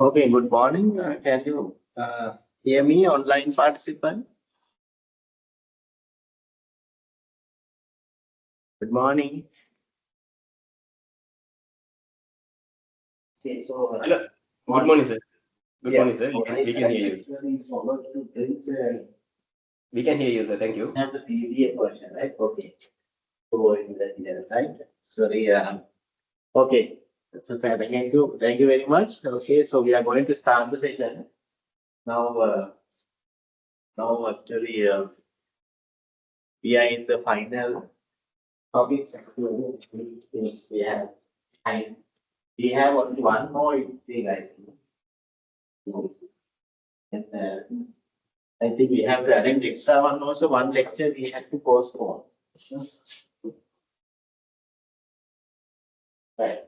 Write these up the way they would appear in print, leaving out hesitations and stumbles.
Okay, good morning. Can you hear me, online participant? Good morning. Okay, so Hello. Good morning, sir. Good yeah, morning, sir. We can hear you. We can hear you, sir. Thank you. have the PDF version, right? Okay. So in the right. Sorry. Okay. So thank you. Thank you very much. Okay, so we are going to start the session now. Now actually we are in the final topics. We have time. We have only one more thing, I think. And, I think we have to arrange extra one also. One lecture we have to postpone. Right.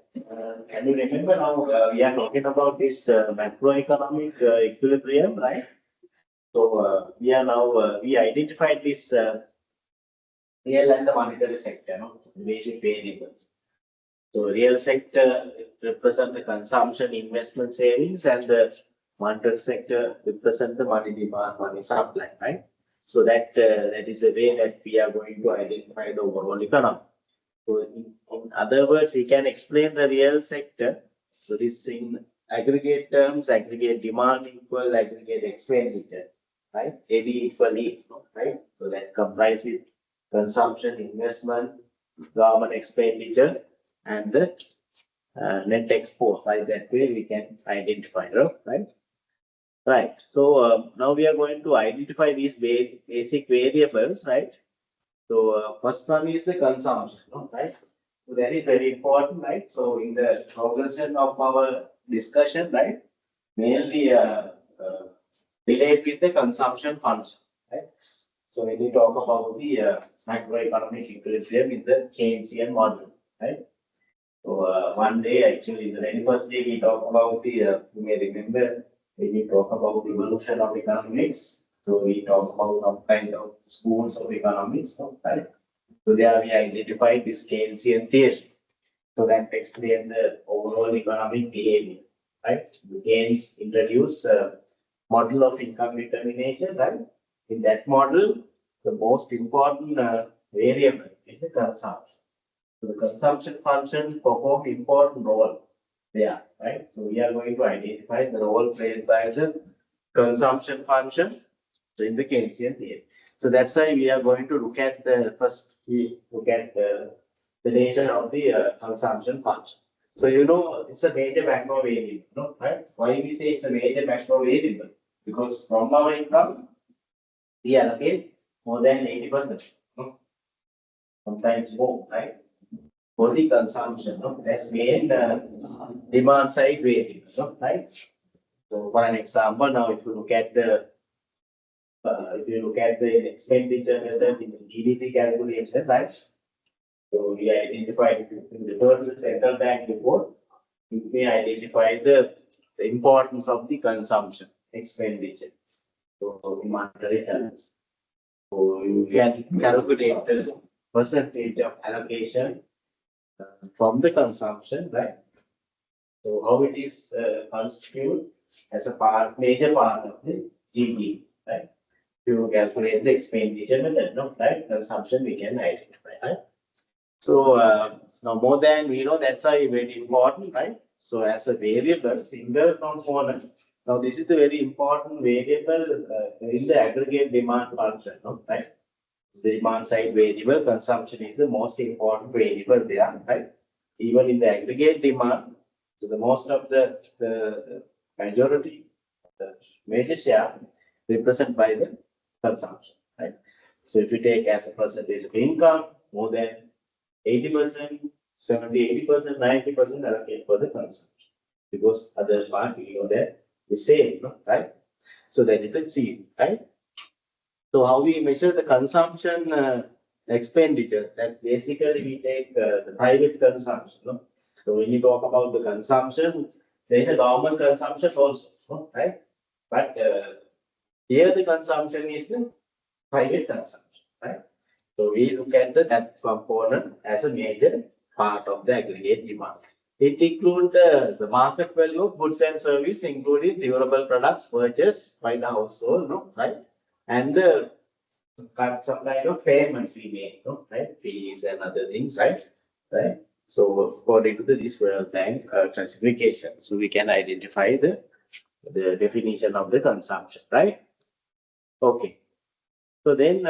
Can you remember now we are talking about this macroeconomic equilibrium, right? So we are now we identified this real and the monetary sector, no, basic variables. So real sector represent the consumption, investment, savings, and the monetary sector represent the money demand, money supply, right? So that that is the way that we are going to identify the overall economy. So in other words, we can explain the real sector. So this in aggregate terms, aggregate demand equal aggregate expenditure, right? AB equal E, right? So that comprises consumption, investment, government expenditure, and the net export. Right, that way we can identify, right? Right. So now we are going to identify these basic variables, right? So first one is the consumption, right? So that is very important, right? So in the progression of our discussion, right, mainly relate with the consumption function, right? So when we talk about the macroeconomic equilibrium in the Keynesian model, right? So one day, actually, the very first day we talk about the, you may remember when we talk about the evolution of economics. So we talk about some kind of schools of economics, right? So there we identified this Keynesian theory. So that explains the overall economic behavior, right? Keynes introduced a model of income determination, right? In that model, the most important variable is the consumption. So the consumption function perform important role there, right? So we are going to identify the role played by the consumption function in the Keynesian theory. So that's why we are going to look at the first, we look at the nature of the consumption function. So you know it's a major macro variable, no? Right? Why we say it's a major macro variable? Because from our income, we allocate more than 80%, no? Sometimes more, right? For the consumption, no? That's main demand side variable, no? Right? So for an example, now if you look at the expenditure method in the GDP calculation, right? So we identified in the first central bank report, we identify the importance of the consumption expenditure. So in monetary terms. So you can calculate the percentage of allocation from the consumption, right? So how it is constituted as a major part of the GDP, right? To calculate the expenditure method, no, right? Consumption we can identify, right? So now more than we know, that's why very important, right? So as a variable, single component. Now this is the very important variable in the aggregate demand function, no, right? The demand side variable, consumption is the most important variable there, right? Even in the aggregate demand, so the most of the majority, the major share represented by the consumption, right? So if you take as a percentage of income, more than 80%, 70, 80%, 90% allocate for the consumption. Because other part, we know that the same, right? So that is the C, right? So how we measure the consumption expenditure? That basically we take the private consumption. No? So when you talk about the consumption, there is a government consumption also, no? Right? But here the consumption is the private consumption, right? So we look at that component as a major part of the aggregate demand. It includes the market value of goods and service, including durable products purchased by the household, no, right? And the some kind of payments we make, no, right? Fees and other things, right? Right. So according to this World Bank classification, so we can identify the definition of the consumption, right? Okay. So then,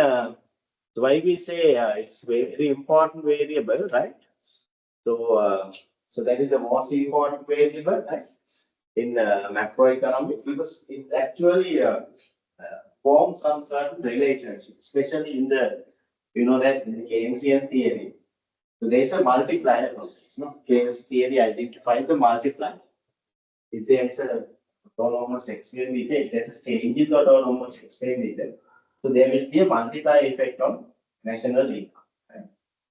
why we say it's very important variable, right? So, so that is the most important variable, right? In macroeconomics, because it actually forms some certain relationship, especially in the, you know, that in the Keynesian theory. So there is a multiplier process, no? Keynes theory identifies the multiplier. If there is a autonomous expenditure, if there is a change in the autonomous expenditure, so there will be a multiplier effect on national income. Right?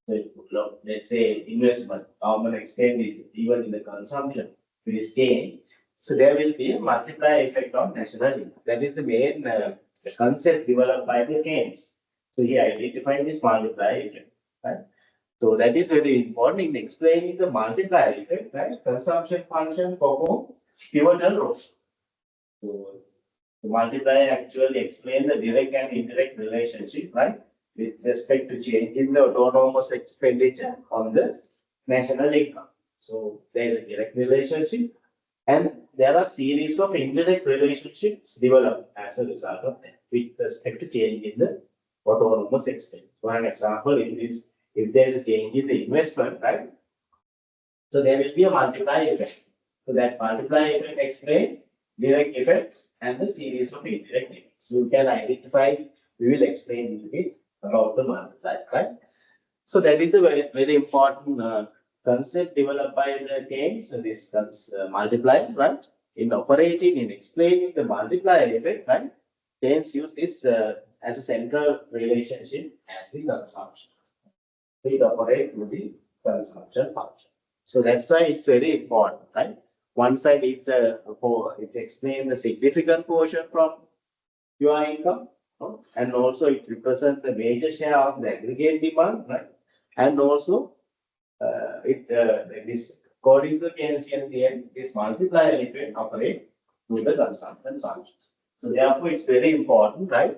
So let's say investment, government expenditure, even in the consumption, it is change. So there will be a multiplier effect on national income. That is the main concept developed by the Keynes. So he identified this multiplier effect. Right? So that is very important in explaining the multiplier effect, right? Consumption function perform pivotal role. So the multiplier actually explains the direct and indirect relationship, right? With respect to change in the autonomous expenditure on the national income. So there is a direct relationship, and there are series of indirect relationships developed as a result of that with respect to change in the autonomous expenditure. For an example, if there is a change in the investment, right? So there will be a multiplier effect. So that multiplier effect explains direct effects and the series of indirect effects. So you can identify, we will explain a little bit about the multiplier, right? So that is the very important concept developed by the Keynes, so this multiplier, right? In operating, in explaining the multiplier effect, right? Keynes use this as a central relationship as the consumption. So it operates through the consumption function. So that's why it's very important, right? One side it explains the significant portion from your income, no? And also it represents the major share of the aggregate demand, right? And also this according to the Keynesian theory, this multiplier effect operates through the consumption function. So therefore, it's very important, right?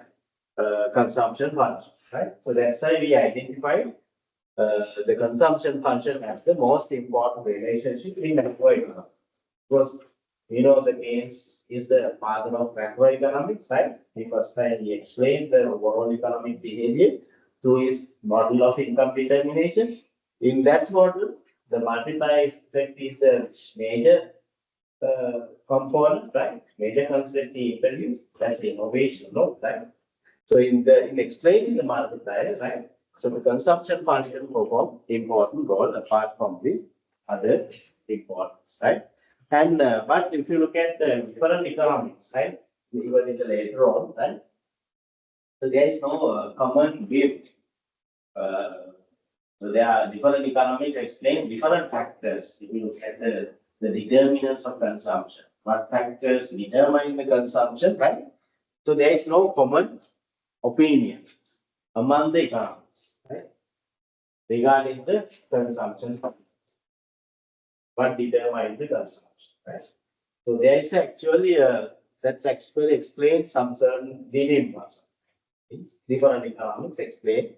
Consumption function, right? So that's why we identified the consumption function as the most important relationship in macroeconomics. Because we know the Keynes is the father of macroeconomics, right? The first time he explained the overall economic behavior through his model of income determination. In that model, the multiplier effect is the major component, right? Major concept he introduced. That's innovation, no? Right? So in explaining the multiplier, right? So the consumption function perform important role apart from the other importance, right? And but if you look at the different economics, right? Even in the later on, right? So there is no common view. So there are different economics explain different factors. If you look at the determinants of consumption, what factors determine the consumption, right? So there is no common opinion among the economists, right? Regarding the consumption, what determines the consumption, right? So there is actually that's actually explains some certain dilemmas. Different economics explain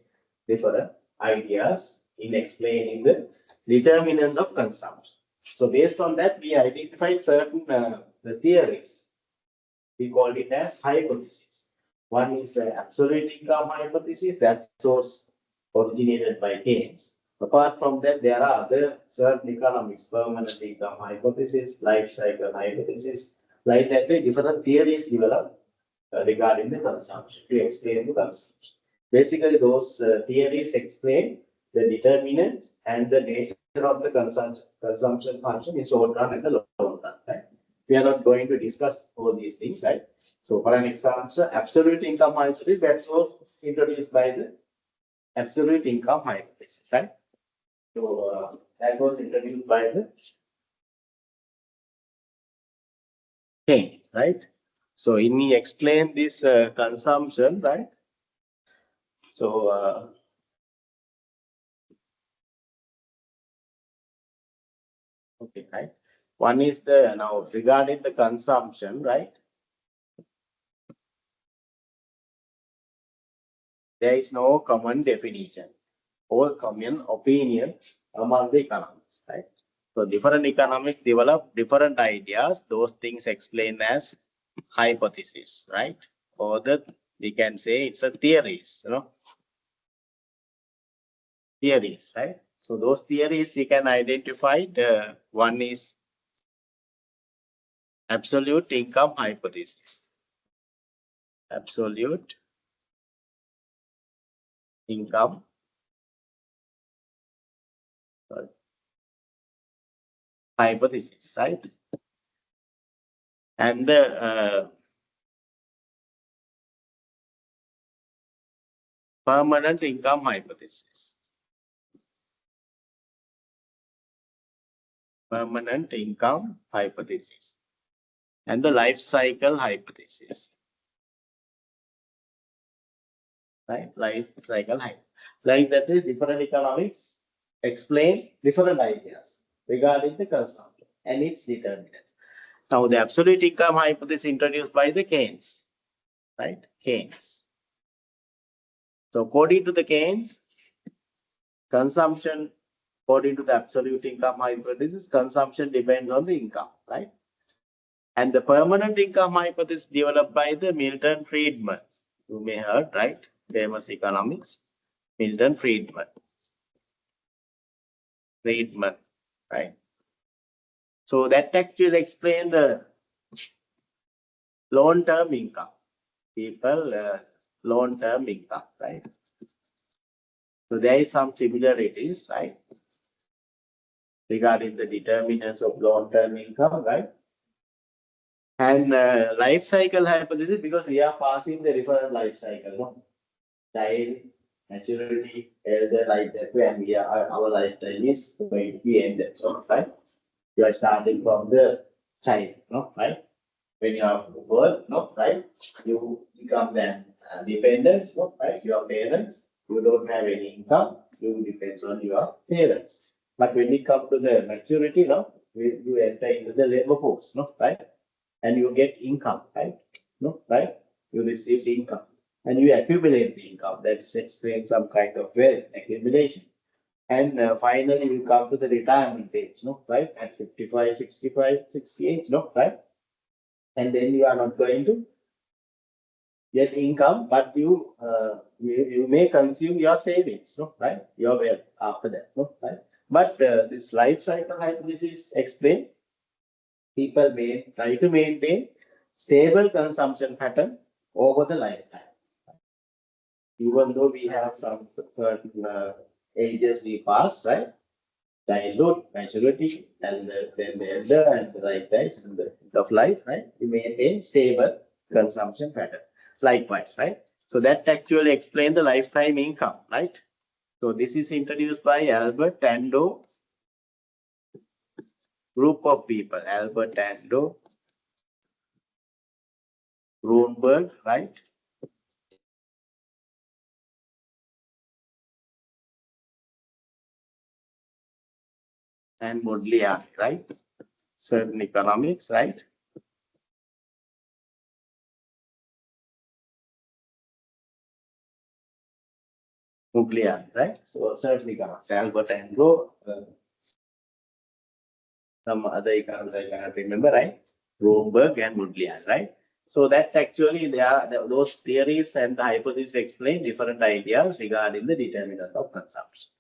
different ideas in explaining the determinants of consumption. So based on that, we identified certain the theories. We called it as hypotheses. One is the absolute income hypothesis that was originated by Keynes. Apart from that, there are other certain economics, permanent income hypothesis, life cycle hypothesis, like that way different theories developed regarding the consumption to explain the consumption. Basically, those theories explain the determinants and the nature of the consumption function in short run and the long run. Right? We are not going to discuss all these things, right? So, for an example, absolute income hypothesis that was introduced by the absolute income hypothesis, right? So, that was introduced by the Keynes, right? So, in he explained this consumption, right? So, Okay, right? One is the, now regarding the consumption, right? There is no common definition or common opinion among the economists, right? So different economists develop different ideas. Those things explained as hypothesis, right? Or the, we can say it's a theories, theories, right? So those theories we can identify. The one is absolute income hypothesis. Absolute income, sorry, hypothesis, right? And the permanent income hypothesis. Permanent income hypothesis. And the life cycle hypothesis. Right? Life cycle hypothesis. Like that is different economics explain different ideas regarding the consumption and its determinants. Now the absolute income hypothesis introduced by the Keynes. Right? Keynes. So according to the Keynes, consumption, according to the absolute income hypothesis, consumption depends on the income, right? And the permanent income hypothesis developed by the Milton Friedman. You may heard, right? Famous economics, Milton Friedman. Friedman, right? So that actually explains the long-term income. People, long-term income, right? So there is some similarities, right? Regarding the determinants of long-term income, right? And life cycle hypothesis, because we are passing the different life cycle, no? Child, maturity, elder, like that way, and we are, our lifetime is going to be ended, so, right? You are starting from the child, no, right? When you are birth, no, right? You become then dependents, no, right? Your parents, you don't have any income, you depends on your parents. But when it comes to the maturity, no, you enter into the labor force, no, right? And you get income, right? No, right? You receive the income and you accumulate the income. That's explains some kind of wealth accumulation. And finally, you come to the retirement age, no, right? At 55, 65, 68, no, right? And then you are not going to get income, but you may consume your savings, no, right? Your wealth after that, no, right? But this life cycle hypothesis explain people may try to maintain stable consumption pattern over the lifetime. Even though we have some certain ages we pass, right? Childhood, maturity, and then the elder and the likewise in the end of life, right? We maintain stable consumption pattern. Likewise, right? So that actually explains the lifetime income, right? So this is introduced by Albert Tando group of people. Albert Tando, Grunberg, right? And Modigliani, right? Certain economics, right? Modigliani, right? So certain economics, Albert Tando, some other economics I cannot remember, right? Grunberg and Modigliani, right? So that actually they are those theories and the hypotheses explain different ideas regarding the determinant of consumption.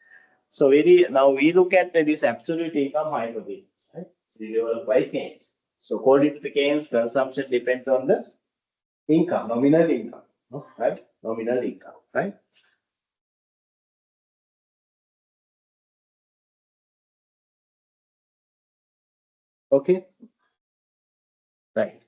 So now we look at this absolute income hypothesis, right? Developed by Keynes. So according to the Keynes, consumption depends on the income, nominal income, right? Nominal income, right? Okay, right.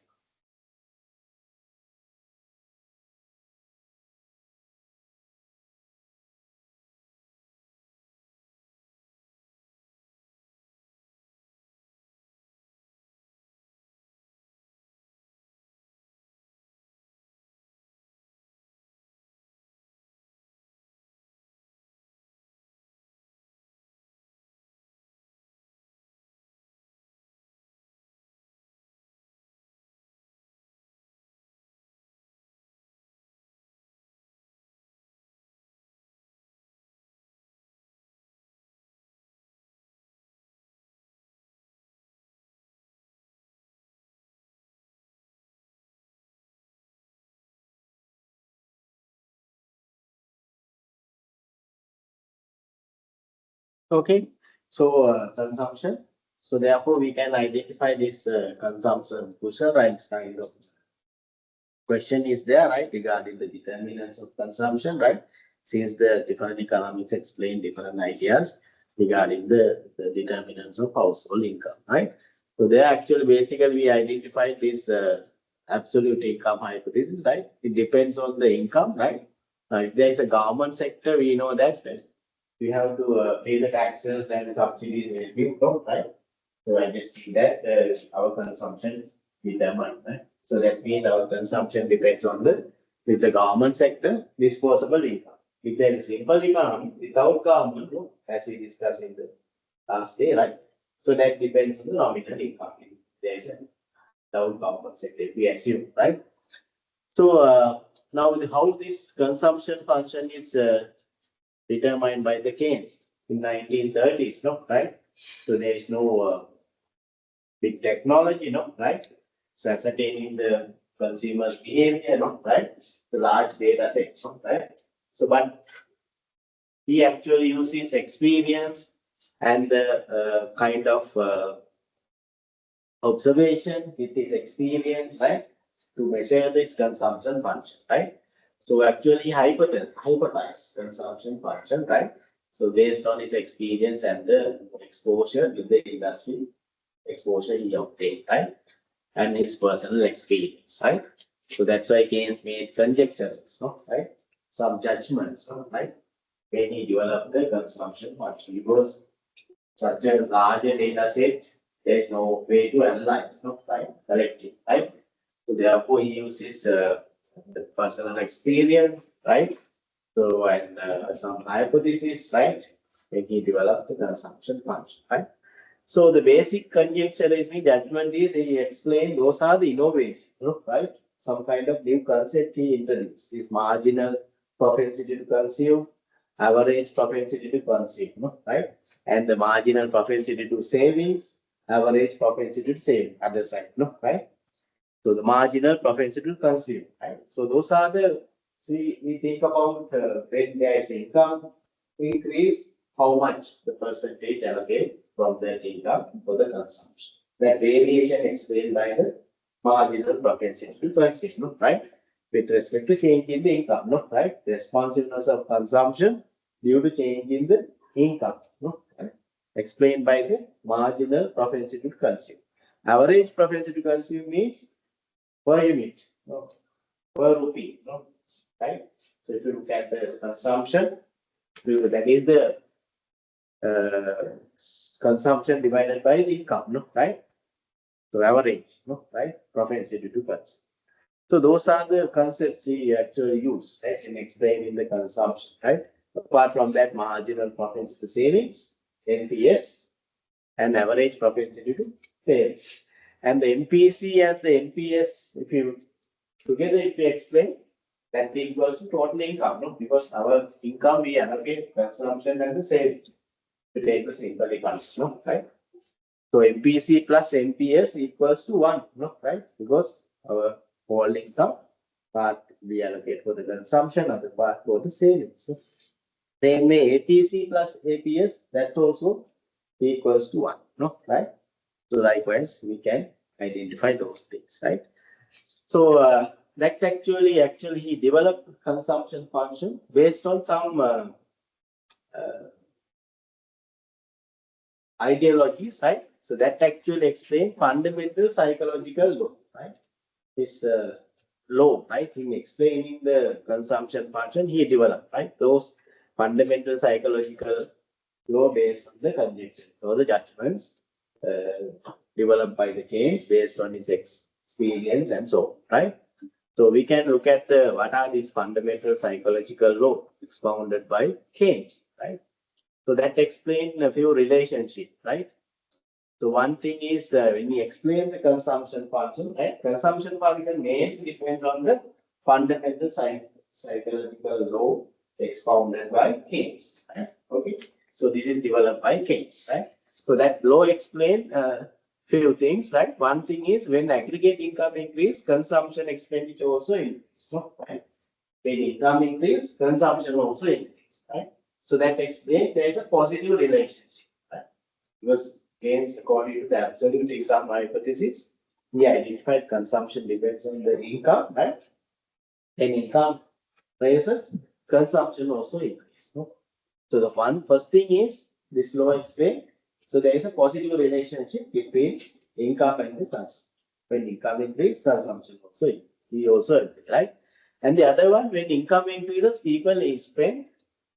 Okay. So consumption. So therefore we can identify this consumption pusher, right? Kind of question is there, right, regarding the determinants of consumption, right? Since the different economics explain different ideas regarding the determinants of household income, right? So there actually basically we identified this absolute income hypothesis, right? It depends on the income, right? If there is a government sector, we know that we have to pay the taxes and subsidies will be income, right? So I just see that our consumption determined, right? So that means our consumption depends on with the government sector, disposable income. If there is simple economy without government, as we discussed in the last day, right? So that depends on the nominal income. There is a without government sector, if we assume, right? So now how this consumption function is determined by the Keynes in 1930s, no, right? So there is no big technology, right? So ascertaining the consumer's behavior, right? The large data sets, right? So, but he actually uses experience and the kind of observation with his experience, right? To measure this consumption function, right? So actually hypothesize consumption function, right? So based on his experience and the exposure with the industry exposure he obtained, right? And his personal experience, right? So that's why Keynes made conjectures, right? Some judgments, right? When he developed the consumption function, because such a larger data set, there's no way to analyze, right? Correctly, right? So therefore, he uses the personal experience, right? So and some hypothesis, right? When he developed the consumption function, right? So the basic conjecture is the judgment is he explained those are the innovations, right? Some kind of new concept he introduced. This marginal propensity to consume, average propensity to consume, right? And the marginal propensity to savings, average propensity to save, other side, right? So the marginal propensity to consume, right? So those are the, see, we think about when there is income increase, how much the percentage allocate from that income for the consumption. That variation explained by the marginal propensity to consume, right? With respect to change in the income, right? Responsiveness of consumption due to change in the income, right? Explained by the marginal propensity to consume. Average propensity to consume means per unit, per rupee, right? So if you look at the consumption, that is the consumption divided by the income, right? So average, right? Propensity to consume. So those are the concepts we actually use, right, in explaining the consumption, right? Apart from that, marginal propensity to savings, NPS, and average propensity to sales. And the MPC and the NPS, if you together, if we explain, that equals to total income, because our income we allocate consumption and the savings to take the simple equation, right? So MPC plus NPS equals to 1, right? Because our whole income part we allocate for the consumption, other part for the savings. Same way APC plus APS, that also equals to 1, right? So likewise, we can identify those things, right? So that actually he developed consumption function based on some ideologies, right? So that actually explains fundamental psychological law, right? This law, right? In explaining the consumption function, he developed, right? Those fundamental psychological law based on the conjecture or the judgments developed by the Keynes based on his experience and so on, right? So we can look at what are these fundamental psychological law expounded by Keynes, right? So that explains a few relationships, right? So one thing is when we explain the consumption function, right? Consumption function mainly depends on the fundamental psychological law expounded by Keynes, right? Okay. So this is developed by Keynes, right? So that law explains few things, right? One thing is when aggregate income increase, consumption expenditure also increase, right? When income increase, consumption also increase, right? So that explains there is a positive relationship, right? Because gains according to the absolute income hypothesis, we identified consumption depends on the income, right? When income raises, consumption also increases. No? So the first thing is this law explains. So there is a positive relationship between income and the consumption. When income increases, consumption also increases. He also agrees, right? And the other one, when income increases, people spend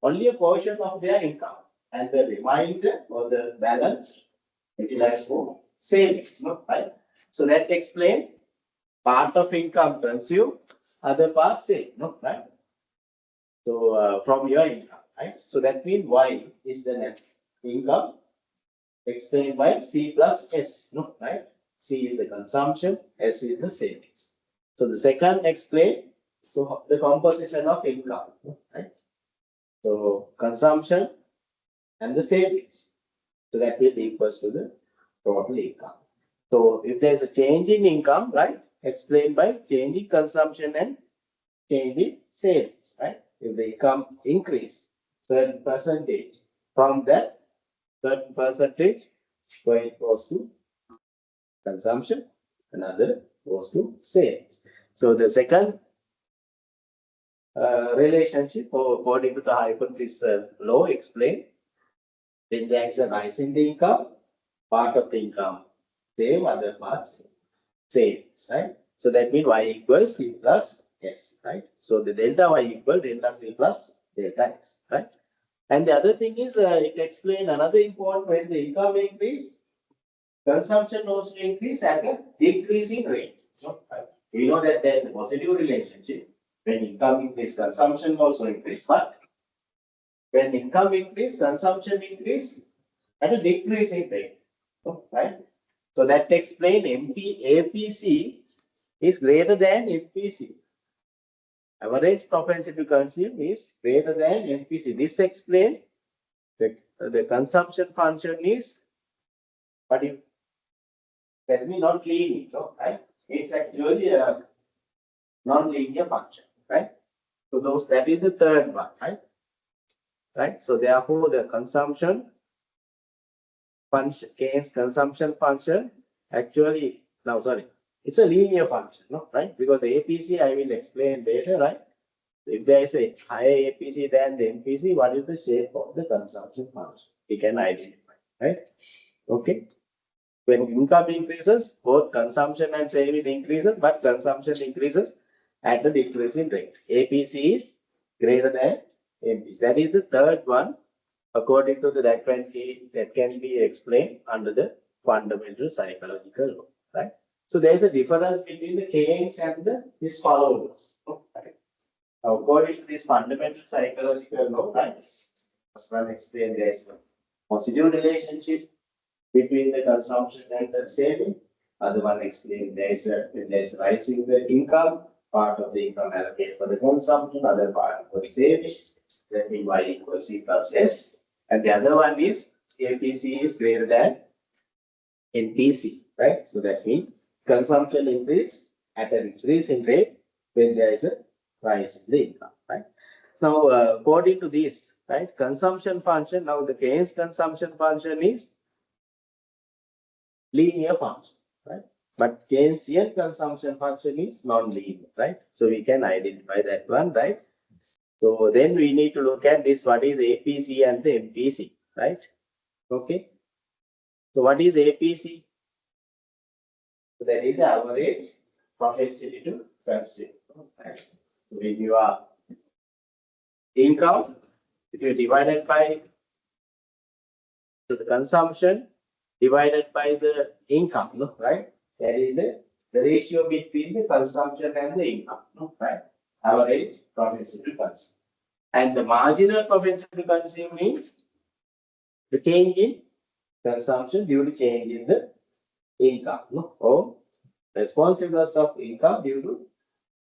only a portion of their income, and the remainder or the balance utilized for savings, no? Right? So that explains part of income consumed, other part saved, no? Right? So from your income, right? So that means Y is the net income explained by C plus S, no? Right? C is the consumption, S is the savings. So the second explain so the composition of income, right? So consumption and the savings. So that will equals to the total income. So if there's a change in income, right? Explained by change in consumption and change in savings, right? If the income increase certain percentage, from that certain percentage going goes to consumption, another goes to savings. So the second relationship according to the hypothesis law explained when there is a rise in the income, part of the income same, other parts same, right? So that means y equals c plus s, right? So the delta y equals delta c plus delta x, right? And the other thing is it explains another important when the income increase, consumption also increase at a decreasing rate. Right? We know that there is a positive relationship. When income increase, consumption also increase, but when income increase, consumption increase at a decreasing rate, right? So that explains APC is greater than MPC. Average propensity to consume is greater than MPC. This explains the consumption function is, but if let me not linear, right? It's actually a non-linear function, right? So that is the third one, right? Right. So therefore, the consumption function, Keynes consumption function, actually, now sorry, it's a linear function, no, right? Because the APC I will explain later, right? If there is a higher APC than the MPC, what is the shape of the consumption function? We can identify, right? Okay. When income increases, both consumption and saving increases, but consumption increases at a decreasing rate. APC is greater than MPC. That is the third one, according to the that can be explained under the fundamental psychological law, right? So there is a difference between the Keynes and his followers. Right? Now, according to this fundamental psychological law, right? First one explained there is a positive relationship between the consumption and the saving. Other one explained there is rising the income, part of the income allocated for the consumption, other part for savings. That means y equals c plus s. And the other one is APC is greater than NPC, right? So that means consumption increase at an increasing rate when there is a rise in the income, right? Now, according to this, right, consumption function, now the Keynes consumption function is linear function, right? But Keynesian consumption function is non-linear, right? So we can identify that one, right? So then we need to look at this, what is APC and the MPC, right? Okay. So what is APC? So that is the average propensity to consume. Right? When you are income, if you divided by the consumption divided by the income, no, right? That is the ratio between the consumption and the income, no, right? Average propensity to consume. And the marginal propensity to consume means the change in consumption due to change in the income, no? Or responsiveness of income due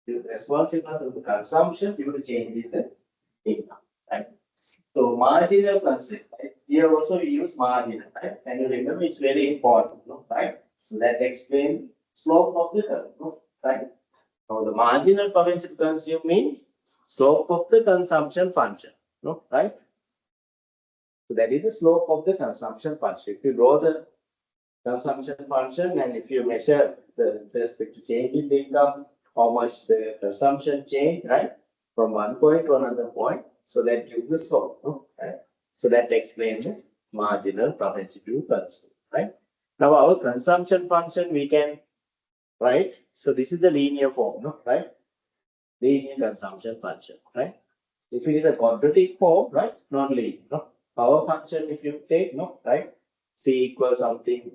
to responsiveness of the consumption due to change in the income, right? So marginal concept, right? Here also we use marginal, right? And you remember it's very important, no? Right? So that explains slope of the curve, no? Right? Now the marginal propensity to consume means slope of the consumption function, no? Right? So that is the slope of the consumption function. If you draw the consumption function and if you measure the respect to change in the income, how much the consumption change, right? From one point to another point. So that gives the slope, no? Right? So that explains the marginal propensity to consume, right? Now our consumption function we can write. So this is the linear form, no? Right? Linear consumption function, right? If it is a quadratic form, right? Non-linear, no? Power function if you take, no? Right? C equals something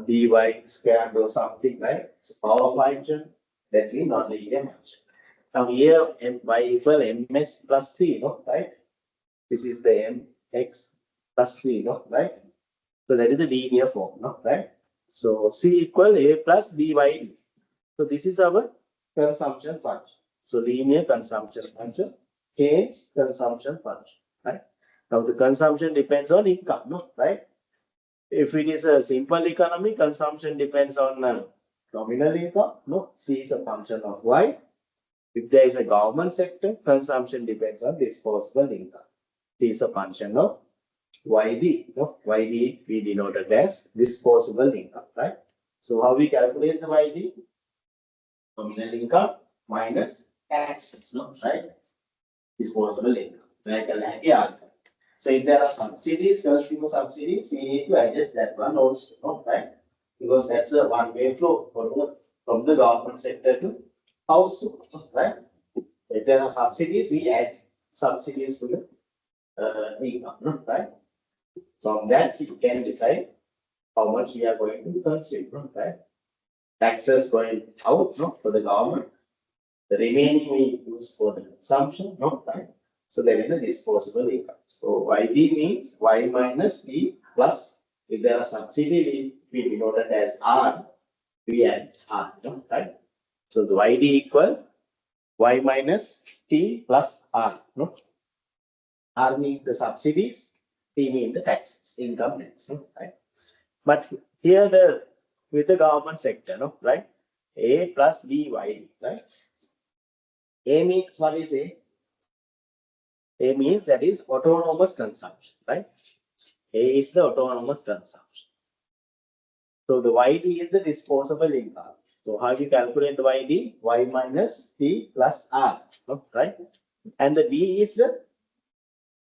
dy squared or something, right? It's a power function, that is non-linear function. Now here y equal ms plus c, no? Right? This is the mx plus c, no? Right? So that is the linear form, no? Right? So c equal a plus dy. So this is our consumption function. So linear consumption function, change consumption function, right? Now the consumption depends on income, no? Right? If it is a simple economy, consumption depends on nominal income, no? C is a function of y. If there is a government sector, consumption depends on disposable income. C is a function of YD, no? YD we denoted as disposable income, right? So how we calculate the YD? Nominal income minus taxes, no? Right? Disposable income. So if there are subsidies, consumer subsidies, we need to adjust that one also, no? Right? Because that's a one-way flow from the government sector to household, right? If there are subsidies, we add subsidies to the income, no? Right? From that, we can decide how much we are going to consume, no? Right? Taxes going out, no? For the government. The remaining we use for the consumption, no? Right? So there is a disposable income. So YD means Y minus P plus, if there are subsidy, we denote it as R, we add R, no? Right? So the YD equal Y minus T plus R, no? R means the subsidies, T means the taxes, income tax, no? Right? But here with the government sector, no? Right? A plus B YD, right? A means what is A? A means that is autonomous consumption, right? A is the autonomous consumption. So the YD is the disposable income. So how do you calculate the YD? Y minus T plus R, right? And the D is the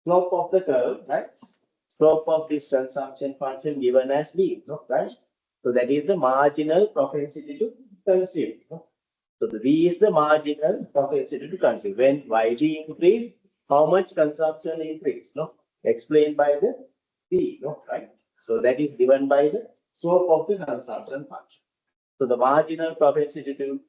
slope of the curve, right? Slope of this consumption function given as D, right? So that is the marginal propensity to consume. So the V is the marginal propensity to consume. When YD increase, how much consumption increase? No, explained by the V, no, right? So that is given by the slope of the consumption function. So the marginal propensity to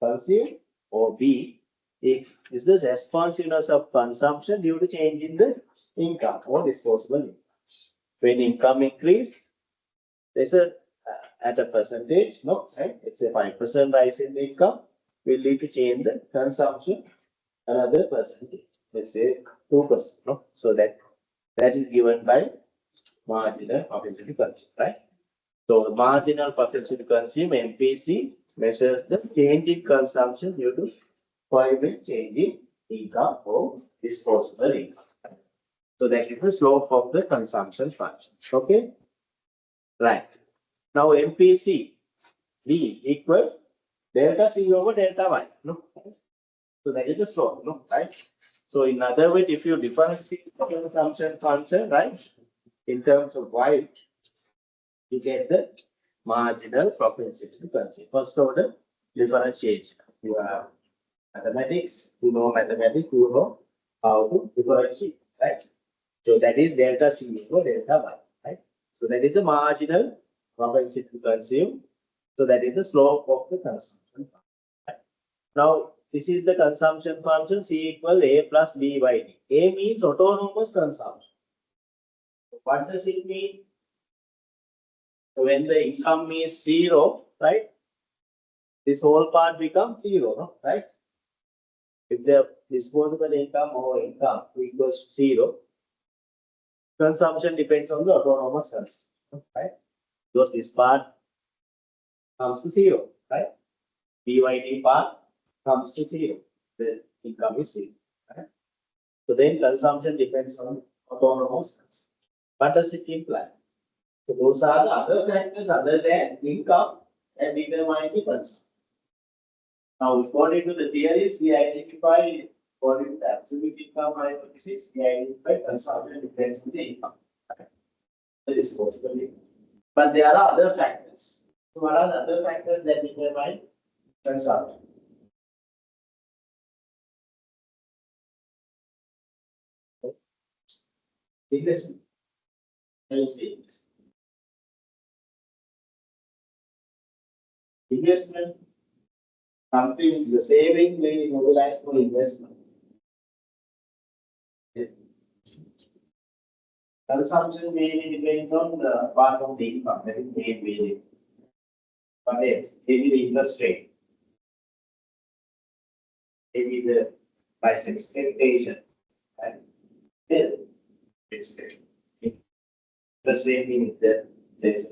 consume, or V, is the responsiveness of consumption due to change in the income or disposable income. When income increase, there's a at a percentage, no, right? It's a 5% rise in the income will lead to change the consumption another percentage. Let's say 2%, no? So that is given by marginal propensity to consume, right? So marginal propensity to consume, MPC, measures the change in consumption due to primary change in income or disposable income. So that is the slope of the consumption function. Okay? Right. Now MPC V equal delta C over delta Y. No? So that is the slope, no? Right? So in other words, if you differentiate the consumption function, right, in terms of Y, you get the marginal propensity to consume. First order differentiation. You have mathematics, you know mathematics, you know how to differentiate, right? So that is delta C over delta Y, right? So that is the marginal propensity to consume. So that is the slope of the consumption function. Right? Now, this is the consumption function C equal A plus B by D. A means autonomous consumption. What does it mean? So when the income is zero, right? This whole part becomes zero, no? Right? If the disposable income or income equals to zero, consumption depends on the autonomous consumption, right? Because this part comes to zero, right? BYD part comes to zero. The income is zero, right? So then consumption depends on autonomous. What does it imply? So those are the other factors other than income that determine the consumption. Now, according to the theories, we identify, according to the absolute income hypothesis, we identify consumption depends on the income. That is possible. But there are other factors. So what are the other factors that determine consumption? Investment. Can you see it? Investment, something, the saving we mobilize for investment. Consumption mainly depends on the part of the income, that is main variable. But yes, maybe the interest rate, maybe the price expectation, and then it's interest rate means that there's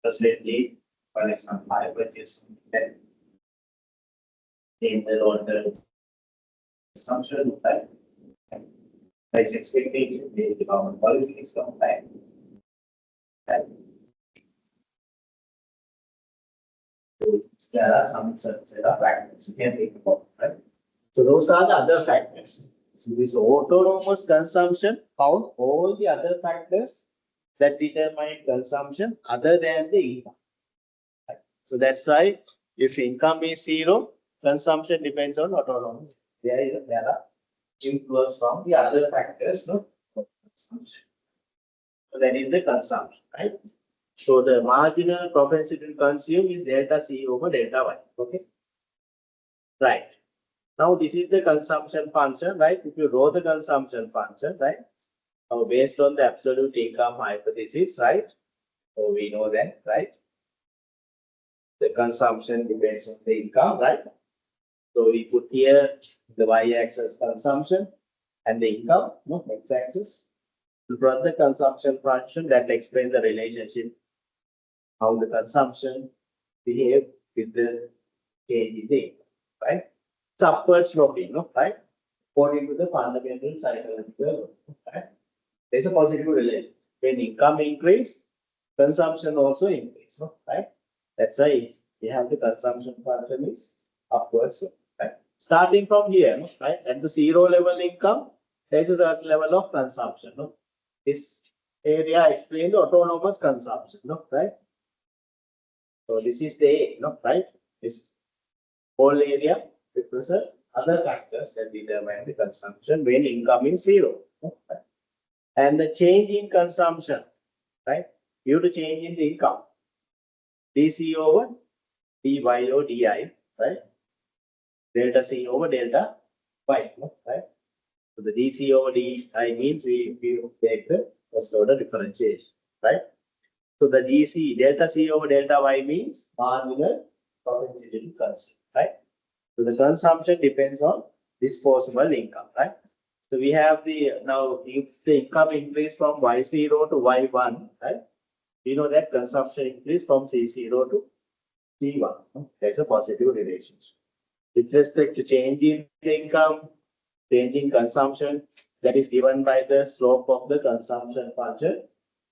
interest rate need, for example, high purchase, then in the long term consumption, right? Price expectation, the government policy is compliant. Right? So there are some set of factors you can think about, right? So those are the other factors. So this autonomous consumption count all the other factors that determine consumption other than the income. Right? So that's why if income is zero, consumption depends on autonomous. There are influence from the other factors, no? Consumption. So that is the consumption, right? So the marginal propensity to consume is delta C over delta Y. Okay. Right. Now this is the consumption function, right? If you draw the consumption function, right? Now based on the absolute income hypothesis, right? So we know that, right? The consumption depends on the income, right? So we put here the y-axis consumption and the income, no, x-axis. To plot the consumption function that explains the relationship, how the consumption behave with the change in the income, right? It's upward sloping, no, right? According to the fundamental psychological, right? There's a positive relation. When income increase, consumption also increase, no, right? That's why we have the consumption function is upward slope, right? Starting from here, no, right? At the zero level income, there's a certain level of consumption, no? This area explains the autonomous consumption, no, right? So this is the A, no, right? This whole area represent other factors that determine the consumption when income is zero, no, right? And the change in consumption, right? Due to change in the income, dC over dy over di, right? Delta C over delta y, no, right? So the dC over di means we take the first order differentiation, right? So the dC delta C over delta y means marginal propensity to consume, right? So the consumption depends on disposable income, right? So we have the now if the income increase from y0 to y1, right? We know that consumption increase from c0 to c1. There's a positive relationship. With respect to change in the income, change in consumption, that is given by the slope of the consumption function,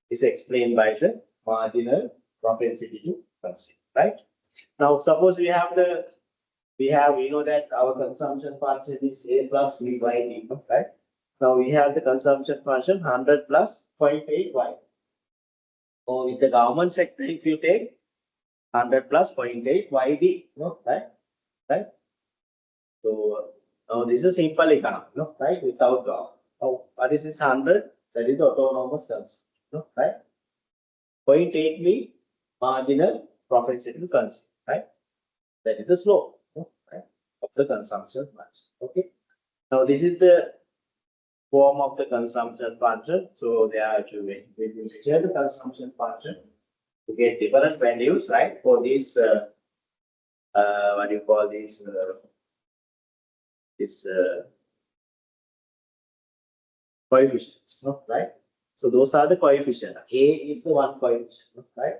is explained by the marginal propensity to consume, right? Now, suppose we know that our consumption function is A plus B by D, right? Now we have the consumption function 100 plus 0.8 Y. So with the government sector, if you take 100 plus 0.8 YD, no, right? Right? So now this is simple economy, no, right? Without the, now what is this 100? That is the autonomous consumption, no, right? 0.8 means marginal propensity to consume, right? That is the slope, no, right, of the consumption function. Okay. Now this is the form of the consumption function. So there are two ways. We will measure the consumption function to get different values, right? For this, what do you call this? Coefficients, no, right? So those are the coefficients. A is the one coefficient, right?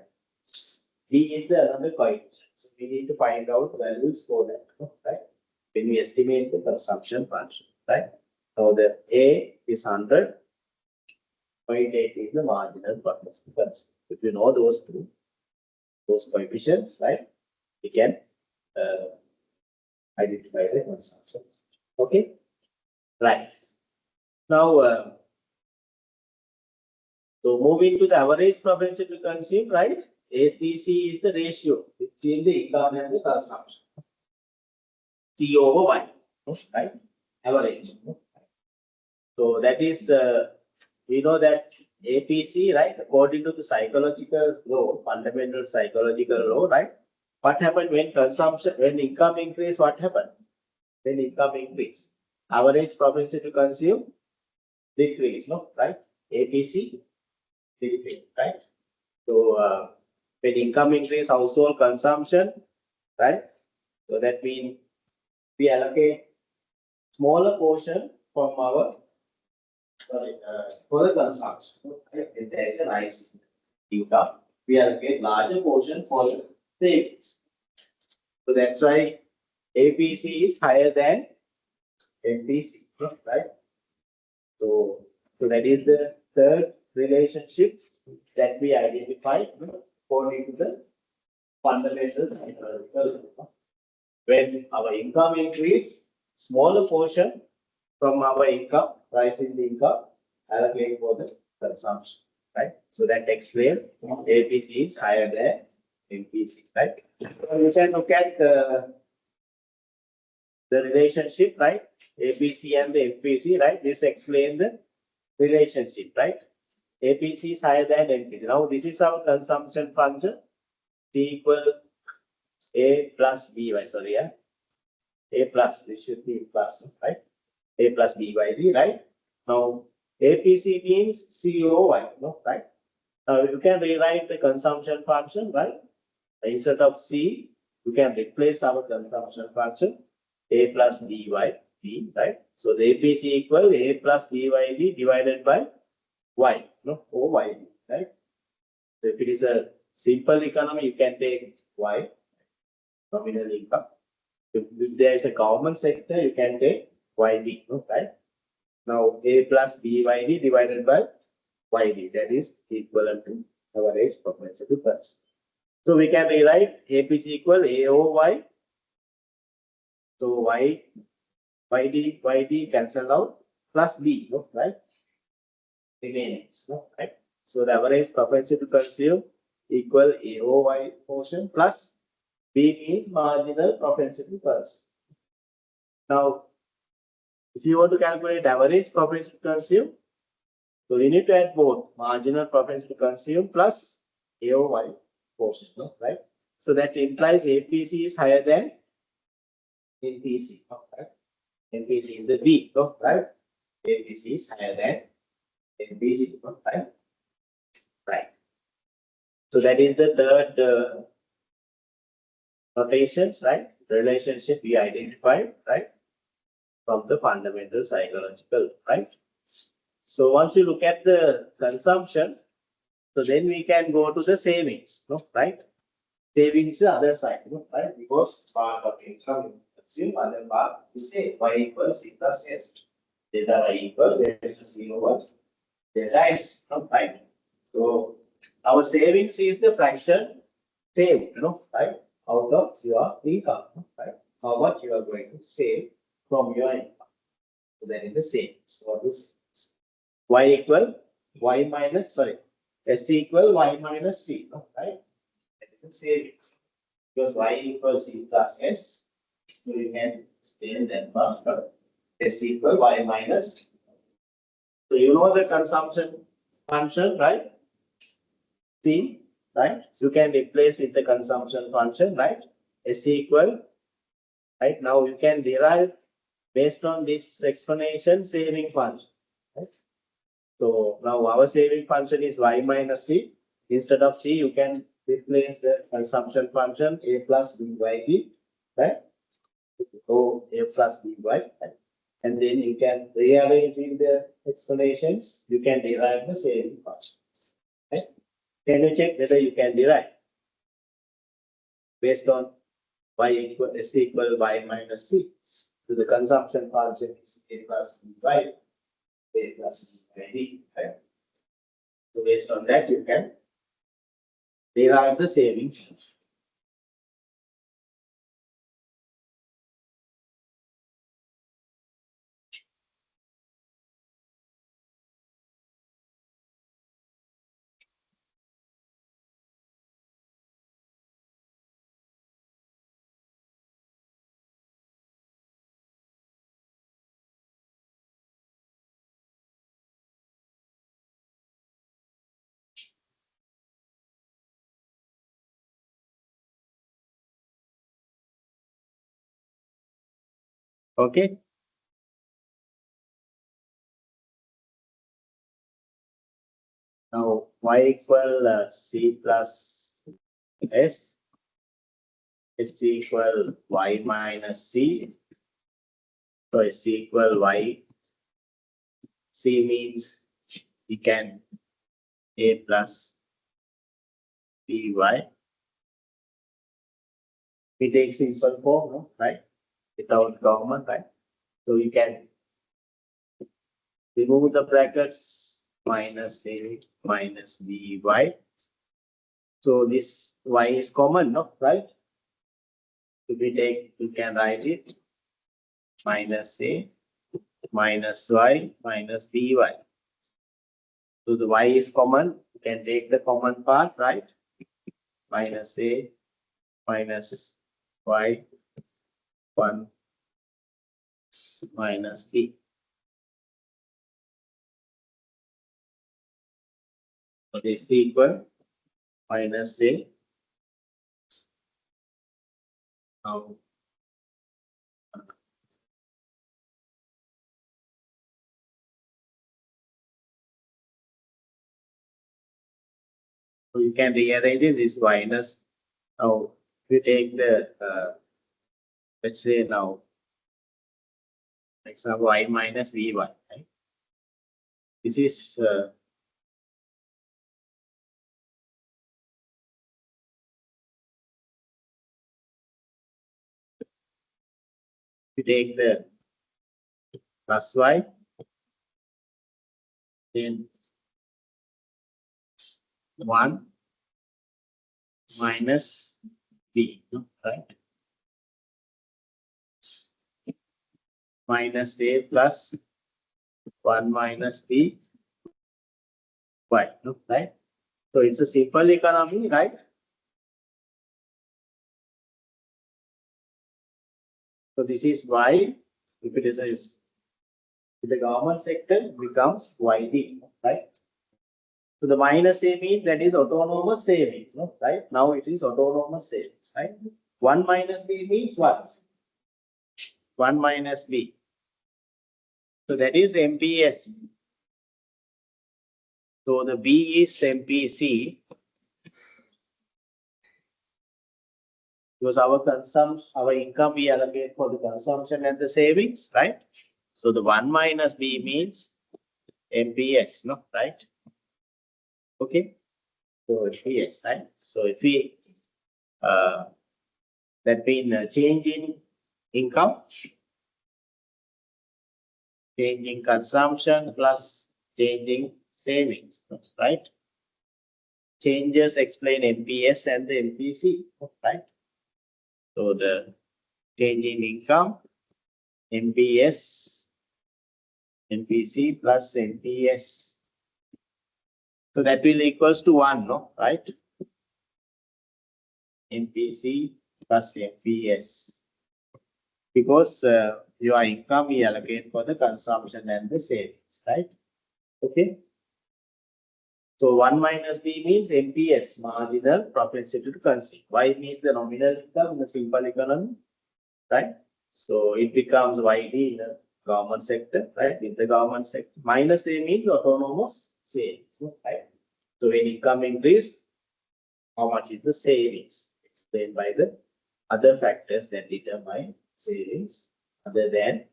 B is the another coefficient. So we need to find out values for that, right? When we estimate the consumption function, right? Now the A is 100, 0.8 is the marginal product difference. If you know those two, those coefficients, right, we can identify the consumption. Okay, right. Now, so moving to the average propensity to consume, right? APC is the ratio between the income and the consumption. C over Y, right? Average. So that is, we know that APC, right? According to the psychological law, fundamental psychological law, right? What happened when consumption, when income increase? What happened? When income increase, average propensity to consume decrease, no, right? APC decrease, right? So when income increase, household consumption, right? So that means we allocate smaller portion from our for the consumption. Right? If there is a nice income, we allocate larger portion for the savings. So that's why APC is higher than MPC, right? So that is the third relationship that we identified according to the fundamentals. When our income increase, smaller portion from our income, rise in the income, allocate for the consumption, right? So that explains APC is higher than MPC, right? So you can look at the relationship, right? APC and the MPC, right? This explains the relationship, right? APC is higher than MPC. Now this is our consumption function. C equal A plus BY, sorry, yeah. A plus, this should be plus, right? A plus B by D, right? Now APC means C over Y, no, right? Now you can rewrite the consumption function, right? Instead of C, you can replace our consumption function A plus BY D, right? So the APC equal A plus BY D divided by Y, no, over Y, right? So if it is a simple economy, you can take Y, nominal income. If there is a government sector, you can take YD, no, right? Now A plus BYD divided by YD, that is equivalent to average propensity plus. So we can rewrite APC equal A over Y. So YD cancel out plus B, no, right? Remaining, no, right? So the average propensity to consume equal A over Y portion plus B means marginal propensity to consume. Now, if you want to calculate average propensity to consume, so you need to add both marginal propensity to consume plus A over Y portion, no, right? So that implies APC is higher than NPC, no, right? NPC is the B, no, right? APC is higher than NPC, no, right? Right. So that is the third notations, right? Relationship we identified, right? From the fundamental psychological, right? So once you look at the consumption, so then we can go to the savings, no, right? Savings is the other side, no, right? Because part of income consume, other part is say Y equals C plus S. Delta Y equals C over delta S, no, right? So our savings is the fraction saved, right? Out of your income, right? How much you are going to save from your income. So that is the savings. So this Y equal Y minus, sorry, S equal Y minus C, right? That is the savings. Because Y equals C plus S, so you can explain that part. S equal Y minus. So you know the consumption function, right? C, right? You can replace with the consumption function, right? S equal, right? Now you can derive based on this explanation saving function, right? So now our saving function is Y minus C. Instead of C, you can replace the consumption function A plus BYD, right? So A plus BY, right? And then you can rearrange in the explanations, you can derive the saving function, right? Can you check whether you can derive based on Y equal S equal Y minus C? So the consumption function is A plus B by A plus B by D, right? So based on that, you can derive the saving function. Okay. Now y equal c plus s, s equal y minus c. So s equal y. C means we can a plus by. We take simple form, no? Right? Without common, right? So you can remove the brackets minus a minus by. So this y is common, no? Right? So we can write it minus a minus y minus by. So the y is common. You can take the common part, right? Minus a minus y 1 minus b. So this is equal minus a. Now so you can rearrange this minus. Now we take the let's say now example y minus v1, right? This is we take the plus y, then 1 minus b, no? Right? Minus a plus 1 minus b y, no? Right? So it's a simple economy, right? So this is y. If it is the government sector becomes yd, right? So the minus a means that is autonomous savings, no? Right? Now it is autonomous savings, right? 1 minus b means what? 1 minus b. So that is MPS. So the B is MPC because our income we allocate for the consumption and the savings, right? So the 1 minus B means MPS, no? Right? Okay. So MPS, right? So if we that means change in income, changing consumption plus changing savings, right? Changes explain MPS and the MPC, right? So the change in income, MPS, MPC plus MPS. So that will equals to 1, no? Right? MPC plus MPS. Because your income we allocate for the consumption and the savings, right? Okay. So 1 minus B means MPS, marginal propensity to consume. Y means the nominal income in the simple economy, right? So it becomes YD in the government sector, right? In the government sector. Minus A means autonomous savings, right? So when income increase, how much is the savings? Explained by the other factors that determine savings other than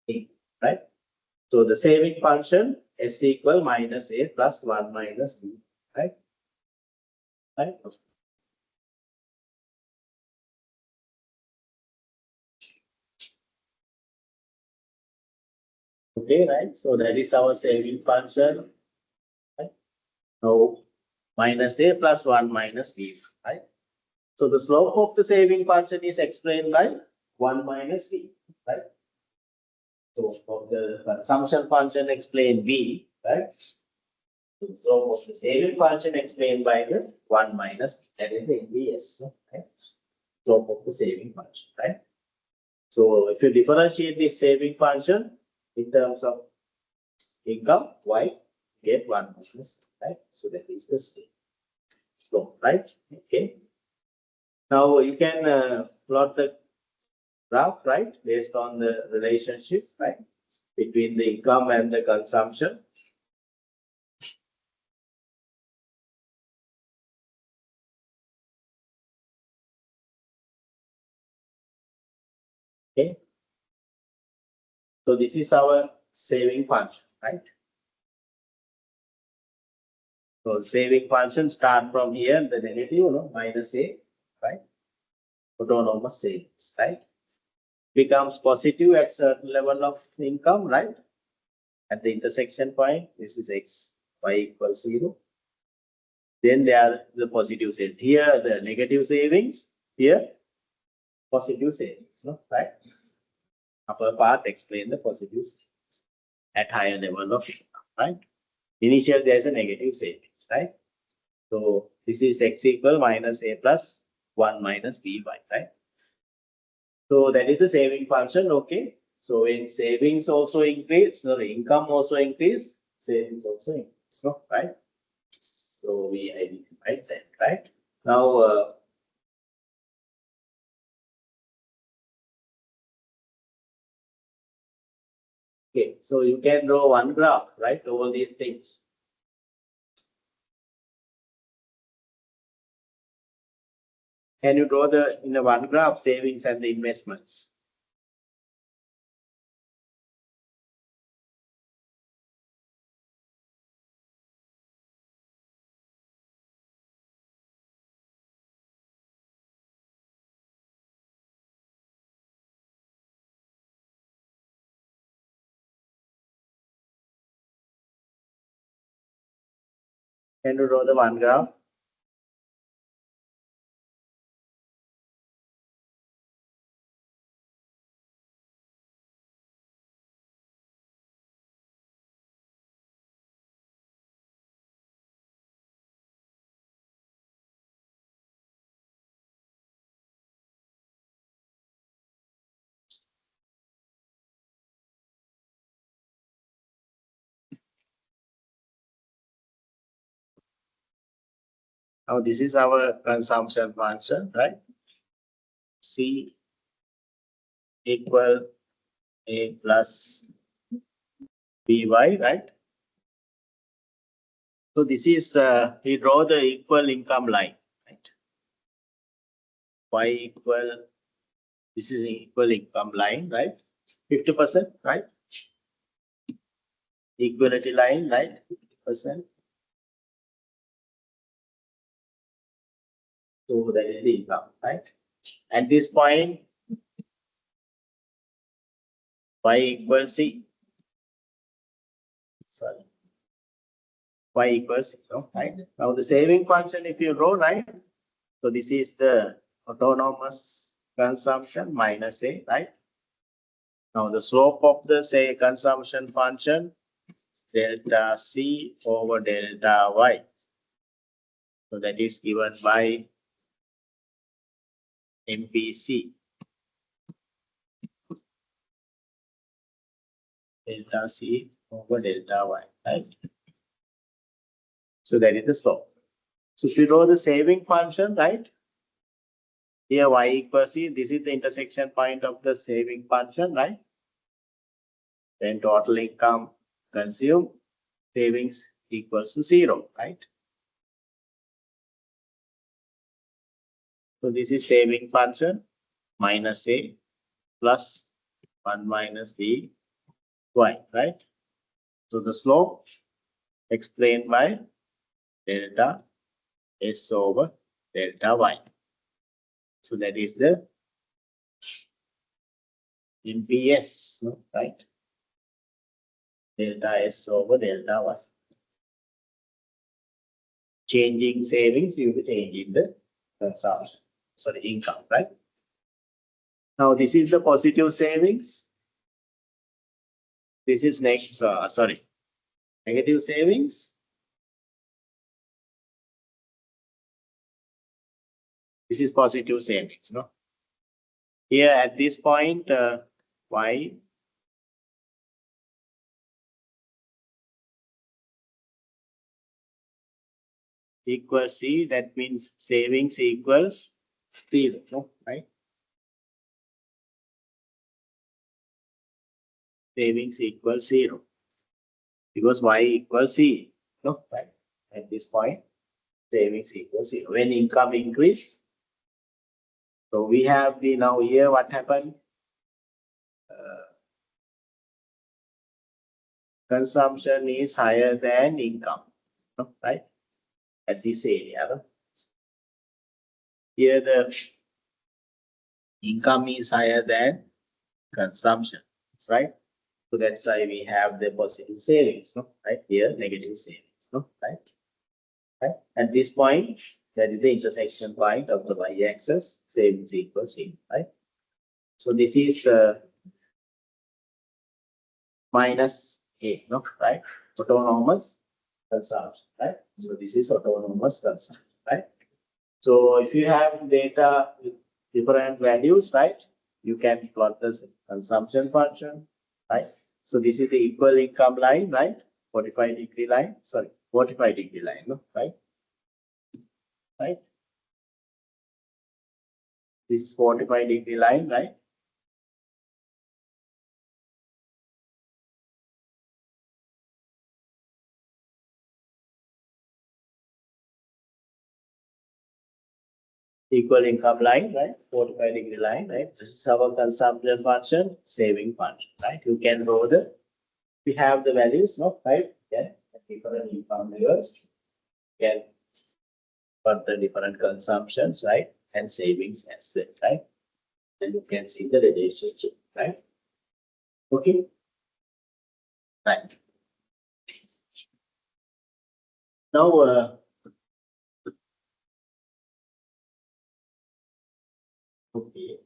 income, right? So the saving function S equal minus A plus 1 minus B, right? Right? Okay, right? So that is our saving function. Right? Now minus a plus 1 minus b, right? So the slope of the saving function is explained by 1 minus b, right? So of the consumption function explained b, right? So the slope of the saving function explained by the 1 minus b, that is the MBS, right? Slope of the saving function, right? So if you differentiate this saving function in terms of income, y, get 1 minus, right? So that is the slope, right? Okay. Now you can plot the graph, right, based on the relationship, right, between the income and the consumption. Okay. So this is our saving function, right? So saving function start from here, the negative, minus a, right? Autonomous savings, right? Becomes positive at certain level of income, right? At the intersection point, this is x, y equals 0. Then there are the positive savings. Here, the negative savings. Here, positive savings, right? Upper part explain the positive savings at higher level of income, right? Initially, there is a negative savings, right? So this is x equal minus a plus 1 minus by, right? So that is the saving function, okay? So when savings also increase, sorry, income also increase, savings also increase, right? So we identified that, right? Now, okay, so you can draw one graph, right? All these things. Can you draw in the one graph savings and the investments? Can you draw the one graph? Now this is our consumption function, right? C equal a plus by, right? So this is we draw the equal income line, right? Y equal, this is equal income line, right? 50%, right? Equality line, right? 50%. So that is the income, right? At this point, y equals c. Sorry. Y equals 0, right? Now the saving function, if you draw, right? So this is the autonomous consumption minus a, right? Now the slope of the say consumption function delta c over delta y. So that is given by MPC delta c over delta y, right? So that is the slope. So if you draw the saving function, right? Here y equals c, this is the intersection point of the saving function, right? Then total income consumed, savings equals to 0, right? So this is saving function minus a plus 1 minus b y, right? So the slope explained by delta s over delta y. So that is the MPS, right? delta S over delta Y. Changing savings, you will be changing the consumption, sorry, income, right? Now, this is the positive savings. This is next, negative savings. This is positive savings, no? Here at this point, Y equals C, that means savings equals 0, no? Right? Savings equals 0 because Y equals C, no? Right? At this point, savings equals 0. When income increase, so we have the now here what happened? Consumption is higher than income, no? Right? At this area, no? Here the income is higher than consumption, right? So that's why we have the positive savings, no? Right? Here, negative savings, no? Right? Right? At this point, that is the intersection point of the y-axis, savings equals 0, right? So this is minus A, no? Right? Autonomous consumption, right? So this is autonomous consumption, right? So if you have data with different values, right? You can plot the consumption function, right? So this is the equal income line, right? 45-degree line, sorry, 45-degree line, no? Right? Right? This is 45-degree line, right? Equal income line, right? 45-degree line, right? This is our consumption function, saving function, right? You can row the, we have the values, no? Right? Yeah, different income levels, can for the different consumptions, right? And savings as well, right? Then you can see the relationship, right? Okay. Right. Now, okay.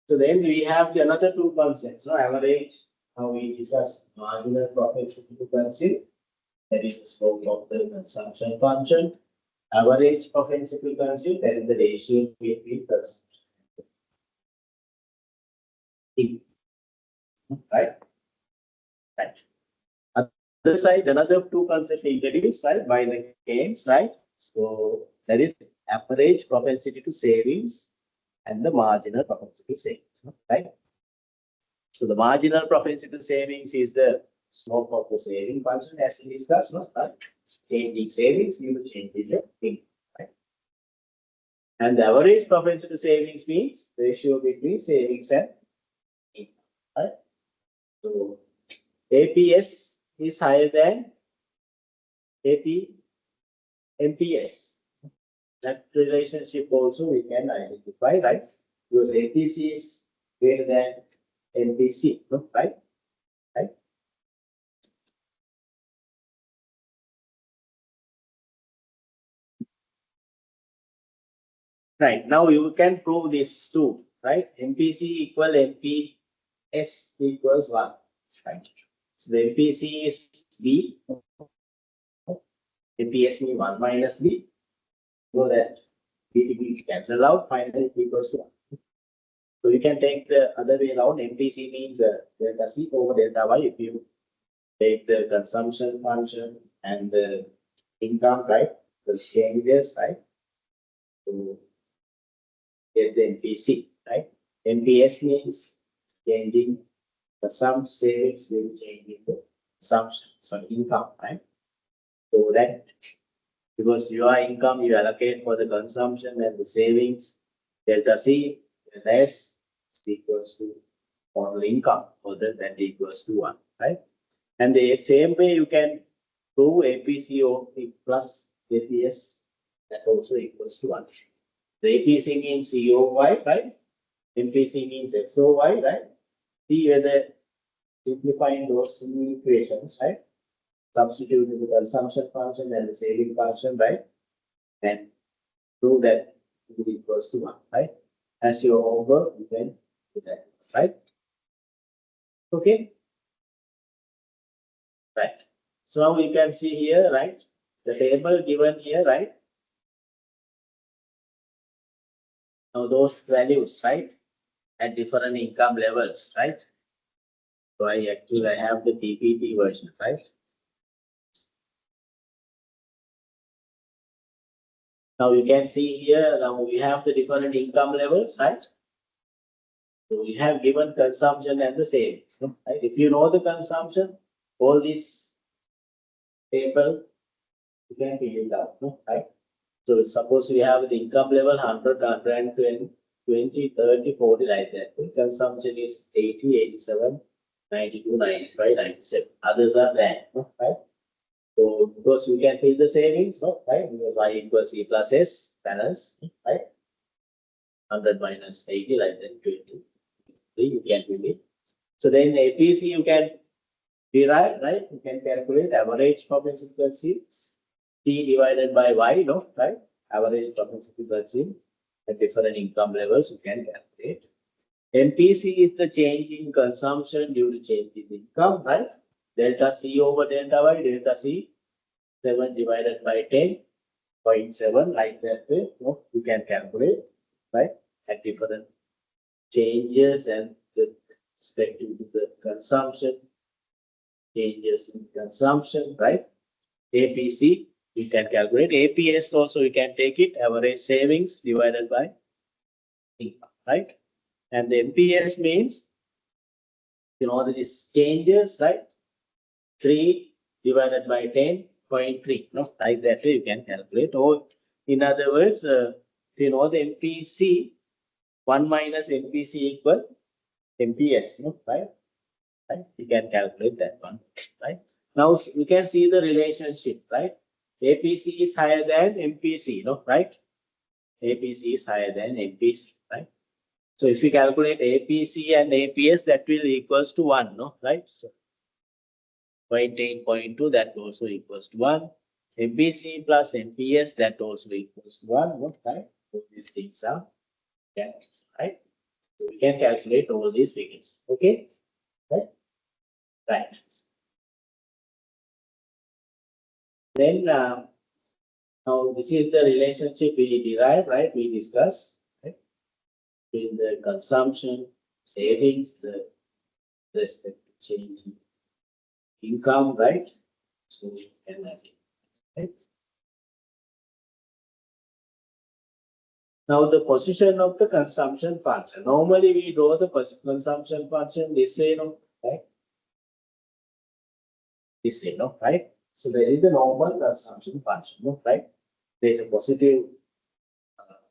So then we have the another two concepts, no? Average, how we discuss marginal profit frequency, that is the slope of the consumption function. Average propensity currency, that is the ratio between consumption. Right? Right. Other side, another two concepts introduced, right, by the Keynes, right? So that is average propensity to savings and the marginal propensity to savings, right? So the marginal propensity to savings is the slope of the saving function as we discussed, no? Right? Changing savings, you will change your income, right? And the average propensity to savings means ratio between savings and income, right? So APS is higher than AP MPS. That relationship also we can identify, right? Because APC is greater than MPC, no? Right? Right? Right. Now you can prove this too, right? MPC equal MPS equals 1, right? So the MPC is B, MPS means 1 minus B. So that B to B cancel out, finally it equals to 1. So you can take the other way around. MPC means delta C over delta Y. If you take the consumption function and the income, right? The changes, right? To get the MPC, right? MPS means changing the sum savings will change in the consumption, so income, right? So that because your income you allocate for the consumption and the savings, delta C less is equals to total income, further that equals to 1, right? And the same way you can prove APCO plus APS that also equals to 1. The APC means COY, right? MPC means FOY, right? See whether simplifying those two equations, right? Substituting the consumption function and the saving function, right? And prove that it equals to 1, right? As your homework, you can do that, right? Okay, right. So now we can see here, right? The table given here, right? Now those values, right? At different income levels, right? So I have the PPT version, right? Now you can see here, now we have the different income levels, right? So we have given consumption and the savings, right? If you know the consumption, all this table, you can fill it out, right? So suppose we have the income level 100, 120, 20, 30, 40 like that. The consumption is 80, 87, 92, 95, 97. Others are there, right? So because you can fill the savings, right? Because y equals e plus s balance, right? 100 minus 80 like that, 20. You can fill it. So then APC you can derive, right? You can calculate average propensity C divided by Y, right? Average propensity at different income levels you can calculate. MPC is the change in consumption due to change in income, right? Delta C over delta Y, delta C 7 divided by 10.7, like that way, you can calculate, right? At different changes and the respective to the consumption, changes in consumption, right? APC, you can calculate. APS also, you can take it, average savings divided by income, right? And the MPS means, these changes, right? 3 divided by 10.3, like that way you can calculate. Or in other words, the MPC, 1 minus MPC equal MPS, right? Right? You can calculate that one, right? Now you can see the relationship, right? APC is higher than MPC, right? APC is higher than MPC, right? So if you calculate APC and APS, that will equals to 1, right? So 0.8, 0.2, that also equals to 1. MPC plus MPS, that also equals to 1, right? So these things are cancelled, right? So we can calculate all these figures, okay? Right? Right. Then now this is the relationship we derive, right? We discuss, right? Between the consumption, savings, the respective change in income, right? So and that's it, right? Now the position of the consumption function. Normally we draw the consumption function this way, right? This way, right? So there is the normal consumption function, right? There is a positive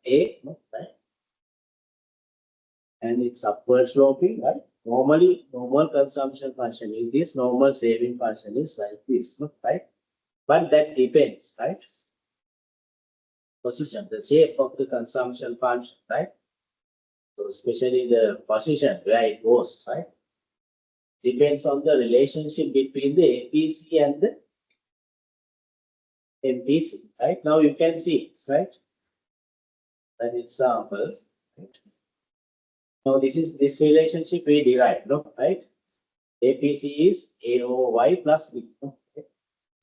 A, right? And it's upward sloping, right? Normally, normal consumption function is this, normal saving function is like this, right? But that depends, right? Position, the shape of the consumption function, right? So especially the position where it goes, right? Depends on the relationship between the APC and the MPC, right? Now you can see, right? An example, right? Now this is this relationship we derived, right? APC is AOY plus B.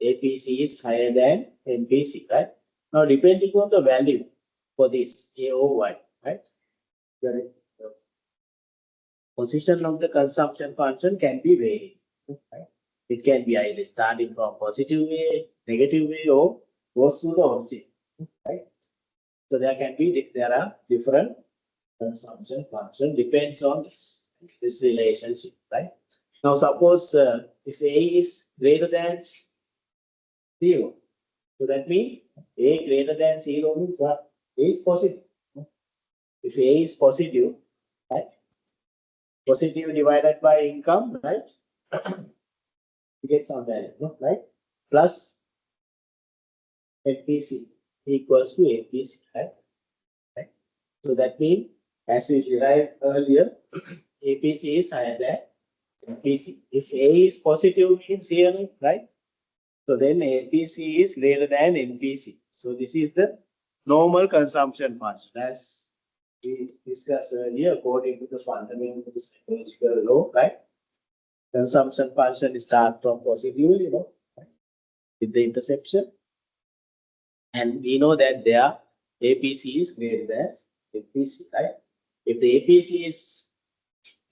APC is higher than MPC, right? Now, depending on the value for this AOY, right? The position of the consumption function can be varied, right? It can be either starting from positive way, negative way, or goes to the origin, right? So there are different consumption function depends on this relationship, right? Now, suppose if A is greater than 0. So that means A greater than 0 means what? A is positive. If A is positive, right? Positive divided by income, right? You get some value, right? Plus MPC equals to APC, right? So that means, as we derived earlier, APC is higher than MPC. If A is positive means here, right? So then APC is greater than MPC. So this is the normal consumption function as we discussed earlier according to the fundamental psychological law, right? Consumption function start from positively, right? With the interception. And we know that their APC is greater than MPC, right? If the APC is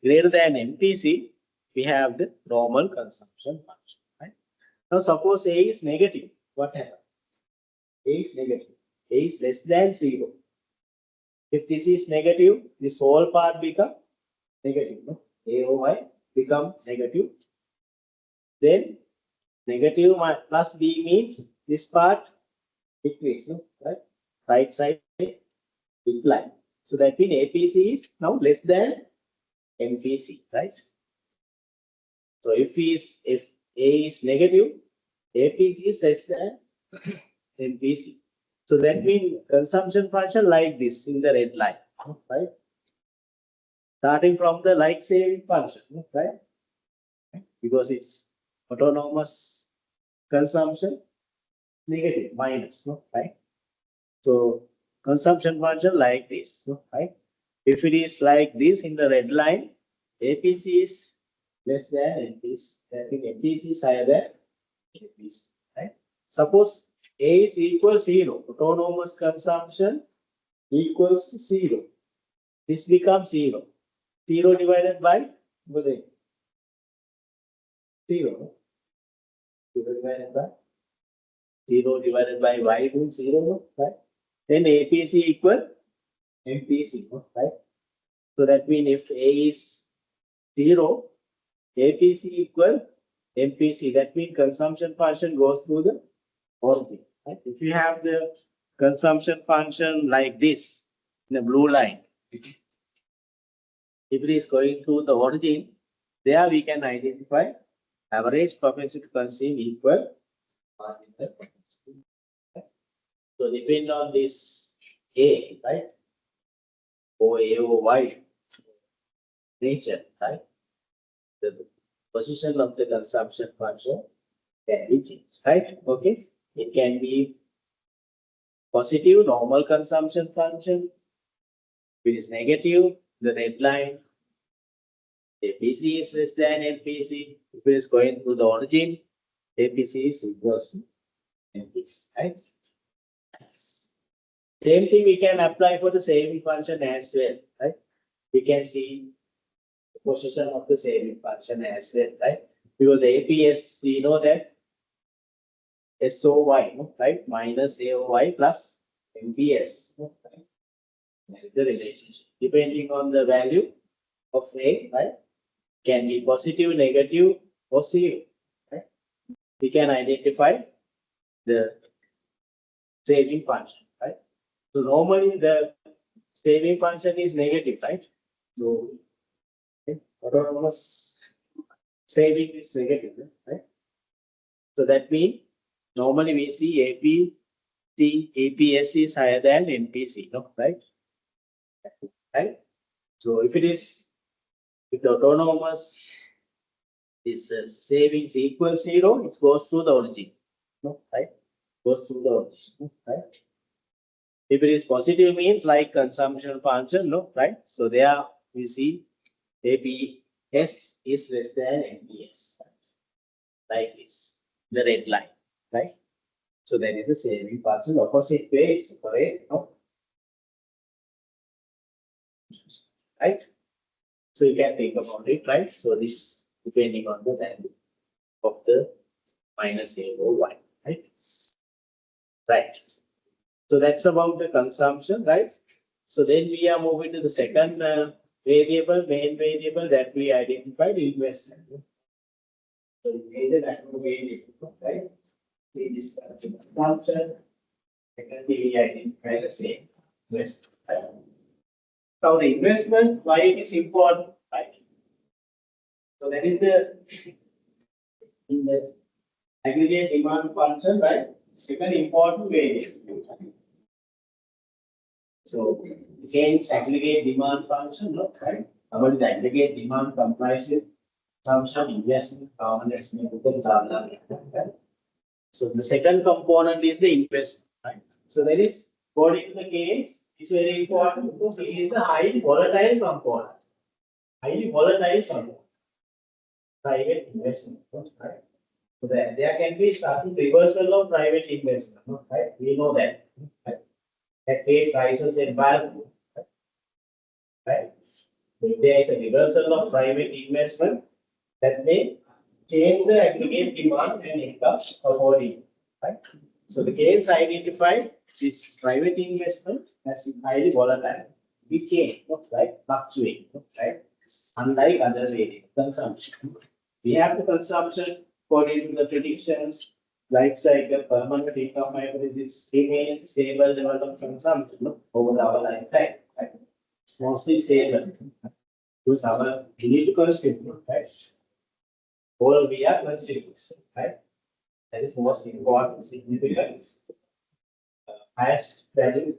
greater than MPC, we have the normal consumption function, right? Now suppose A is negative. What happens? A is negative. A is less than 0. If this is negative, this whole part become negative. No? AOY become negative. Then negative plus B means this part decrease, no? Right? Right side decline. So that means APC is now less than MPC, right? So if A is negative, APC is less than MPC. So that means consumption function like this in the red line, right? Starting from the like saving function, right? Because it's autonomous consumption negative minus, right? So consumption function like this, right? If it is like this in the red line, APC is less than MPC. That means MPC is higher than APC, right? Suppose A is equal 0, autonomous consumption equals to 0. This becomes 0. 0 divided by 0. 0 divided by 0 divided by y means 0, right? Then APC equal MPC, right? So that means if A is 0, APC equal MPC. That means consumption function goes through the origin, right? If you have the consumption function like this in the blue line, if it is going through the origin, there we can identify average propensity to consume equal marginal propensity. So depend on this A, right? Or A or Y nature, right? The position of the consumption function can be changed, right? Okay. It can be positive, normal consumption function. If it is negative, the red line, APC is less than MPC. If it is going through the origin, APC is equal to MPC, right? Same thing we can apply for the saving function as well, right? We can see the position of the saving function as well, right? Because APS, we know that SOY, right? Minus AOY plus MPS, right? The relationship, depending on the value of A, right? Can be positive, negative, or zero, right? We can identify the saving function, right? So normally the saving function is negative, right? So autonomous saving is negative, right? So that means normally we see APS is higher than MPC, right? Right? So if the autonomous is savings equal 0, it goes through the origin, right? Goes through the origin, right? If it is positive means like consumption function, right? So there we see APS is less than MPS, like this, the red line, right? So that is the saving function. Opposite way is separate, right? So you can think about it, right? So this depending on the value of the minus A or Y, right? Right. So that's about the consumption, right? So then we are moving to the second variable, main variable that we identified, investment. So we made a macro variable, right? We discussed the consumption. Secondly, we identify the same investment. Right? Now the investment, why it is important, right? So that is in the aggregate demand function, right? Second important variable. So again, aggregate demand function, right? Our aggregate demand comprises consumption, investment, common investment, blah, blah, blah. So the second component is the investment, right? So that is, according to the case, it's very important because it is the highly volatile component. Highly volatile component. Private investment, right? So there can be some reversal of private investment, right? We know that. Right? That case prices in value, right? If there is a reversal of private investment, that may change the aggregate demand and income accordingly, right? So the case identified this private investment as highly volatile. We change, right? Fluctuate, right? Unlike other areas, consumption. We have the consumption according to the predictions, life cycle, permanent income hypothesis, remain stable level of consumption over our lifetime, right? It's mostly stable. Because our we need to consume, right? All we are consuming, right? That is most important, significant, highest value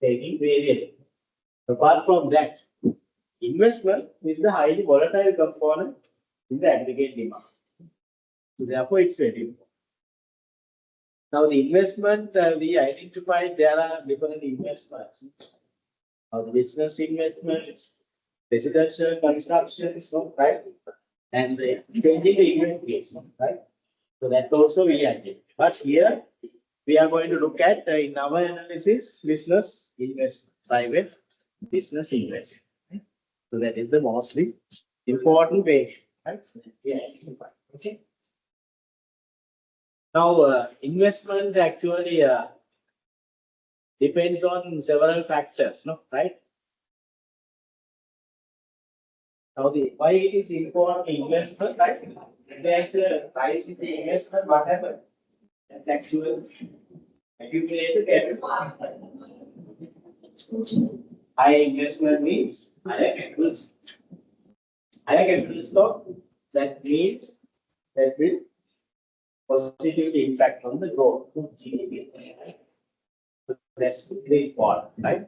taking variable. Apart from that, investment is the highly volatile component in the aggregate demand. So therefore, it's very important. Now, the investment we identified, there are different investments. Now, the business investments, residential construction, so, right? And the changing the inventories, right? So that also we identify. But here we are going to look at in our analysis business investment, private business investment. Right? So that is the mostly important way, right? Yeah, okay. Now, investment actually depends on several factors, no, right? Now, why it is important investment, right? There is a rise in the investment, what happened? And actual accumulated capital. High investment means higher capital. Higher capital stock, that means that will positively impact on the growth of GDP. That's very important, right?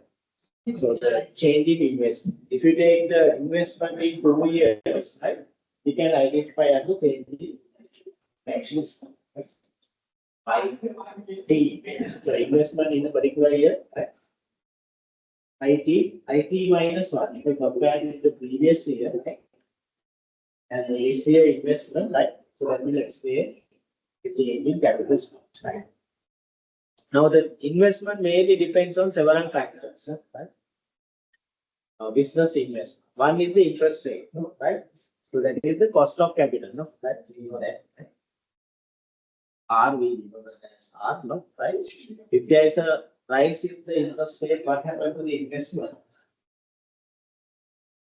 So the change in investment. If you take the investment in 2 years, right, you can identify as the change in actions. So investment in a particular year, right? IT minus 1, if you compare with the previous year, right? And this year investment, right? So that will explain the change in capital stock, right? Now the investment mainly depends on several factors, right? Business investment. One is the interest rate, right? So that is the cost of capital, no? Right? We know that, right? R, we know that as R, no? Right? If there is a rise in the interest rate, what happens to the investment?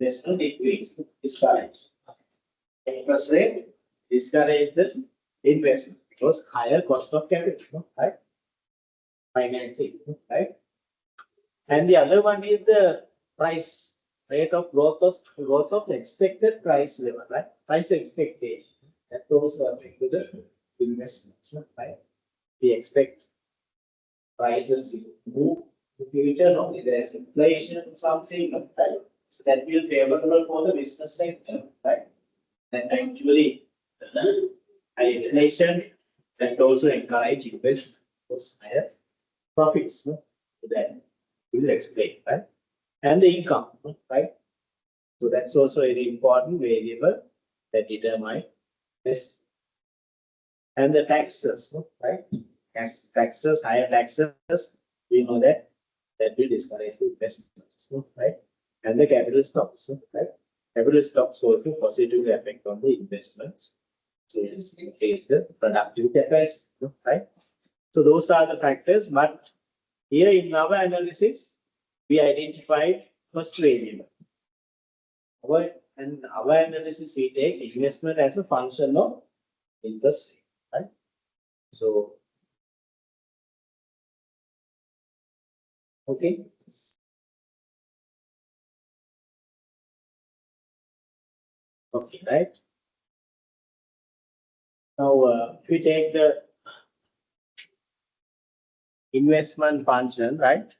Investment decrease, discourage. Interest rate discourage the investment because higher cost of capital, right? Financing, right? And the other one is the price rate of growth of expected price level, right? Price expectation that also affect the investments, right? We expect prices to move in the future, no? There is inflation, something, right? So that will be favorable for the business sector, right? And actually, high inflation that also encourage investment for higher profits, no? So that will explain, right? And the income, right? So that's also a very important variable that determine this. And the taxes, right? As taxes, higher taxes, we know that will discourage the investments, right? And the capital stocks, right? Capital stocks also positively affect on the investments. So it's increase the productive capacity, right? So those are the factors, but here in our analysis, we identified first variable. Our analysis, we take investment as a function of interest rate, right? So, okay. Okay, right? Now, if we take the investment function, right?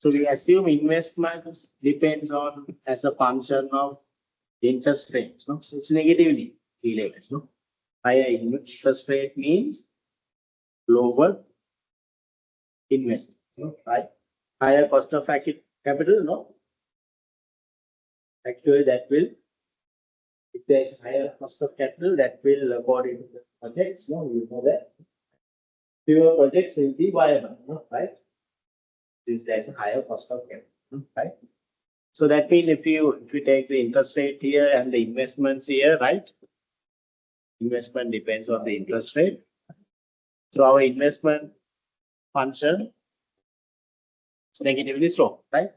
So we assume investments depends on as a function of interest rate. No? It's negatively related. No? Higher interest rate means lower investment. No? Right? Higher cost of capital. No? Actually, that will, if there is higher cost of capital, that will, according to the projects, no, you know that fewer projects will be viable, no? Right? Since there is a higher cost of capital, no? Right? So that means if you take the interest rate here and the investments here, right? Investment depends on the interest rate. So our investment function is negatively slope, right?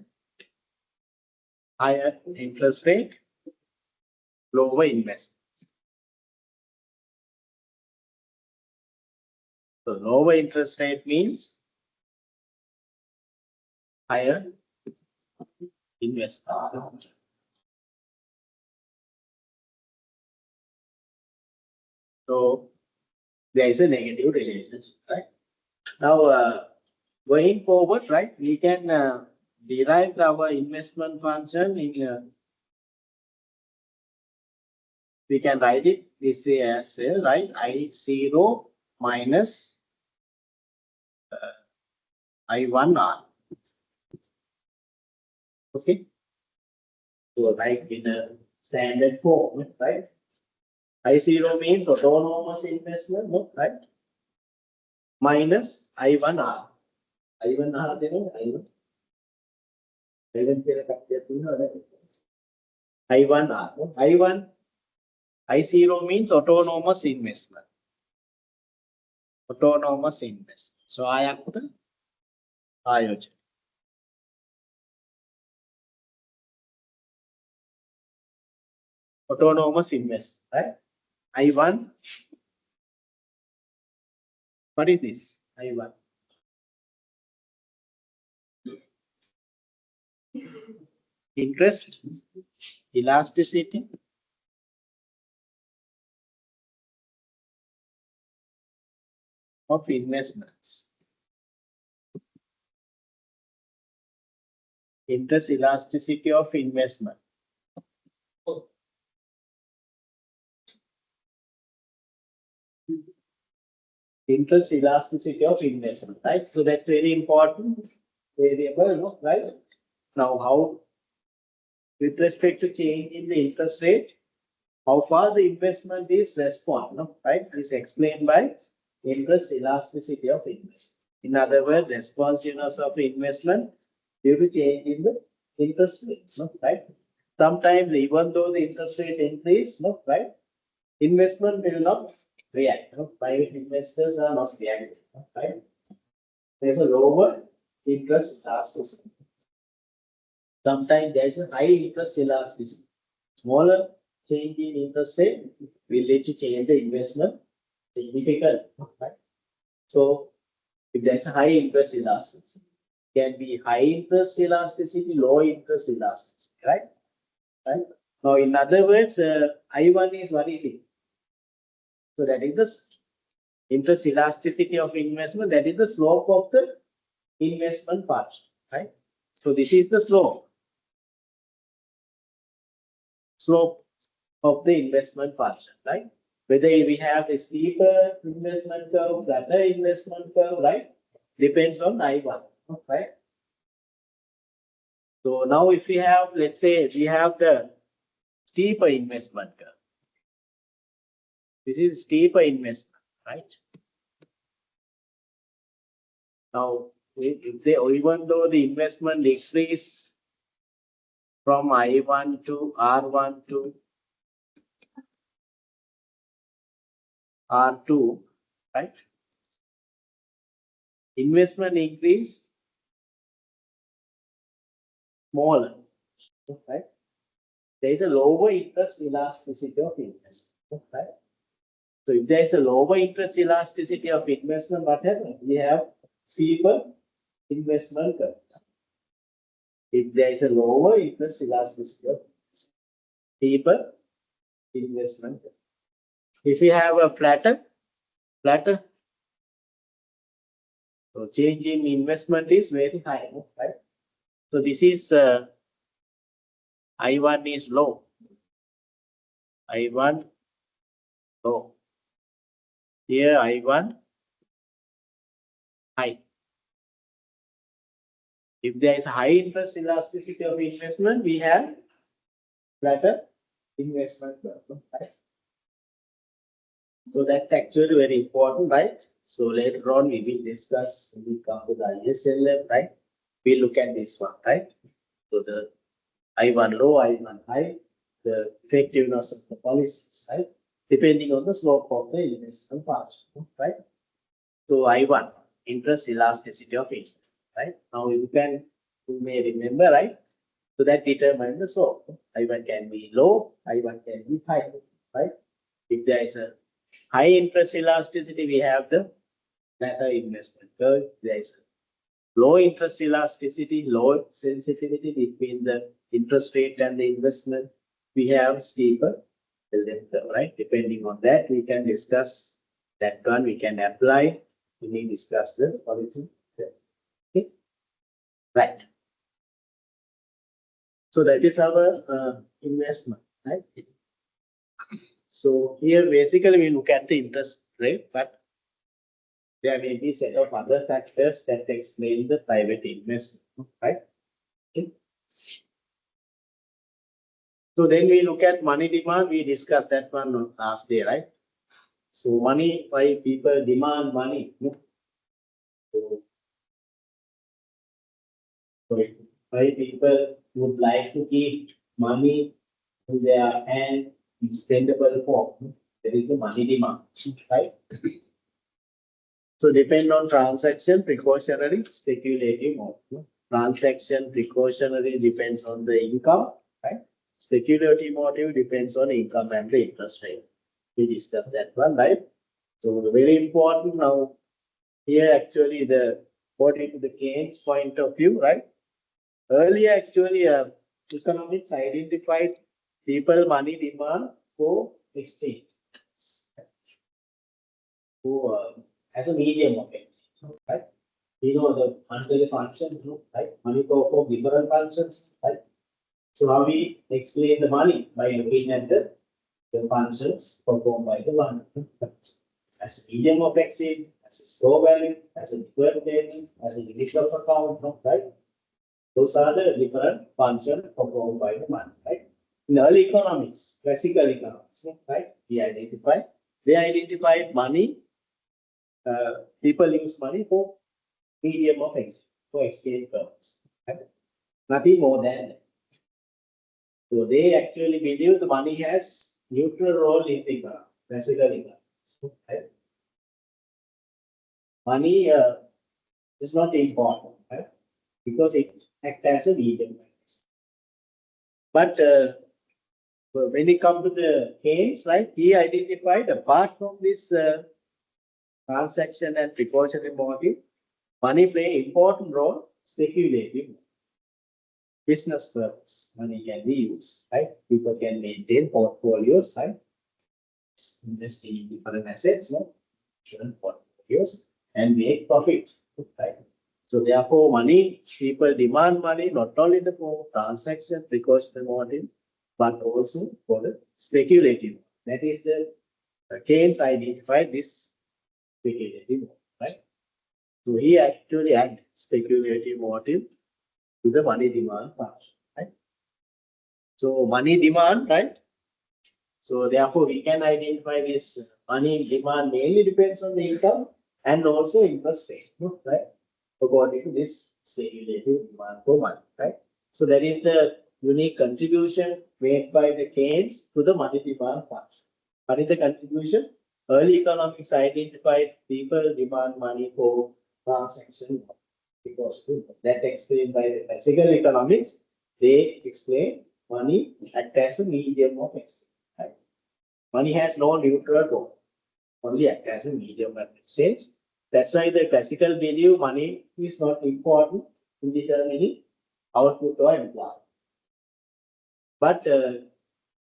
Higher interest rate, lower investment. So lower interest rate means higher investment. So there is a negative relationship, right? Now, going forward, right, we can derive our investment function in, we can write it this way as well, right? I0 minus I1R. Okay. So like in a standard form, right? I0 means autonomous investment, no, right? Minus I1R. I1R, you know, I1. I1R. No? I0 means autonomous investment. Autonomous investment. So I have to autonomous investment, right? I1. What is this? I1. Interest, elasticity, of investments. Interest elasticity of investment. Interest elasticity of investment, right? So that's very important variable, no? Right? Now, how, with respect to change in the interest rate, how far the investment is respond, no? Right? This is explained by interest elasticity of investment. In other words, responsiveness of investment due to change in the interest rate, no? Right? Sometimes, even though the interest rate increase, no, right? Investment will not react. No? Private investors are not reacting, right? There's a lower interest elasticity. Sometimes there's a high interest elasticity. Smaller change in interest rate will lead to change the investment significantly, right? So if there's a high interest elasticity, can be high interest elasticity, low interest elasticity, right? Right? Now, in other words, I1 is what is it? So that is the interest elasticity of investment. That is the slope of the investment function, right? So this is the slope of the investment function, right? Whether we have a steeper investment curve, flatter investment curve, right? Depends on I1, right? So now if we have, let's say we have the steeper investment curve. This is steeper investment, right? Now, if they, even though the investment decrease from I1 to R1 to R2, right? Investment increase smaller, right? There is a lower interest elasticity of investment, right? So if there is a lower interest elasticity of investment, what happens? We have steeper investment curve. If there is a lower interest elasticity of steeper investment curve. If you have a flatter, so change in investment is very high, right? So this is I1 is low. I1 low. Here I1 high. If there is high interest elasticity of investment, we have flatter investment curve, right? So that's actually very important, right? So later on we will discuss when we come to the ISLM, right? We look at this one, right? So the I1 low, I1 high, the effectiveness of the policies, right? Depending on the slope of the investment part, right? So I1, interest elasticity of interest, right? Now you may remember, right? So that determines the slope. I1 can be low, I1 can be high, right? If there is a high interest elasticity, we have the flatter investment curve. There is a low interest elasticity, low sensitivity between the interest rate and the investment. We have steeper yield curve, right? Depending on that, we can discuss that one. We can apply. We may discuss the origin. Okay, right. So that is our investment, right? So here basically we look at the interest rate, but there may be set of other factors that explain the private investment, right? Okay. So then we look at money demand. We discussed that one on last day, right? So money, why people demand money? So why people would like to keep money in their hand in spendable form? There is the money demand, right? So depend on transaction, precautionary, speculative mode. Transaction, precautionary depends on the income, right? Speculative motive depends on income and the interest rate. We discussed that one, right? So very important now. Here actually the according to the Keynes point of view, right? Earlier actually economics identified people money demand for exchange. So as a medium of exchange, right? You know the monetary functions, right? Money for different functions, right? So how we explain the money by looking at the functions performed by the money as a medium of exchange, as a store value, as a deferred payment, as a unit of account, right? Those are the different functions performed by the money, right? In early economics, classical economics, right? They identified money. People use money for medium of exchange, for exchange purpose, right? Nothing more than that. So they actually believe the money has neutral role in the economy, classical economics, right? Money is not important, right? Because it acts as a medium. But when it comes to the Keynes, right, he identified apart from this transaction and precautionary motive, money play important role, speculative, business purpose. Money can be used, right? People can maintain portfolios, right? Invest in different assets, different portfolios, and make profit, right? So therefore, money, people demand money not only the for transaction, precautionary motive, but also for the speculative. That is the Keynes identified this speculative, right? So he actually add speculative motive to the money demand function, right? So money demand, right? So therefore, we can identify this money demand mainly depends on the income and also interest rate, right? According to this speculative demand for money, right? So that is the unique contribution made by the Keynes to the money demand function. What is the contribution? Early economics identified people demand money for transaction because that explained by the classical economics. They explain money act as a medium of exchange. Right? Money has no neutral role, only act as a medium of exchange. That's why the classical believe money is not important in determining output or employment. But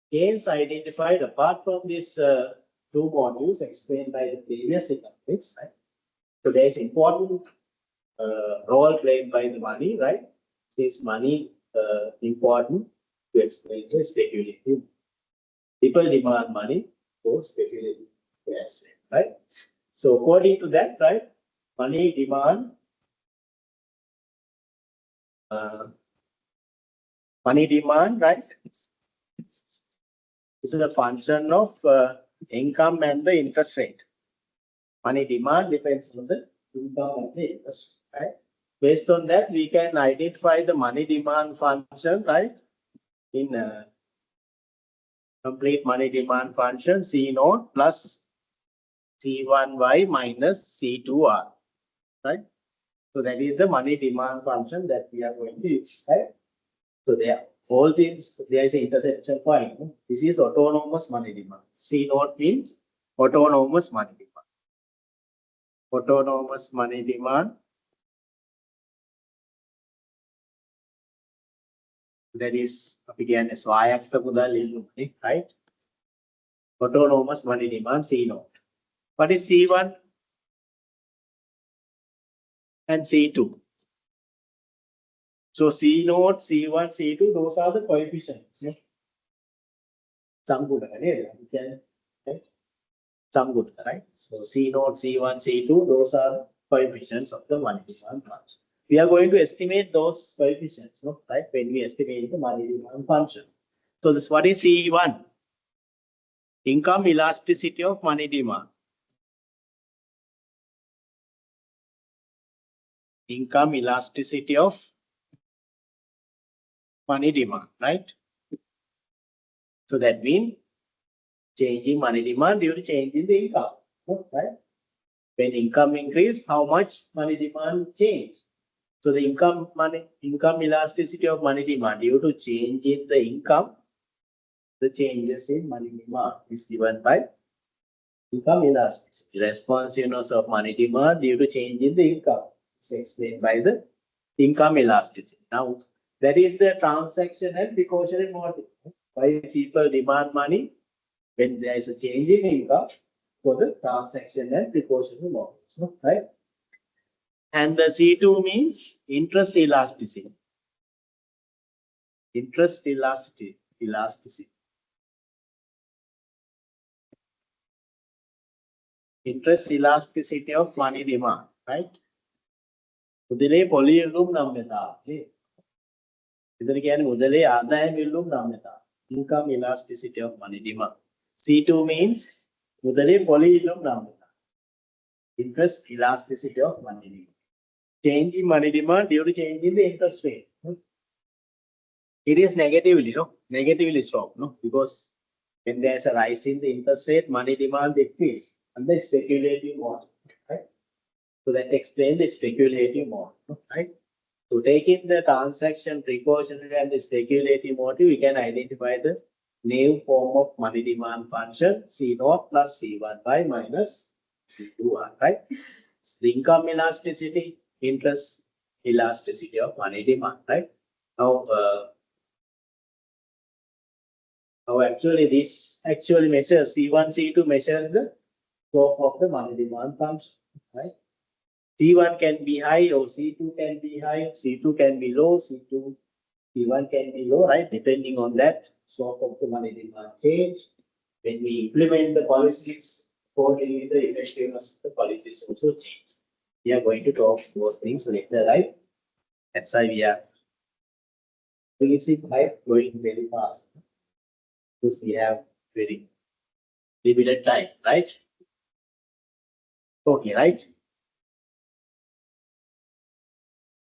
Keynes identified apart from these two modules explained by the previous economics, right? So there is important role played by the money, right? is money important to explain the speculative. People demand money for speculative as well, right? So according to that, right, money demand, right, is a function of income and the interest rate. Money demand depends on the income and the interest rate, right? Based on that, we can identify the money demand function, right, in complete money demand function C naught plus C1y minus C2r, right? So that is the money demand function that we are going to use, right? So there, all things, there is an intersection point. This is autonomous money demand. C naught means autonomous money demand. Autonomous money demand. That is, again, swayakta mudal, right? Autonomous money demand C naught. What is C1 and C2? So C naught, C1, C2, those are the coefficients. Right? So C naught, C1, C2, those are the coefficients of the money demand function. We are going to estimate those coefficients, right? When we estimate the money demand function. So this, what is C1? Income elasticity of money demand. Income elasticity of money demand, right? So that means changing money demand due to change in the income, right? When income increase, how much money demand change? So the income elasticity of money demand due to change in the income, the changes in money demand is given by income elasticity. Responsiveness of money demand due to change in the income is explained by the income elasticity. Now, that is the transaction and precautionary motive. Why people demand money when there is a change in income for the transaction and precautionary motives, right? And the C2 means interest elasticity. Interest elasticity. Interest elasticity of money demand, right? මුදලේ පොලි ඉල්ලුම් නම්‍යතා. ඉතින් කියන්නේ මුදලේ ආදායම ඉල්ලුම් නම්‍යතා. Income elasticity of money demand. C2 means මුදලේ පොලි ඉල්ලුම් නම්‍යතා. Interest elasticity of money demand. Change in money demand due to change in the interest rate. It is negatively, negatively strong, because when there is a rise in the interest rate, money demand decrease and the speculative mode, right? So that explains the speculative mode, right? So taking the transaction precautionary and the speculative motive, we can identify the new form of money demand function C0 plus C1y minus C2r, right? So the income elasticity, interest elasticity of money demand, right? Now, actually this actually measures C1, C2 measures the scope of the money demand function, right? C1 can be high or C2 can be high, C2 can be low, C1 can be low, right? Depending on that scope of the money demand change. When we implement the policies, accordingly the effectiveness of the policies also change. We are going to talk those things later, right? That's why we are basic life going very fast. Because we have very limited time, right? Okay, right?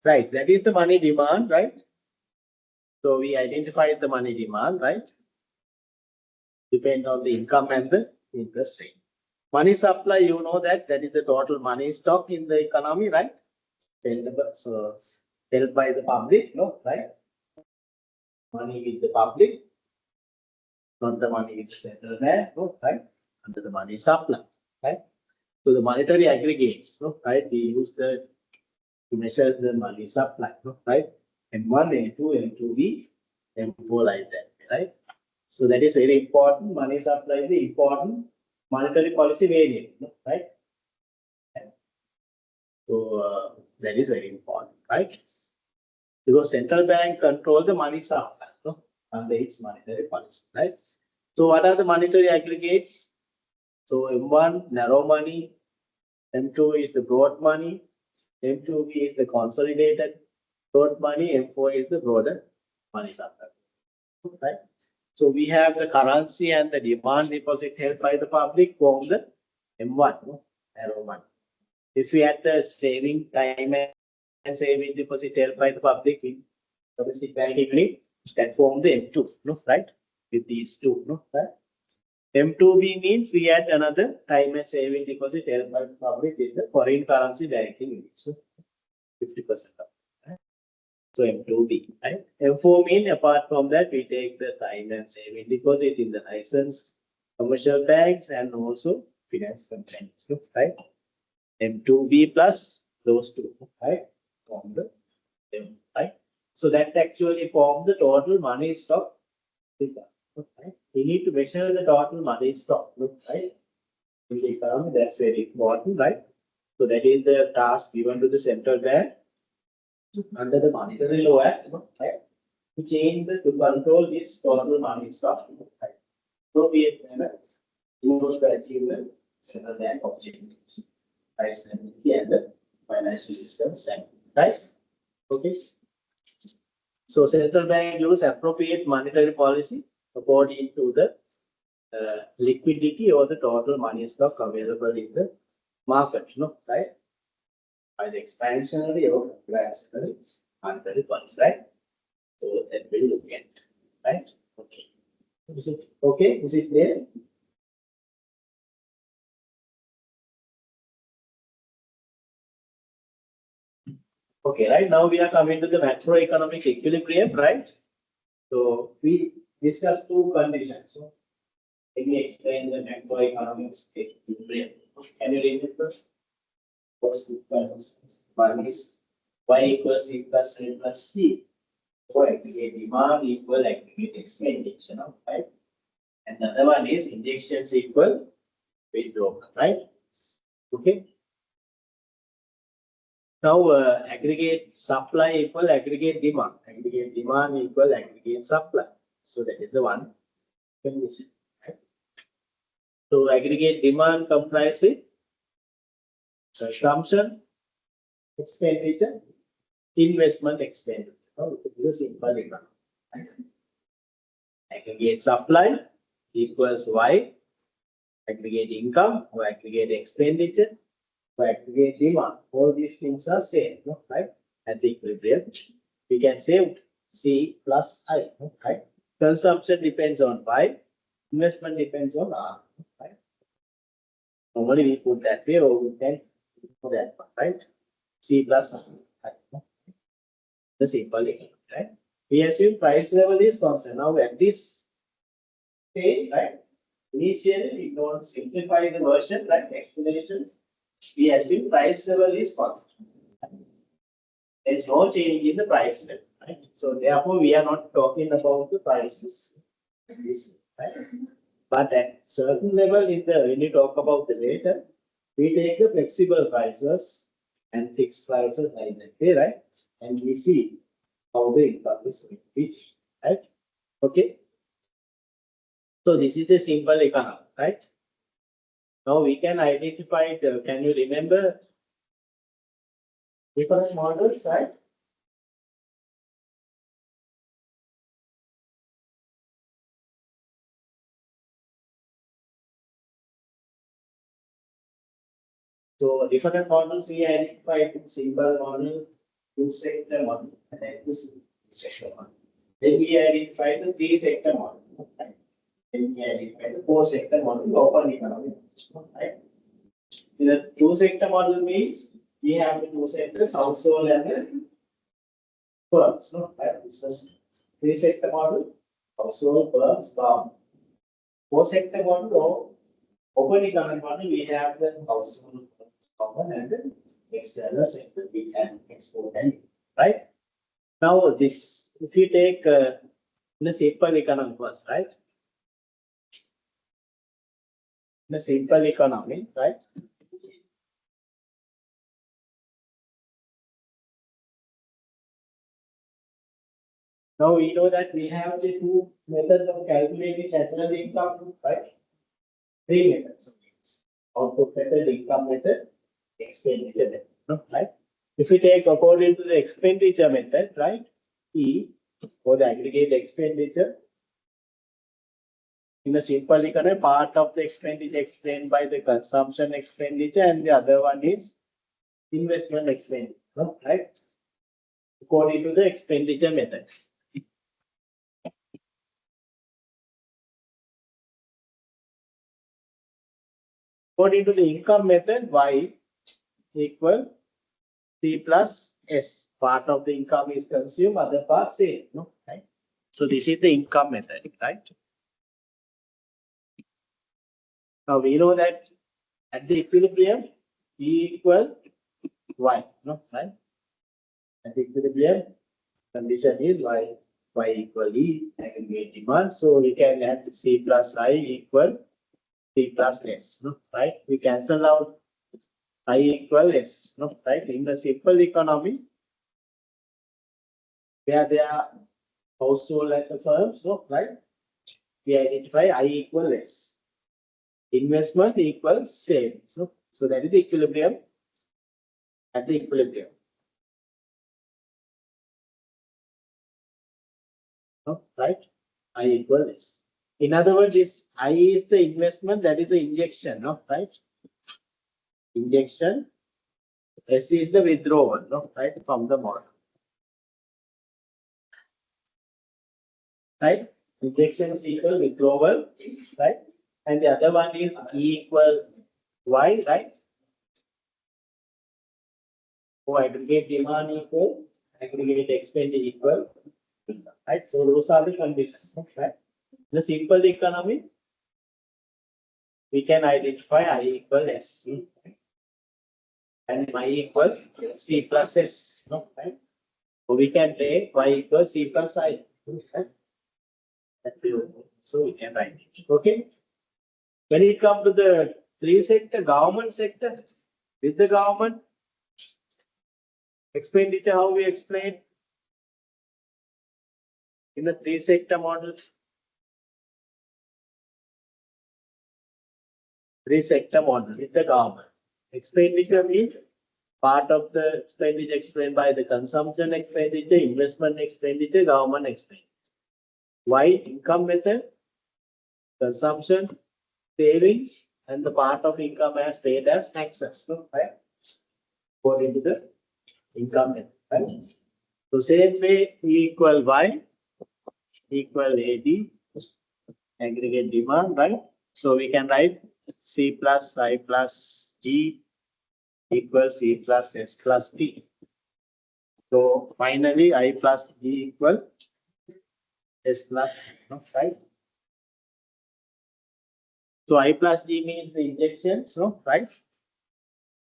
Right, that is the money demand, right? So we identified the money demand, right? Depend on the income and the interest rate. Money supply, you know that is the total money stock in the economy, right? So held by the public, right? Money with the public, not the money with the central bank, right? Under the money supply, right? So the monetary aggregates, right? We use to measure the money supply, right? M1, M2, M2B, M4 like that, right? So that is very important. Money supply is the important monetary policy variable, right? So that is very important, right? Because central bank control the money supply, no? Under its monetary policy, right? So what are the monetary aggregates? So M1 narrow money, M2 is the broad money, M2B is the consolidated broad money, M4 is the broader money supply, right? So we have the currency and the demand deposit held by the public form the M1, no? Narrow money. If we had the saving time and saving deposit held by the public in domestic banking unit, that form the M2, no, right? With these two, no, right? M2B means we add another time and saving deposit held by the public in the foreign currency banking unit. So 50% of it, right? So M2B, right? M4 mean apart from that, we take the time and saving deposit in the licensed commercial banks and also finance companies, right? M2B plus those two, right? Form the M, right? So that actually form the total money stock figure, right? We need to measure the total money stock, right? In the economy, that's very important, right? So that is the task given to the central bank under the monetary law act, right? To change the, to control this total money stock, right? So we have to achieve the central bank objectives, right? And the financial system, right? Okay. So central bank use appropriate monetary policy according to the liquidity or the total money stock available in the market, right? Either expansionary or contractionary monetary policy, right? So that will look at, right? Okay. Is it okay? Is it clear? Okay, right now we are coming to the macroeconomic equilibrium, right? So we discussed two conditions. So let me explain the macroeconomic equilibrium. Can you read it first? First two conditions. One is Y equals C plus Z plus C. So aggregate demand equal aggregate expenditure, right? And the other one is injections equal withdrawal, right? Okay. Now aggregate supply equal aggregate demand. Aggregate demand equal aggregate supply. So that is the one condition, right? So aggregate demand comprises consumption, expenditure, investment expenditure. Oh, this is simple economy. Right? Aggregate supply equals Y, aggregate income or aggregate expenditure or aggregate demand. All these things are same, right? At the equilibrium, we can say C plus I, right? Consumption depends on Y, investment depends on R, right? Normally we put that way or we can put that one, right? C plus I, right? The simple economy, right? We assume price level is constant. Now at this stage, right? Initially, we don't simplify the version, right? Explanation. We assume price level is constant. There is no change in the price level, right? So therefore, we are not talking about the prices, right? But at certain level, in the when you talk about the data, we take the flexible prices and fixed prices like that way, right? And we see how the income is reached, right? Okay. So this is the simple economy, right? Now we can identify the, can you remember different models, right? So different models we identified simple model, two-sector model, and then this sector model. Then we identified the three-sector model, right? Then we identified the four-sector model, open economy, right? In the two-sector model means we have the two sectors, household and the firms, no? Right? This is three-sector model, household, firms, farm. Four-sector model or open economic model, we have the household, common and the external sector, we can export and right. Now this, if you take the simple economy first, right? The simple economy, right? Now we know that we have the two methods of calculating national income, right? Three methods. Output method, income method, expenditure method, no? Right? If we take according to the expenditure method, right? E for the aggregate expenditure. In a simple economy, part of the expenditure explained by the consumption expenditure and the other one is investment expenditure, no? Right? According to the expenditure method. According to the income method, Y equal C plus S. Part of the income is consumed, other part saved, no? Right? So this is the income method, right? Now we know that at the equilibrium, E equal Y, no? Right? At the equilibrium, condition is Y equal E, aggregate demand. So we can add C plus I equal C plus S, no? Right? We cancel out I equal S, no? Right? In the simple economy, where there are household and the firms, no? Right? We identify I equal S. Investment equals savings, no? So that is the equilibrium at the equilibrium. No? Right? I equal S. In other words, this I is the investment, that is the injection, no? Right? Injection. S is the withdrawal, no? Right? From the model. Right? Injection is equal withdrawal, right? And the other one is E equals Y, right? So aggregate demand equal, aggregate expenditure equal, right? So those are the conditions, right? The simple economy, we can identify I equal S and Y equal C plus S, no, right? So we can take Y equal C plus I, right? So we can write it, okay? When it comes to the three sector, government sector, with the government expenditure, how we explain in the three sector model? Three sector model with the government. Expenditure means part of the expenditure explained by the consumption expenditure, investment expenditure, government expenditure. Why income method? Consumption, savings, and the part of income as paid as taxes. No? Right? According to the income method. Right? So same way E equal Y equal AD aggregate demand, right? So we can write C plus I plus G equals C plus S plus D. So finally I plus G equal S plus D, no? Right? So I plus G means the injections, no? Right?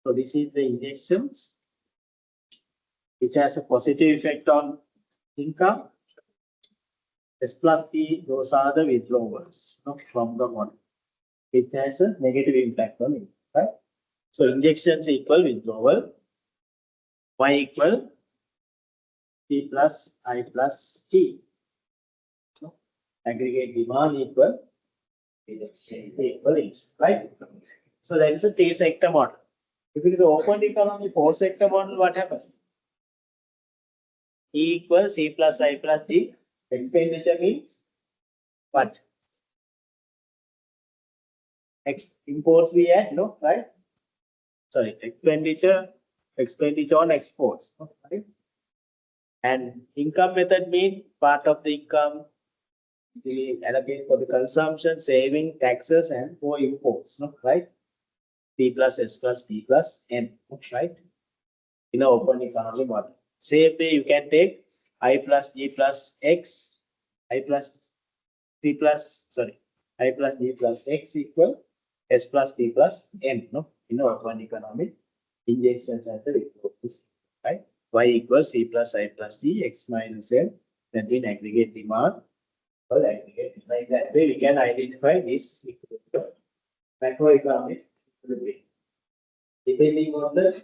So this is the injections which has a positive effect on income. S plus D, those are the withdrawals, no? From the model. It has a negative impact on income, right? So injections equal withdrawal. Y equal C plus I plus T. No? Aggregate demand equal equal H, right? So that is a T sector model. If it is an open economy, four sector model, what happens? E equals C plus I plus D. Expenditure means what? Imports we add, no, right? Sorry, expenditure on exports, right? And income method means part of the income we allocate for the consumption, saving, taxes, and for imports, no, right? C plus S plus D plus M, right? In an open economy model. Same way you can take I plus G plus X, I plus C plus, sorry, I plus D plus X equal S plus D plus M, no? In an open economy, injections at the withdrawals, right? Y equals C plus I plus D, X minus M, that means aggregate demand, or aggregate. Like that way we can identify this macroeconomic equilibrium. Depending on the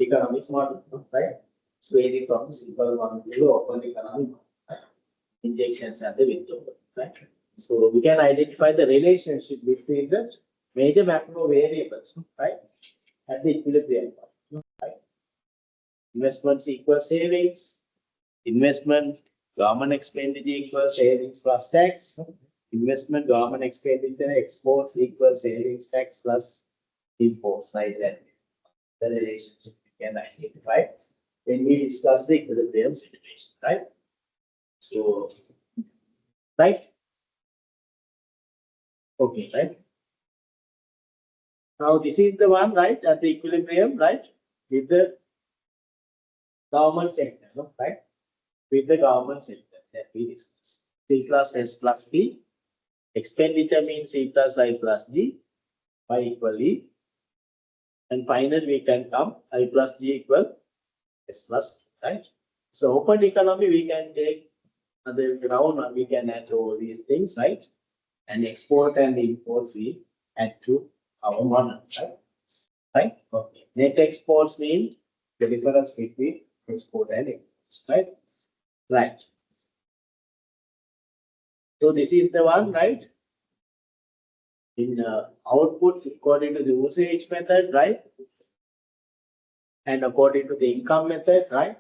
economics model, right? It's vary from the simple one to the open economy, right? Injections and the withdrawal, right? So we can identify the relationship between the major macro variables, right? At the equilibrium point, right? Investments equal savings, investment government expenditure equals savings plus tax, investment government expenditure exports equals savings tax plus imports, like that. The relationship we can identify when we discuss the equilibrium situation, right? So, right? Okay, right? Now, this is the one, right, at the equilibrium, right, with the government sector, no, right? With the government sector that we discussed. C plus S plus P, expenditure means C plus I plus G, Y equal E, and finally we can come I plus G equal S plus T, right? So, open economy, we can take the ground, we can add all these things, right? And export and import, we add to our model, right? Right? Okay. Net exports mean the difference between export and imports, right? Right. So this is the one, right? In output according to the usage method, right? And according to the income method, right?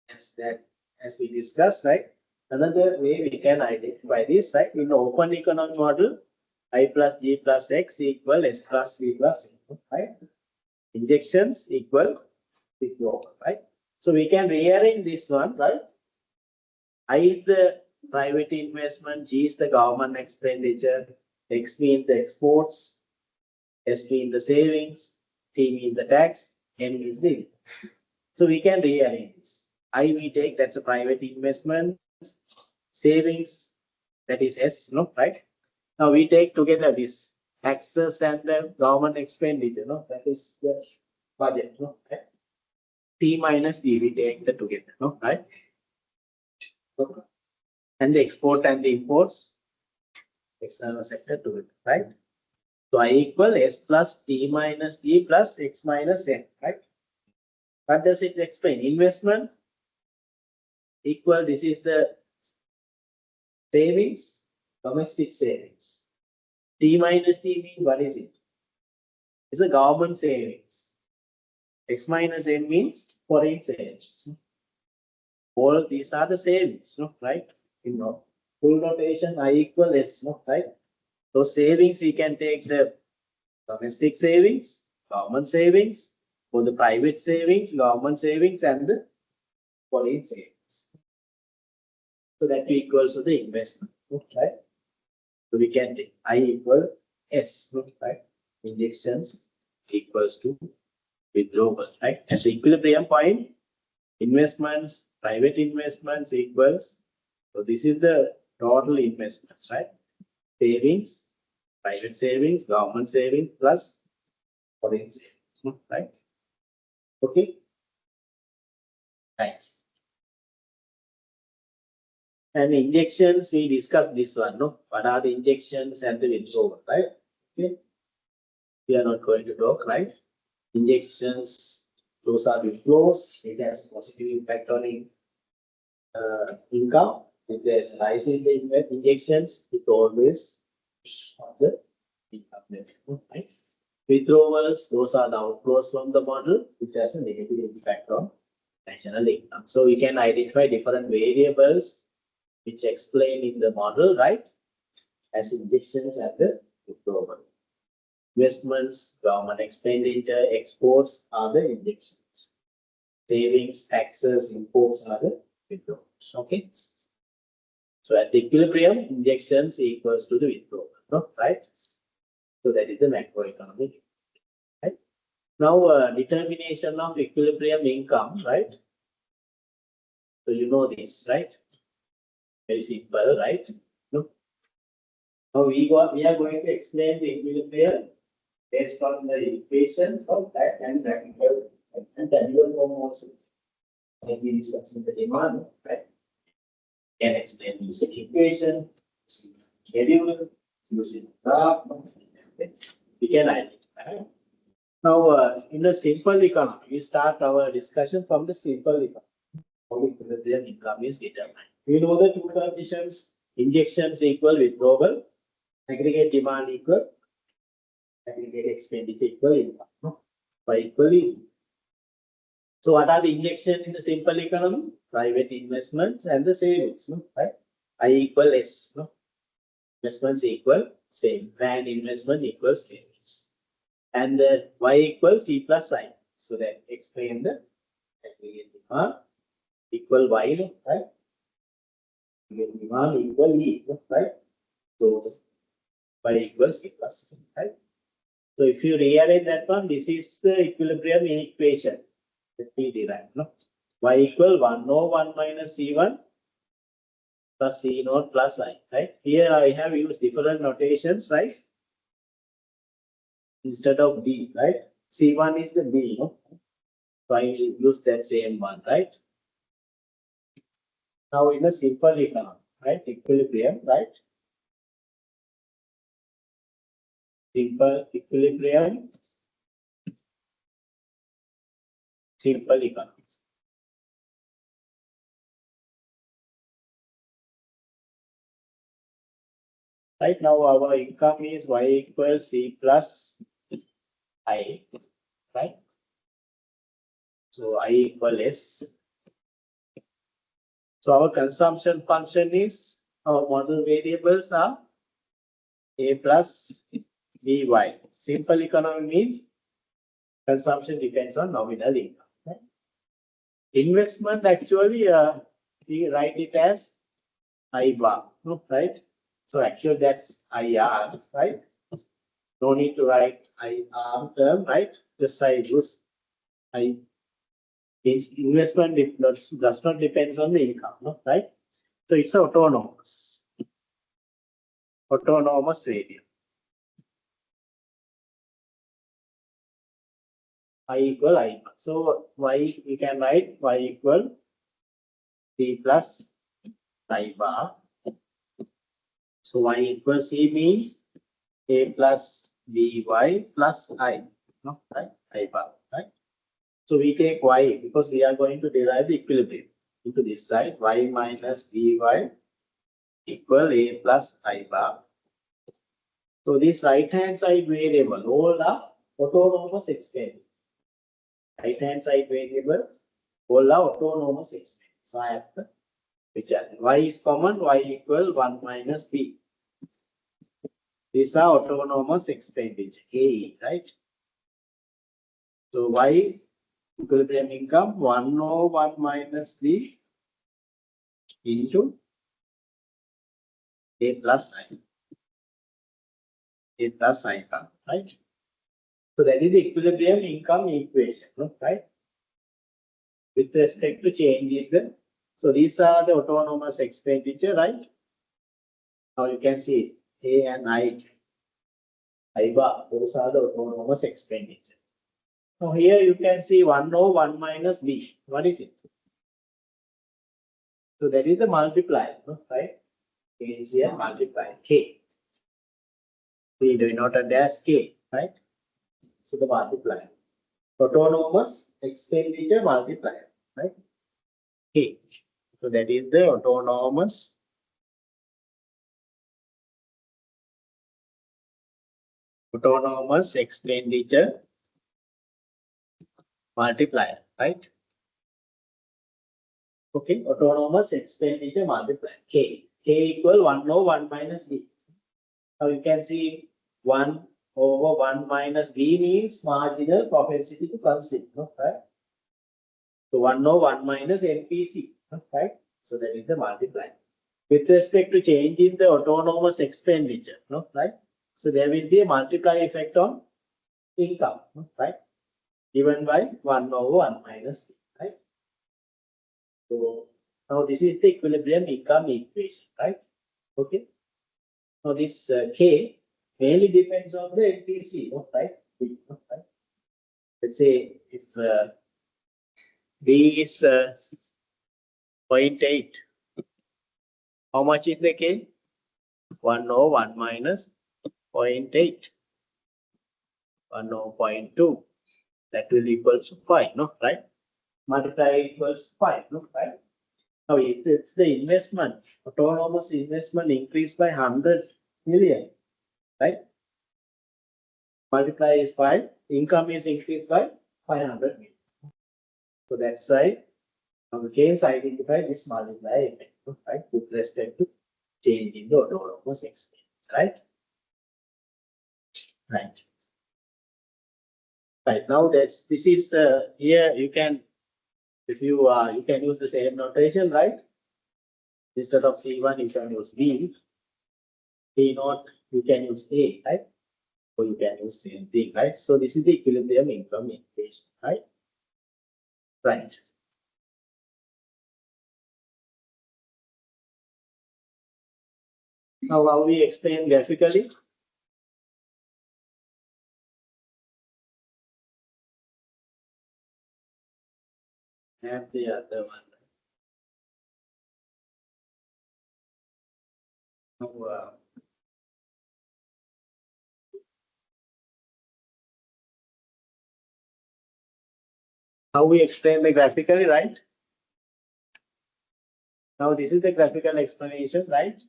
As we discussed, right? Another way we can identify this, right? In the open economic model, I plus G plus X equal S plus V plus C, right? Injections equal withdrawal, right? So we can rearrange this one, right? I is the private investment, G is the government expenditure, X means the exports, S means the savings, T means the tax, M is the income. So we can rearrange this. I we take that's a private investment, savings, that is S, no, right? Now we take together this taxes and the government expenditure, no, that is the budget, no, right? T minus D, we take the together, no, right? Okay. And the export and the imports, external sector together, right? So I equal S plus T minus D plus X minus N, right? What does it explain? Investment equal, this is the savings, domestic savings. T minus T means what is it? It's a government savings. X minus N means foreign savings. All these are the savings, no, right? In full notation, I equal S, no, right? So savings, we can take the domestic savings, government savings, for the private savings, government savings, and the foreign savings. So that equals to the investment, right? So we can take I equal S, right? Injections equals to withdrawal, right? At the equilibrium point, investments, private investments equals, so this is the total investments, right? Savings, private savings, government savings plus foreign savings, right? Okay. Right. And injections, we discussed this one, no? What are the injections and the withdrawal, right? Okay. We are not going to talk, right? Injections, those are withdrawals. It has positive impact on income. If there's rise in the injections, it always on the income level, right? Withdrawals, those are the outflows from the model, which has a negative impact on national income. So we can identify different variables which explain in the model, right? As injections and the withdrawal. Investments, government expenditure, exports are the injections. Savings, taxes, imports are the withdrawals. Okay. So at the equilibrium, injections equals to the withdrawal, no? Right? So that is the macroeconomic. Right? Now, determination of equilibrium income, right? So you know this, right? Very simple, right? No? Now we are going to explain the equilibrium based on the equations of that and graphical and tabular form also. Like we discussed in the demand, right? Can explain using equation, schedule, using graph. We can identify. Now, in the simple economy, we start our discussion from the simple economy. how the equilibrium income is determined. We know the two conditions: injections equal withdrawal, aggregate demand equal aggregate expenditure equal income. No? Y equal E. So what are the injection in the simple economy? Private investments and the savings. No? Right? I equal S. No? Investments equal same. Brand investment equals savings. And the Y equals E plus I. So that explain the aggregate demand equal Y, no? Right? Aggregate demand equal E, no? Right? So Y equals E plus I, right? So if you rearrange that one, this is the equilibrium equation that we derive, no? Y equal 1 over 1 minus C1 plus C naught plus I, right? Here I have used different notations, right? Instead of B, right? C1 is the B, no? So I will use that same one, right? Now in a simple economy, right? Equilibrium, right? Simple equilibrium, simple economy. Right now our income is Y equals C plus I, right? So I equal S. So our consumption function is, our model variables are A plus BY. Simple economy means consumption depends on nominal income. Right? Investment actually, we write it as I bar, no, right? So actually that's IR, right? No need to write IR term, right? Just I use I. Investment does not depends on the income, no, right? So it's autonomous variable. I equal I. So Y, we can write Y equal C plus I bar. So Y equal C means A plus BY plus I, no, right? I bar, right? So we take Y because we are going to derive the equilibrium into this side. Y minus BY equal A plus I bar. So this right hand side variable, all are autonomous expenditure. Right hand side variable, all are autonomous expenditure. So I have to which are Y is common, Y equal 1 minus B. These are autonomous expenditure, A, right? So Y equilibrium income 1 over 1 minus B into A plus I. A plus I, right? So that is the equilibrium income equation, right? With respect to change in the, so these are the autonomous expenditure, right? Now you can see A and I bar, those are the autonomous expenditure. Now here you can see 1 over 1 minus B. What is it? So that is the multiplier, right? K is here multiplier, K. We denoted as K, right? So the multiplier. Autonomous expenditure multiplier, right? K. So that is the autonomous expenditure multiplier, right? Okay, autonomous expenditure multiplier, K. K equal 1 over 1 minus B. Now you can see 1 over 1 minus B means marginal propensity to consume, right? So 1 over 1 minus NPC, right? So that is the multiplier. With respect to change in the autonomous expenditure, right? So there will be a multiplier effect on income, right? Given by 1 over 1 minus B, right? So now this is the equilibrium income equation, right? Okay. Now this K mainly depends on the NPC, right? Right? Let's say if B is 0.8, how much is the K? 1 over 1 minus 0.8, 1 over 0.2. That will equal to 5, right? Multiply equals 5, right? Now, if the investment, autonomous investment increased by 100 million, right? Multiply is 5, income is increased by 500 million. So that's why our case identify this multiplier effect, right? With respect to change in the autonomous expense, right? Right. Right. Now this is the, here you can, if you you can use the same notation, right? Instead of C1, you can use B. C0, you can use A, right? Or you can use same thing, right? So this is the equilibrium income equation, right? Right. Now, how we explain graphically? And the other one. Now, how we explain the graphically, right? Now, this is the graphical explanation, right?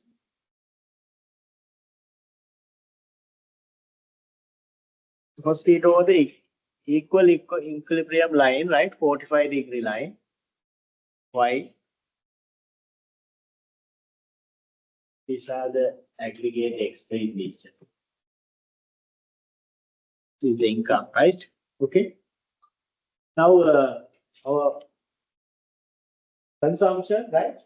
First, we draw the equal equilibrium line, right? 45-degree line. Y. These are the aggregate expenditure. This is the income, right? Okay. Now, our consumption, right?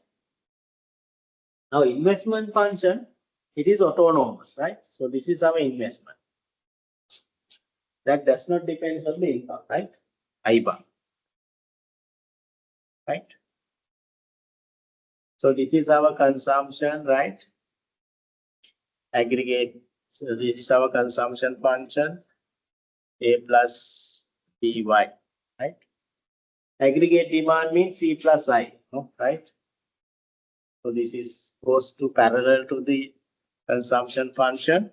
Now, investment function, it is autonomous, right? So, this is our investment. That does not depend on the income, right? I bar, right? So, this is our consumption, right? Aggregate. So, this is our consumption function, A plus BY, right? Aggregate demand means C plus I, no, right? So, this is goes to parallel to the consumption function.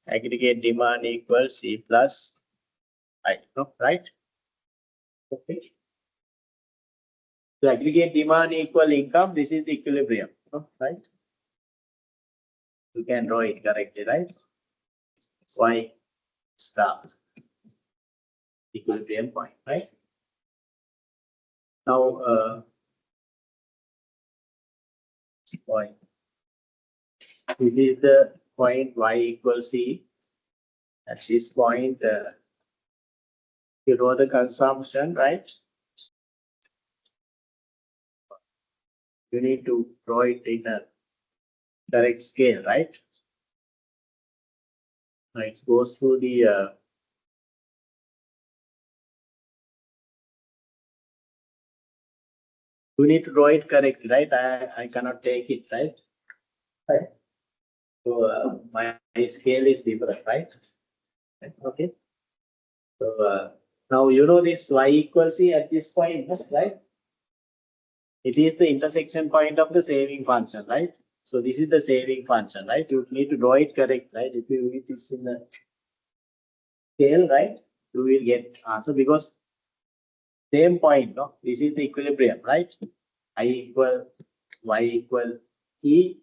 Aggregate demand equals C plus I, no, right? Okay. So aggregate demand equal income, this is the equilibrium, no, right? You can draw it correctly, right? Y star equilibrium point, right? Now, point. It is the point Y equals C. At this point, you draw the consumption, right? You need to draw it in a correct scale, right? Now it goes through the you need to draw it correctly, right? I cannot take it, right? Right. So my scale is different, right? Okay. So now you know this Y equals C at this point, right? It is the intersection point of the saving function, right? So this is the saving function, right? You need to draw it correct, right? If you it is in the scale, right? You will get answer because same point, no? This is the equilibrium, right? I equal Y equal E,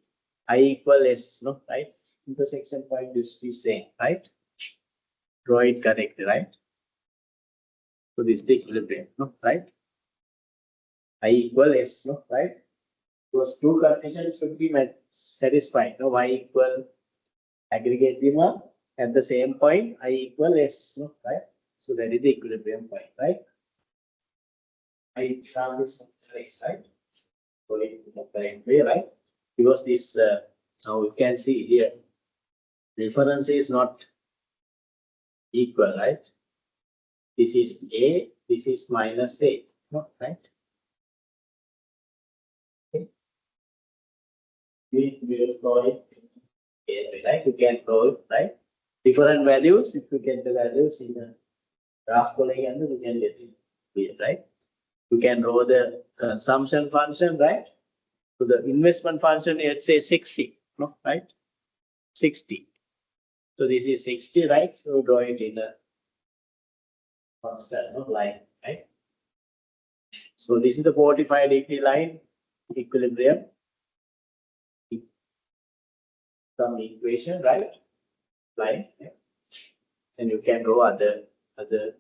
I equal S, no? Right? Intersection point is the same, right? Draw it correctly, right? So this is the equilibrium, no? Right? I equal S, no? Right? Those two conditions should be met, satisfied. No, Y equal aggregate demand at the same point, I equal S, no, right? So that is the equilibrium point, right? I found this place, right? So it in the correct way, right? Because this now you can see here, difference is not equal, right? This is A, this is minus A, no, right? Okay. We will draw it here, right? You can draw it, right? Different values, if you get the values in the graph and we can get it here, right? You can draw the consumption function, right? So the investment function, let's say 60, no, right? 60. So this is 60, right? So draw it in a constant, no, line, right? So this is the 45-degree line. equilibrium some equation, right? Line, and you can draw other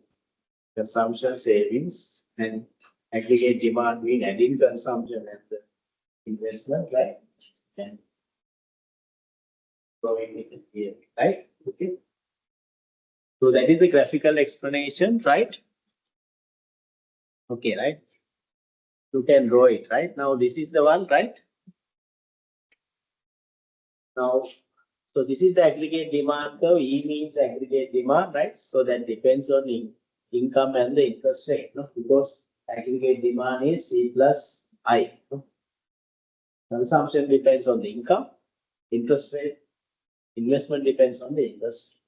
consumption, savings, and aggregate demand mean adding consumption and the investment, right? And drawing it here, right? Okay. So that is the graphical explanation, right? Okay, right? You can draw it, right? Now this is the one, right? Now, so this is the aggregate demand curve. E means aggregate demand, right? So that depends on the income and the interest rate, no? Because aggregate demand is C plus I. No? Consumption depends on the income, interest rate, investment depends on the interest.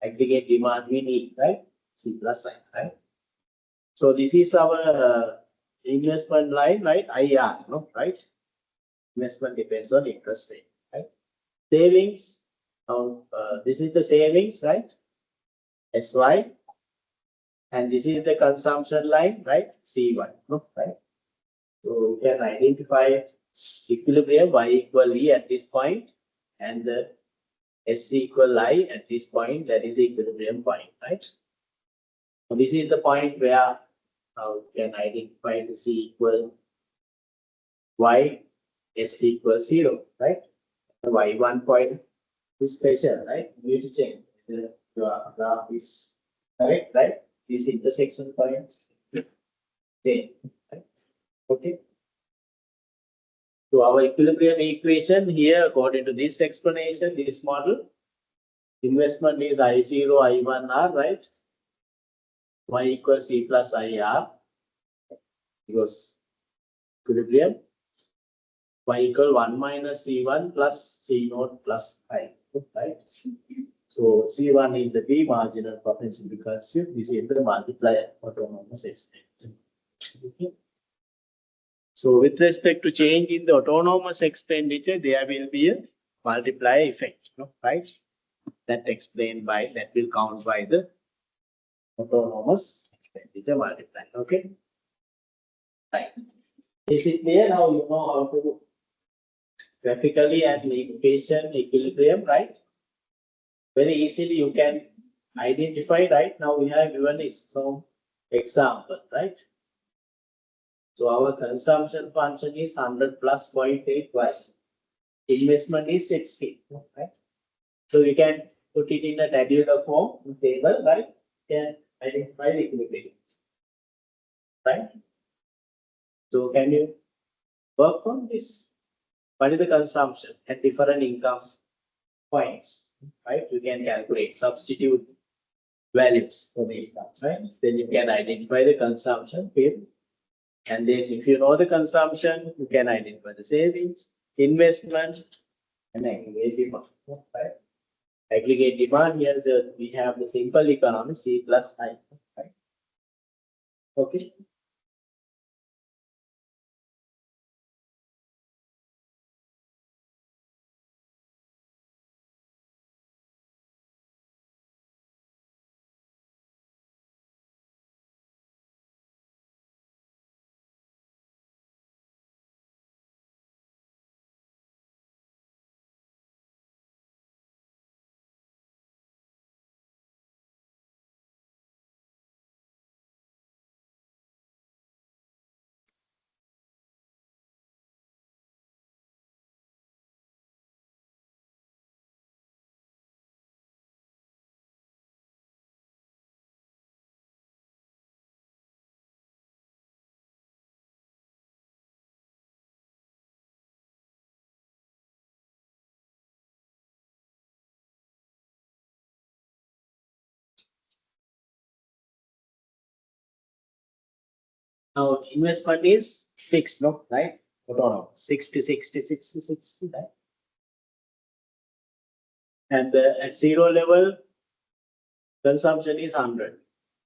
Aggregate demand we need, right? C plus I, right? So this is our investment line, right? IR, no, right? Investment depends on interest rate, right? Savings, now this is the savings, right? SY, and this is the consumption line, right? C1, no, right? So we can identify equilibrium Y equal E at this point, and the S equal I at this point, that is the equilibrium point, right? So this is the point where we can identify the C equal Y, S equals 0, right? The Y1 point is special, right? You need to change. The graph is correct, right? This intersection point, same, right? Okay. So our equilibrium equation here, according to this explanation, this model, investment is I0, I1 R, right? Y equals C plus IR, because equilibrium. Y equal 1 minus C1 plus C naught plus I, right? So C1 is the B marginal potential recursive. This is the multiplier autonomous expansion. Okay. So with respect to change in the autonomous expenditure, there will be a multiplier effect, no? Right? That explained by, that will count by the autonomous expenditure multiplier. Okay. Right. Is it clear? Now you know how to graphically and equation equilibrium, right? Very easily you can identify, right? Now we have given some example, right? So our consumption function is 100 plus 0.8 y. Investment is 60, right? So we can put it in a tabular form table, right? Can identify the equilibrium, right? So can you work on this? What is the consumption at different income points, right? You can calculate, substitute values for the income, right? Then you can identify the consumption field. And then if you know the consumption, you can identify the savings, investment, and aggregate demand, right? Aggregate demand here, we have the simple economy, C plus I, right? Okay. Now investment is fixed, no, right? Autonomous, 60, 60, 60, 60, right? And at zero level, consumption is 100.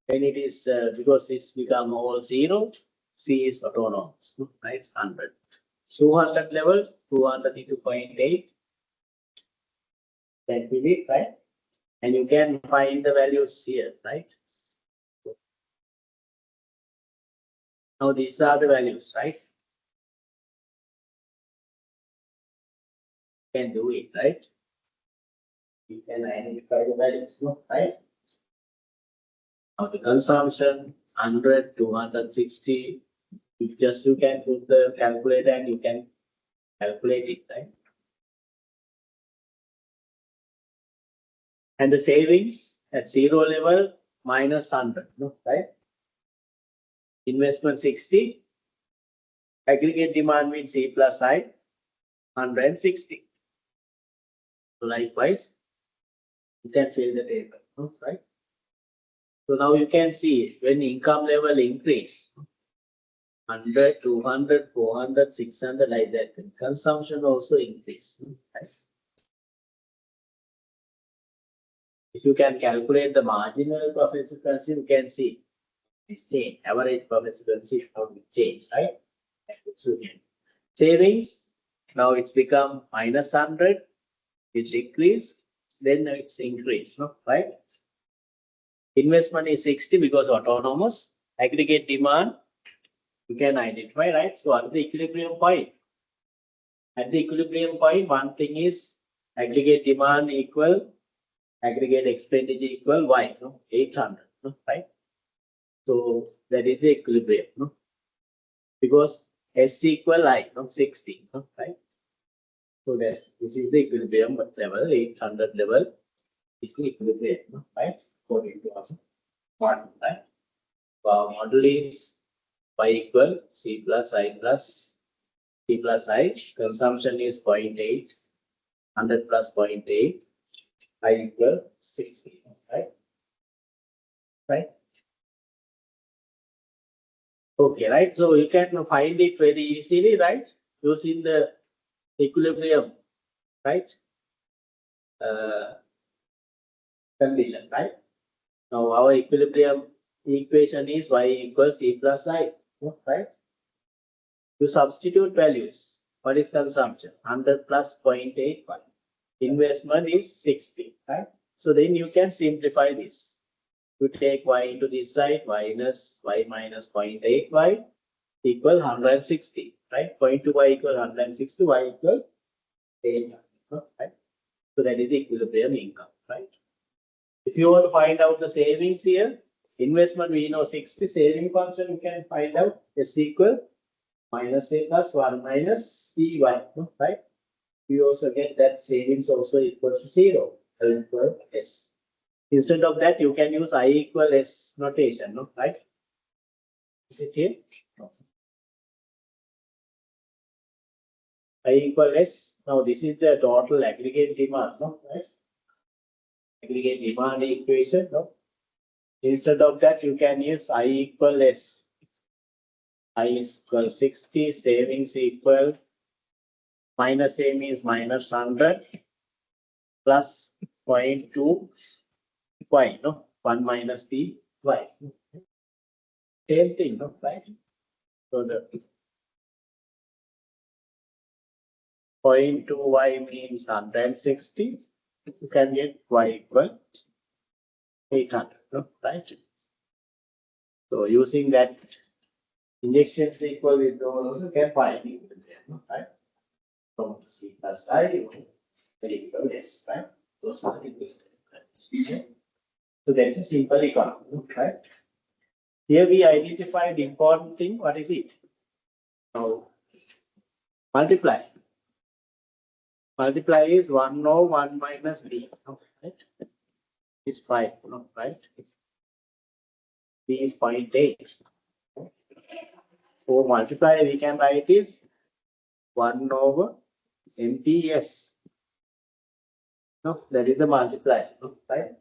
When it is, because it's become all zero, C is autonomous, right? It's 100. 200 level, 200 into 0.8. That will be, right? And you can find the values here, right? Now these are the values, right? can do it, right? You can identify the values, no, right? Now the consumption 100, 260. If just you can put the calculator and you can calculate it, right? And the savings at zero level minus 100, no, right? Investment 60. Aggregate demand means C plus I 160. So likewise, you can fill the table, no, right? So now you can see when income level increase 100, 200, 400, 600 like that, consumption also increase, right? If you can calculate the marginal profit frequency, you can see this change, average profit frequency, how it change, right? So again, savings, now it's become minus 100, it's decreased, then it's increased, no, right? Investment is 60 because autonomous. Aggregate demand, you can identify, right? So at the equilibrium point, one thing is aggregate demand equal aggregate expenditure equal Y, no, 800, no, right? So that is the equilibrium, no? Because S equal I, no, 60, no, right? So this is the equilibrium level, 800 level is the equilibrium, no, right? According to our model, right? Our model is Y equal C plus I plus C plus I. Consumption is 0.8, 100 plus 0.8, I equal 60, right? Right? Okay, right? So you can find it very easily, right? Using the equilibrium, right? Condition, right? Now our equilibrium equation is Y equals C plus I, right? You substitute values. What is consumption? 100 plus 0.81. Investment is 60, right? So then you can simplify this. You take Y into this side, Y minus 0.8Y equal 160, right? 0.2Y equal 160, Y equal 800, right? So that is the equilibrium income, right? If you want to find out the savings here, investment we know 60, saving function you can find out S equal minus A plus 1 minus EY, right? You also get that savings also equal to 0, L equal S. Instead of that, you can use I equal S notation, no, right? Is it here? No. I equal S. Now this is the total aggregate demand, no, right? Aggregate demand equation, no? Instead of that, you can use I equal S. I is equal 60, savings equal minus A means minus 100 plus 0.2 Y, no? 1 minus P Y. Same thing, no, right? So the 0.2Y means 160. You can get Y equal 800, no, right? So using that injections equal with also can find equilibrium, right? From C plus I equal S, right? Those are the equilibrium. So that's a simple economy, right? Here we identify the important thing. What is it? Now multiply. Multiply is 1 over 1 minus B, right? Is 5, no, right? B is 0.8. So multiply we can write is 1 over MPS. No, that is the multiplier, right?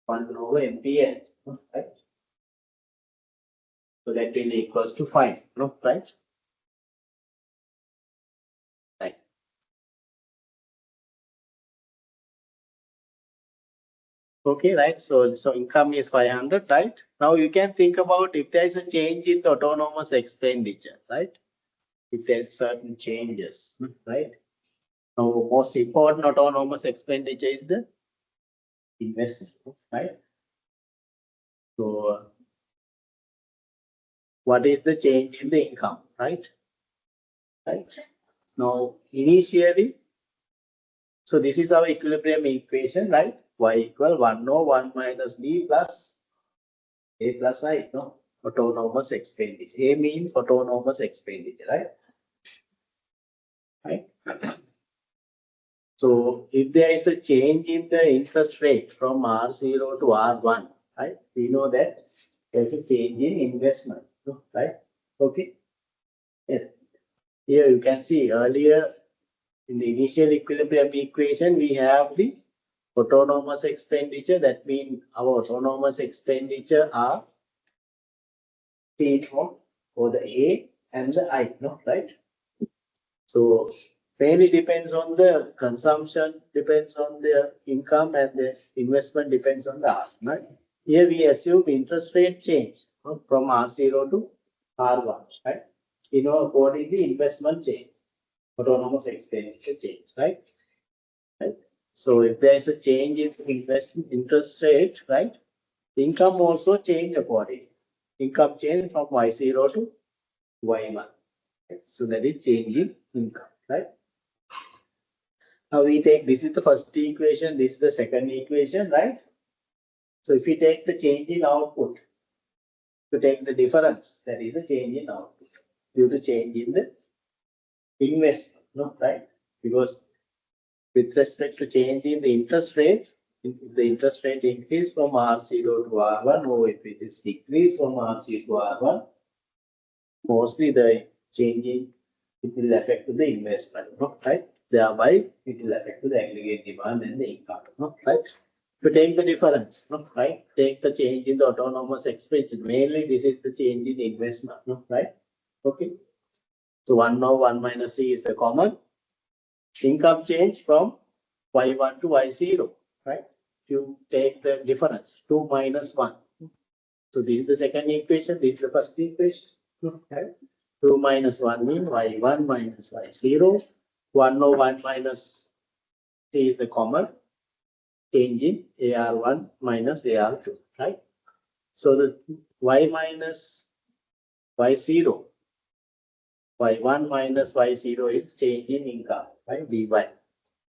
1 over MPS, right? So that will equals to 5, no, right? Right. Okay, right. So income is 500, right? Now you can think about if there is a change in the autonomous expenditure, right? If there's certain changes, right? Now most important autonomous expenditure is the investment, right? So what is the change in the income, right? Right. Now initially So this is our equilibrium equation, right? Y equal 1 over 1 minus B plus A plus I, no? Autonomous expenditure. A means autonomous expenditure, right? Right? So if there is a change in the interest rate from R0 to R1, right? We know that there's a change in investment, no? Right? Okay. Yes. Here you can see earlier in the initial equilibrium equation, we have the autonomous expenditure. That means our autonomous expenditure are seen for the A and the I, no? Right? So mainly depends on the consumption, depends on the income, and the investment depends on the R, right? Here we assume interest rate change, no, from R0 to R1, right? You know, according the investment change, autonomous expenditure change, right? Right. So if there is a change in interest rate, right? Income also change accordingly. Income change from Y0 to Y1. Right? So that is change in income, right? Now we take, this is the first equation, this is the second equation, right? So if we take the change in output, to take the difference, that is the change in output due to change in the investment, no, right? Because with respect to change in the interest rate, if the interest rate increase from R0 to R1, or if it is decrease from R0 to R1, mostly the change in it will affect the investment, no, right? Thereby, it will affect the aggregate demand and the income, no, right? To take the difference, no, right? Take the change in the autonomous expense. Mainly, this is the change in investment, no, right? Okay. So 1 over 1 minus C is the common income change from Y1 to Y0, right? You take the difference, 2 minus 1. So this is the second equation, this is the first equation, right? 2 minus 1 means Y1 minus Y0. 1 over 1 minus C is the common change in AR1 minus AR2, right? So the Y minus Y0, Y1 minus Y0 is change in income, right? dy,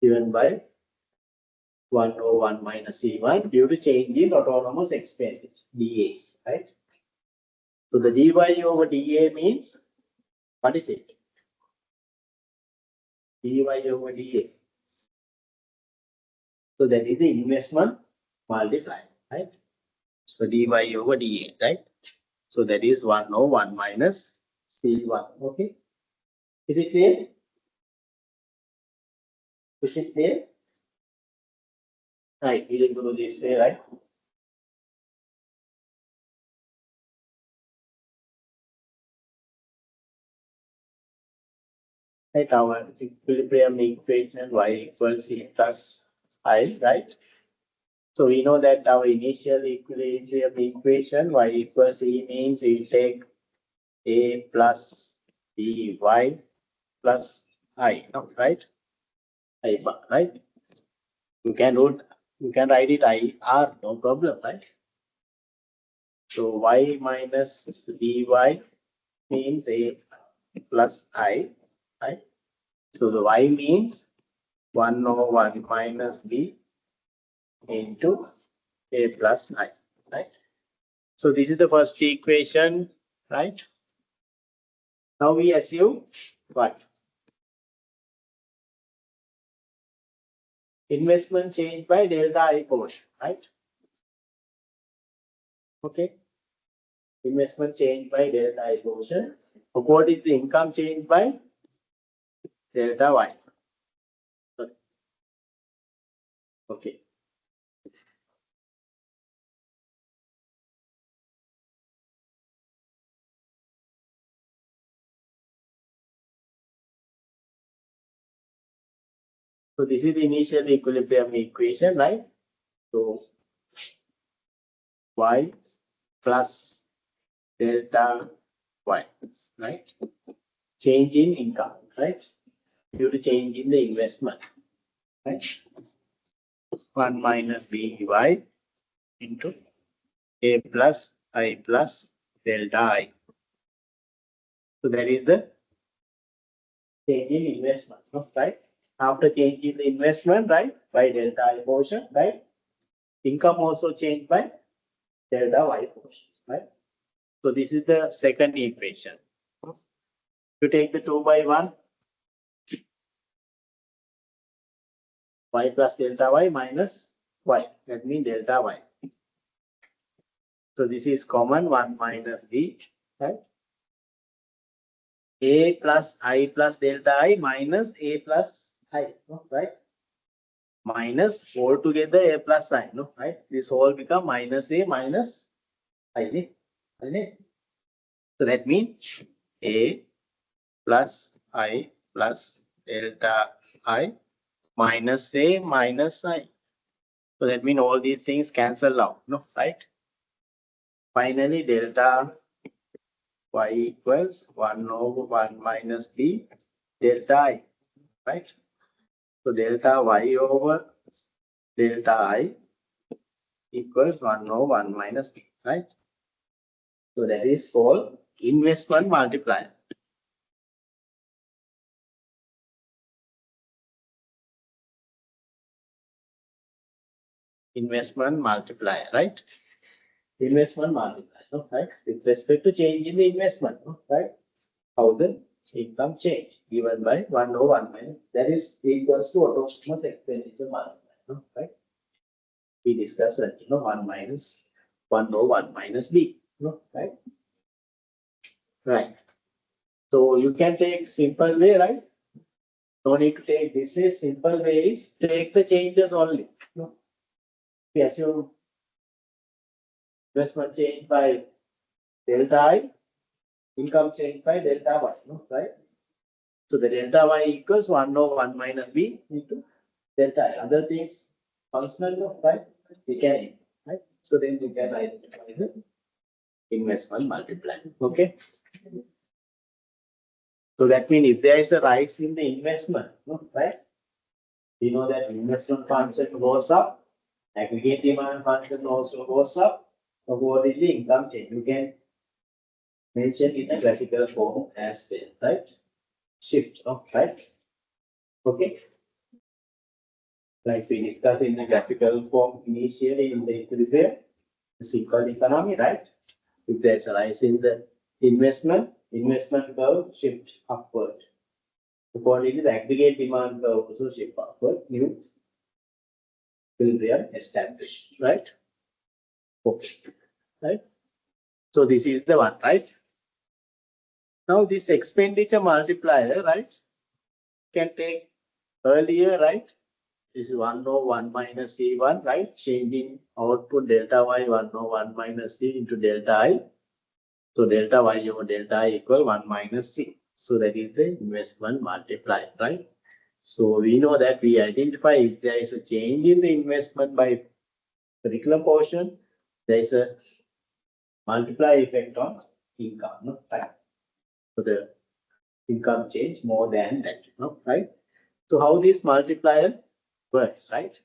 given by 1 over 1 minus C1 due to change in autonomous expenditure, dA, right? So the dy over dA means, what is it? dy over dA. So that is the investment multiplied, right? So dy over dA, right? So that is 1 over 1 minus C1, okay? Is it clear? Is it clear? Right, we will do this way, right? Right, our equilibrium equation y equals C plus I, right? So we know that our initial equilibrium equation y equals C means we take A plus dy plus I, no, right? I bar, right? You can write it I R, no problem, right? So y minus dy means A plus I, right? So the y means 1 over 1 minus b into A plus I, right? So this is the first equation, right? Now we assume what? Investment change by delta I portion, right? Okay. Investment change by delta I portion. According to income change by delta Y. Okay. So this is the initial equilibrium equation, right? So Y plus delta Y, right? Change in income, right? Due to change in the investment, right? 1 minus by into A plus I plus delta I. So that is the change in investment, right? after changing the investment, right, by delta I portion, right, income also changed by delta Y portion, right? So this is the second equation. You take the 2 by 1, y plus delta Y minus Y. That means delta Y. So this is common 1 minus B, right? A plus I plus delta I minus A plus I, no, right? Minus all together A plus I, no, right? This whole become minus A minus I, right? So that means A plus I plus delta I minus A minus I. So that means all these things cancel out, no, right? Finally, delta Y equals 1 over 1 minus B delta I, right? So delta Y over delta I equals 1 over 1 minus B, right? So that is called investment multiplier. Investment multiplier, right? Investment multiplier, no, right? With respect to change in the investment, no, right? How the income change given by 1 over 1 minus, that is equals to autonomous expenditure multiplier, no, right? We discussed that, 1 minus 1 over 1 minus B, no, right? Right. So you can take simple way, right? No need to take this way. Simple way is take the changes only. No? We assume investment change by delta I, income change by delta Y, no, right? So the delta Y equals 1 over 1 minus B into delta I. Other things functional, no, right? We can, right? So then you can identify the investment multiplier. Okay. So that means if there is a rise in the investment, no, right? We know that investment function goes up, aggregate demand function also goes up. Accordingly, income change. You can mention in a graphical form as well, right? Shift, no, right? Okay. Like we discussed in the graphical form initially in the equilibrium, the simple economy, right? If there's a rise in the investment curve shift upward. Accordingly, the aggregate demand curve also shift upward. New equilibrium established, right? Okay. Right? So this is the one, right? Now this expenditure multiplier, right, can take earlier, right? This is 1 over 1 minus C1, right? Changing output delta Y 1 over 1 minus C into delta I. So delta Y over delta I equal 1 minus C. So that is the investment multiplier, right? So we know that we identify if there is a change in the investment by particular portion, there is a multiplier effect on income, no, right? So the income change more than that, no, right? So how this multiplier works, right?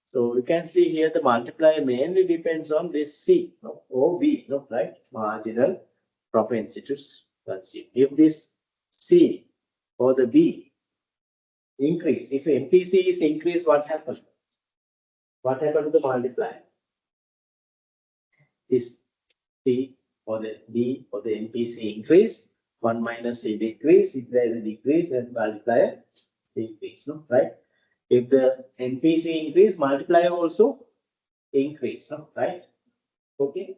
So you can see here the multiplier mainly depends on this C, no, or B, no, right? Marginal propensity to consume. If this C or the B increase, if MPC is increased, what happens? What happened to the multiplier? This C or the B or the MPC increase, 1 minus C decrease. If there is a decrease, then multiplier decrease, no, right? If the MPC increase, multiplier also increase, no, right? Okay.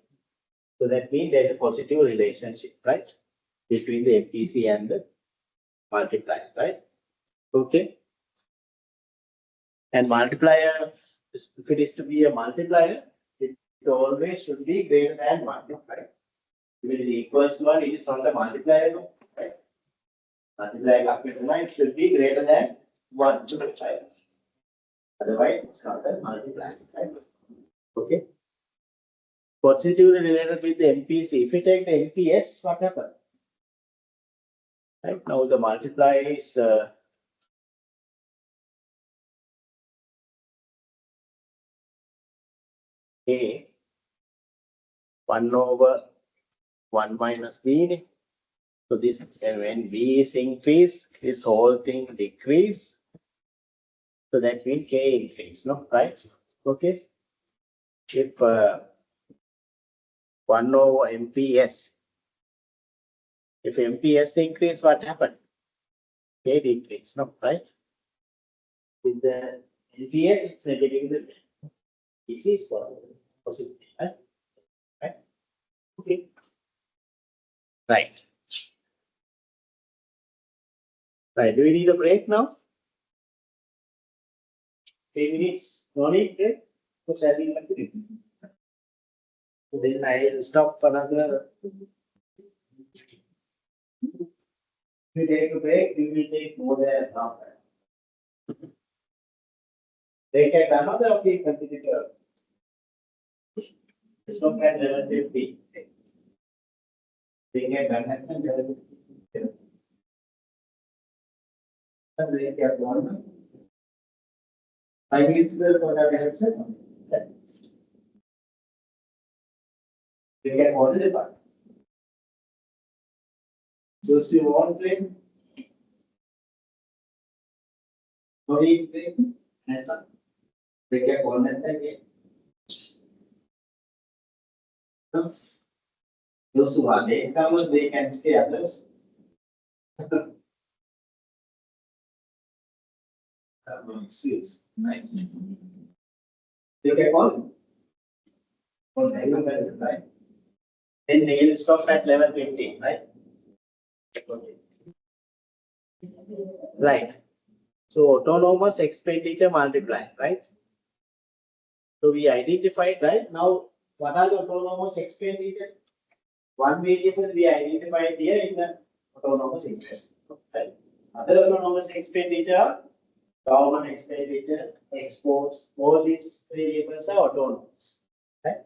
So that means there's a positive relationship, right? Between the MPC and the multiplier, right? Okay. And multiplier, if it is to be a multiplier, it always should be greater than 1, right? If it is equals to 1, it is not a multiplier, right? Multiplier it should be greater than 1, right? Otherwise, it's not a multiplier, right? Okay. Positively related with the MPC. If we take the MPS, what happens? Right now, the multiplier is A 1 over 1 minus B. So this when B is increased, this whole thing decrease. So that means K increase, no, right? Okay. If 1 over MPS, if MPS increase, what happened? K decrease, no, right? With the MPS, it's negative. This is positive, right? Right? Okay. Right. Right. Do we need a break now? 3 minutes. No need break. So then I'll stop for another. If we take a break, we will take more than half an hour. They can another of the competitor. It's not at 11:50. They can run at 11:50. And they can one. 5 minutes for the headset. They can order the part. Those you want play. No need play. And some. They can order again. Those who are latecomers, they can stay others. Excuse. Right. They can call. Right. Then they will stop at 11:15, right? Okay. Right. So autonomous expenditure multiply, right? So we identified, right? Now, what are the autonomous expenditure? One variable we identified here in the autonomous interest, right? Other autonomous expenditure, government expenditure, exports, all these variables are autonomous, right?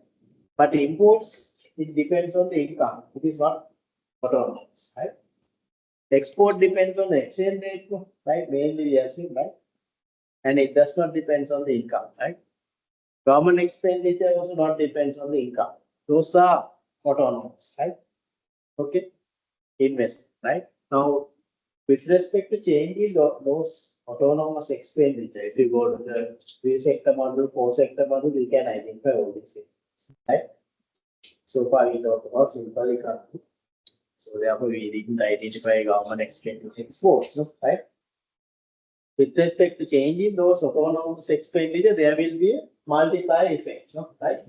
But imports, it depends on the income. It is not autonomous, right? Export depends on the exchange rate, right? Mainly we are seeing, right? And it does not depend on the income, right? Government expenditure also not depends on the income. Those are autonomous, right? Okay. Investment, right? Now, with respect to changing those autonomous expenditure, if you go to the 3-sector model, 4-sector model, we can identify all these things, right? So far, we talked about simple economy. So therefore, we didn't identify government expenditure exports, no, right? With respect to changing those autonomous expenditure, there will be a multiplier effect, no, right?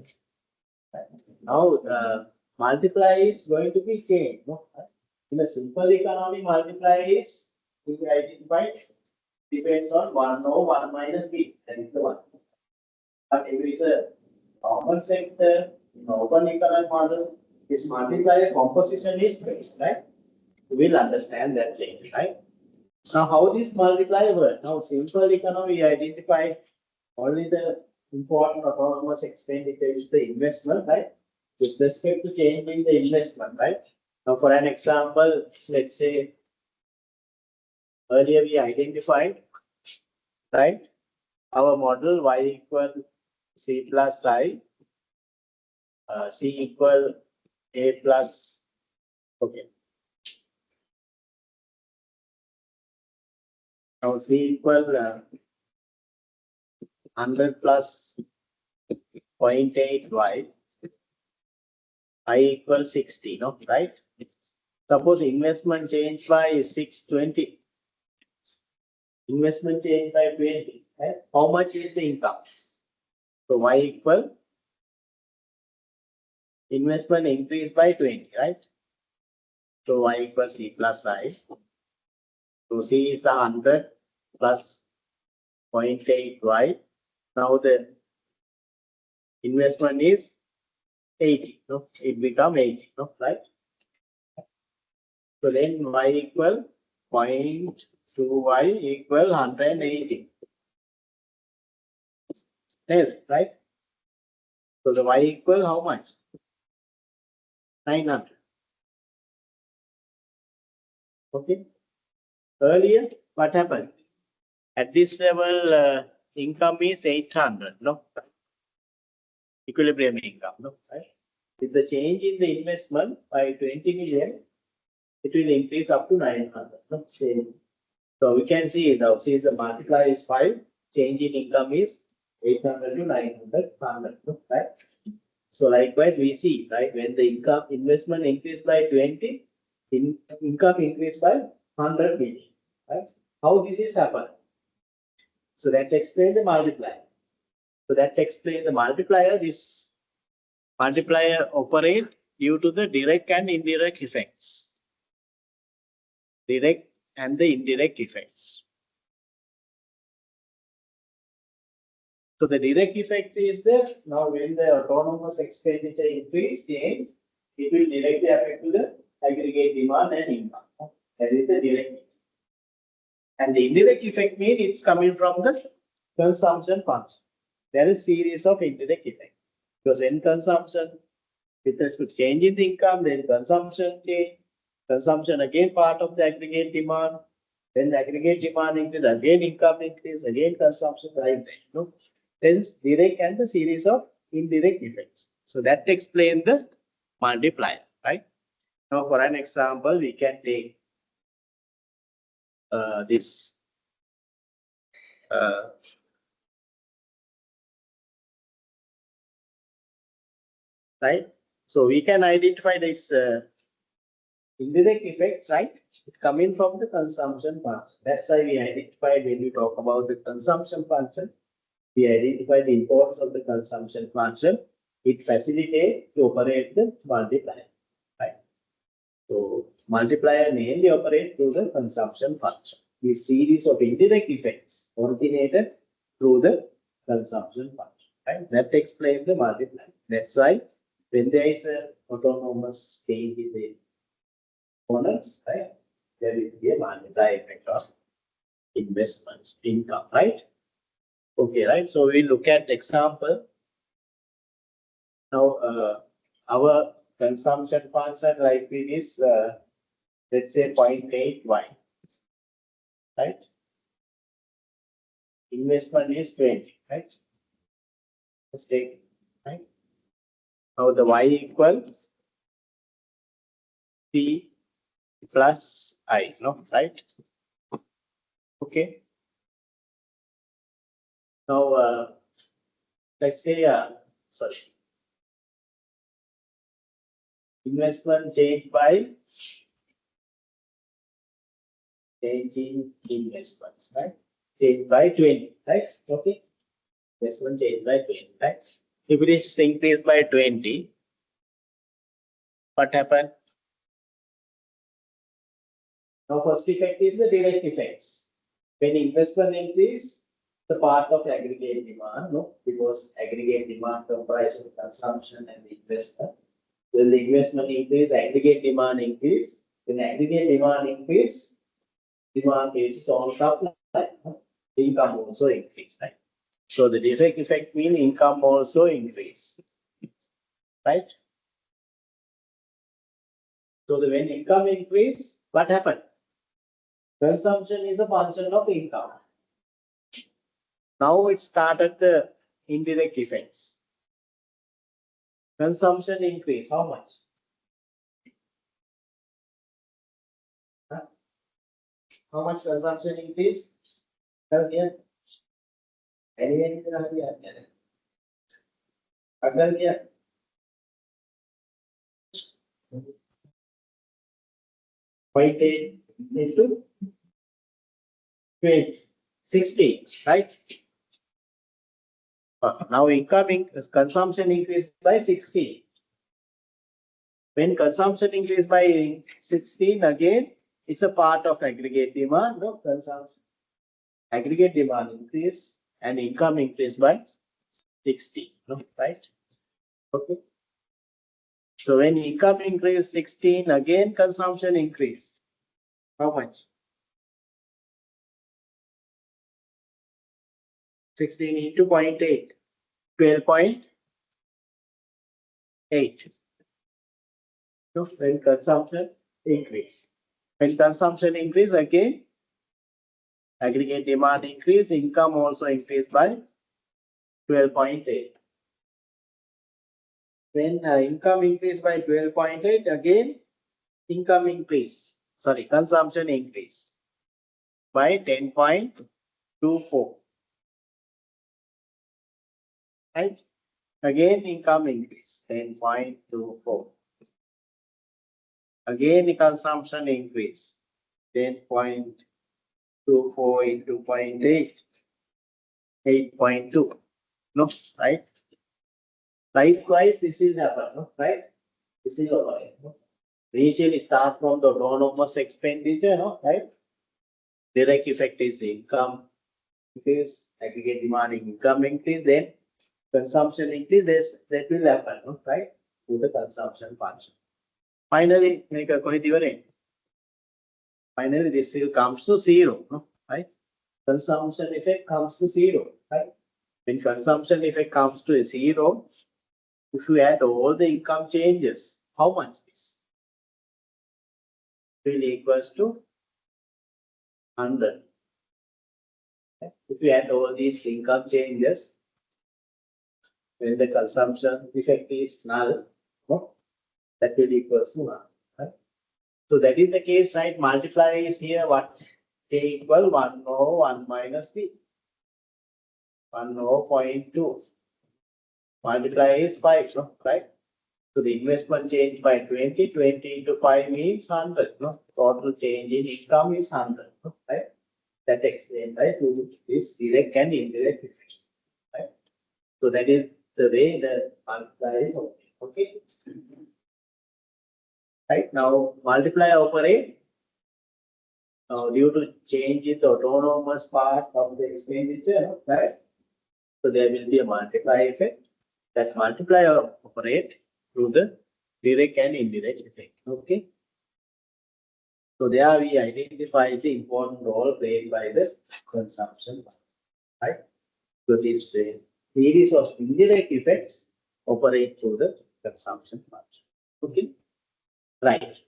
Now, multiplier is going to be changed, no? In a simple economy, multiplier is to be identified depends on 1 or 1 minus b. That is the one. But if it is a common sector, in open economic model, this multiplier composition is fixed, right? We will understand that later, right? Now, how this multiplier works? Now, simple economy, we identified only the important autonomous expenditure is the investment, right? With respect to changing the investment, right? Now, for an example, let's say earlier we identified, right? Our model y equal c plus I, c equal a plus, okay. Now, c equal 100 plus 0.8 y, I equal 60, no, right? Suppose investment change by 620. Investment change by 20, right? How much is the income? So y equal investment increase by 20, right? So y equals c plus I. So c is the 100 plus 0.8 y. Now the investment is 80, no? It become 80, no? Right? So then y equal 0.2y equal 180. Right? So the y equal how much? 900. Okay. Earlier, what happened? At this level, income is 800, no? Equilibrium income, no? Right? With the change in the investment by 20 million, it will increase up to 900, no? So we can see now, since the multiplier is 5, change in income is 800 to 900, 100, right? So likewise, we see, right, when the income investment increased by 20, income increased by 100 million, right? How this is happened? So that explains the multiplier. So that explains the multiplier. This multiplier operate due to the direct and indirect effects. Direct and the indirect effects. So the direct effect is that now when the autonomous expenditure increase change, it will directly affect to the aggregate demand and income. That is the direct effect. And the indirect effect means it's coming from the consumption function. There is series of indirect effects. Because when consumption with respect to change in the income, then consumption change, consumption again part of the aggregate demand, then the aggregate demand increase, again income increase, again consumption like that. No? There is direct and the series of indirect effects. So that explains the multiplier, right? Now for an example, we can take this right? So we can identify this indirect effects, right? Coming from the consumption function. That's why we identified when we talk about the consumption function, we identify the importance of the consumption function. It facilitates to operate the multiplier, right? So multiplier mainly operate through the consumption function. The series of indirect effects originated through the consumption function, right? That explains the multiplier. That's why when there is a autonomous change in the components, right, there will be a multiplier effect of investment income, right? Okay, right. So we look at example. Now, our consumption function like it is, let's say 0.8y, right? Investment is 20, right? Let's take, right? Now the y equals p plus I, no, right? Okay. Now, let's say, sorry, investment change by changing investments, right? Change by 20, right? Okay. Investment change by 20, right? If it is increased by 20, what happened? Now, first effect is the direct effects. When investment increase, the part of aggregate demand, no? Because aggregate demand comprises consumption and the investment. When the investment increase, aggregate demand increase. When aggregate demand increase, demand is on supply, income also increase, right? So the direct effect means income also increase, right? So the when income increase, what happened? Consumption is a function of income. Now it started the indirect effects. Consumption increase, how much? Huh? How much consumption increase? Here. Anyway, here. 0.8 into 20, 60, right? Now incoming consumption increased by 16. When consumption increased by 16 again, it's a part of aggregate demand, no consumption. Aggregate demand increase and income increased by 60, no, right? Okay. So when income increase 16, again consumption increase. How much? 16 into 0.8, 12.8. So when consumption increase. When consumption increase again, aggregate demand increase, income also increase by 12.8. When income increase by 12.8, again income increase, sorry, consumption increase by 10.24. right? Again, income increase, 10.24. Again, the consumption increase, 10.24 into 0.8, 8.2. No, right? Likewise, this is happen, no? Right? This is over. No? Initially start from the autonomous expenditure, no? Right? Direct effect is income increase, aggregate demand income increase, then consumption increase, that will happen, no? Right? To the consumption function. Finally, make a coherent. Finally, this will comes to zero, no? Right? Consumption effect comes to zero, right? When consumption effect comes to zero, if you add all the income changes, how much this will equals to 100. If you add all these income changes, when the consumption effect is null, no, that will equals to 1. Right? So that is the case, right? Multiplier is here, what? K equal 1 over 1 minus B. 1 over 0.2. Multiplier is 5, no? Right? So the investment change by 20, 20 into 5 means 100, no? Total change in income is 100, no? Right? That explained, right, to this direct and indirect effect, right? So that is the way the multiplier is operated, okay? Right, now multiplier operate due to change in the autonomous part of the expenditure, right? So there will be a multiplier effect. That multiplier operate through the direct and indirect effect, okay? So there we identify the important role played by the consumption, right? So this series of indirect effects operate through the consumption function. Okay, right.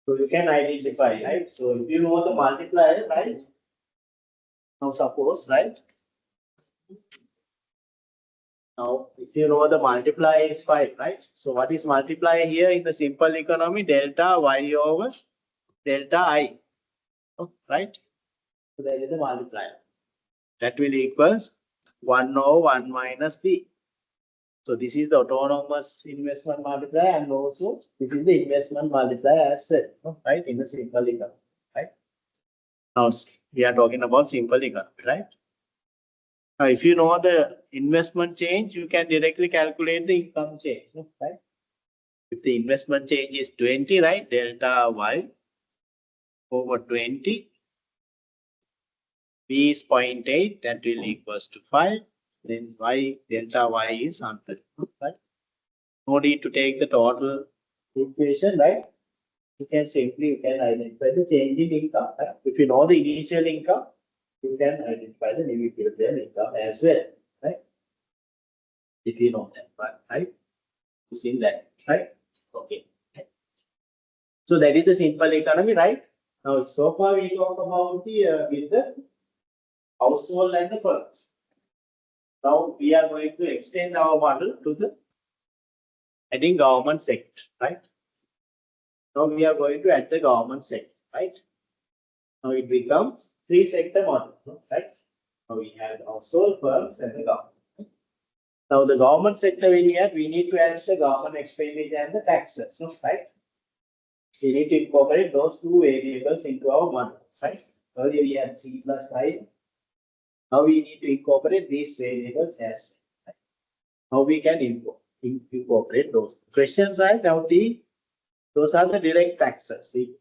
So you can identify, right? So if you know the multiplier, right? Now suppose, right? Now, if you know the multiplier is 5, right? So what is multiplier here in the simple economy? Delta Y over delta I, oh, right? So that is the multiplier. That will equals 1 over 1 minus B. So this is the autonomous investment multiplier, and also this is the investment multiplier as well, right? In the simple economy, right? Now we are talking about simple economy, right? Now, if you know the investment change, you can directly calculate the income change, right? If the investment change is 20, right? Delta Y over 20, B is 0.8, that will equals to 5. Then Y, delta Y is 100, right? No need to take the total equation, right? You can identify the change in income. Right? If you know the initial income, you can identify the new equilibrium income as well, right? If you know that, right? You seen that, right? Okay. So that is the simple economy, right? Now, so far we talked about the with the household and the firms. Now we are going to extend our model to the adding government sector, right? Now we are going to add the government sector, right? Now it becomes 3-sector model, right? Now we have household, firms, and the government. Now the government sector when we add, we need to add the government expenditure and the taxes, right? We need to incorporate those two variables into our model, right? Earlier we had C plus 5. Now we need to incorporate these variables as well, right? How we can incorporate those. Questions are now T. Those are the direct taxes. We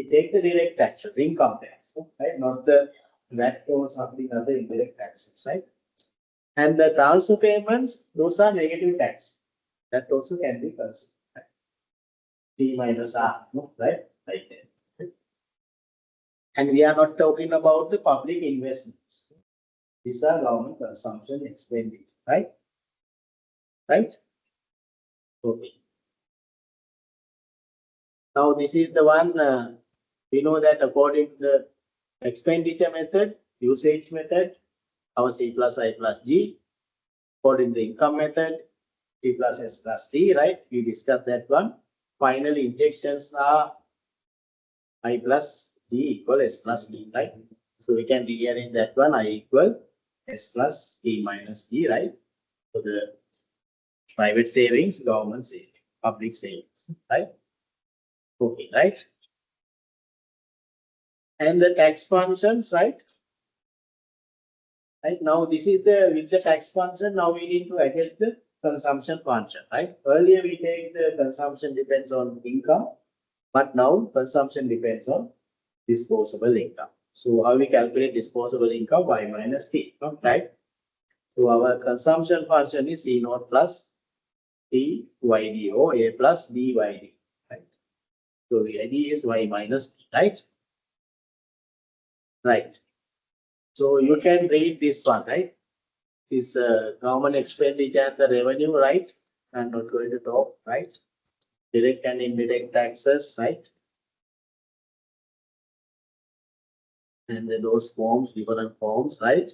take the direct taxes, income tax, right? Not the VAT or something other indirect taxes, right? And the transfer payments, those are negative tax. That also can be considered. Right? T minus R, right? Right there. And we are not talking about the public investments. These are government consumption expenditure, right? Right? Okay. Now this is the one, we know that according to the expenditure method, usage method, our C plus I plus G, according to the income method, C plus S plus D, right? We discussed that one. Finally, injections are I plus G equal S plus D, right? So we can rearrange that one. I equal S plus T minus T, right? So the private savings, government savings, public savings, right? Okay, right? And the tax functions, right? Right now, this is the with the tax function. Now we need to adjust the consumption function, right? Earlier we take the consumption depends on income, but now consumption depends on disposable income. So how we calculate disposable income? Y minus T, right? So our consumption function is C naught plus C YD or A plus DYD, right? So the ID is Y minus T, right? Right. So you can read this one, right? This government expenditure and the revenue, right? I'm not going to talk, right? Direct and indirect taxes, right? And then those forms, different forms, right?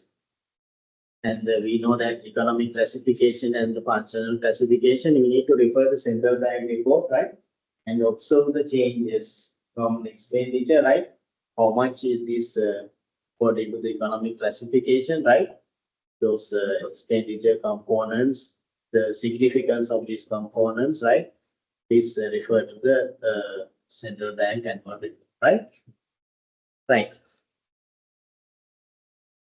And we know that economic classification and the functional classification, we need to refer the central bank report, right? And observe the changes from expenditure, right? How much is this according to the economic classification, right? Those expenditure components, the significance of these components, right? Please refer to the central bank and audit, right? Right.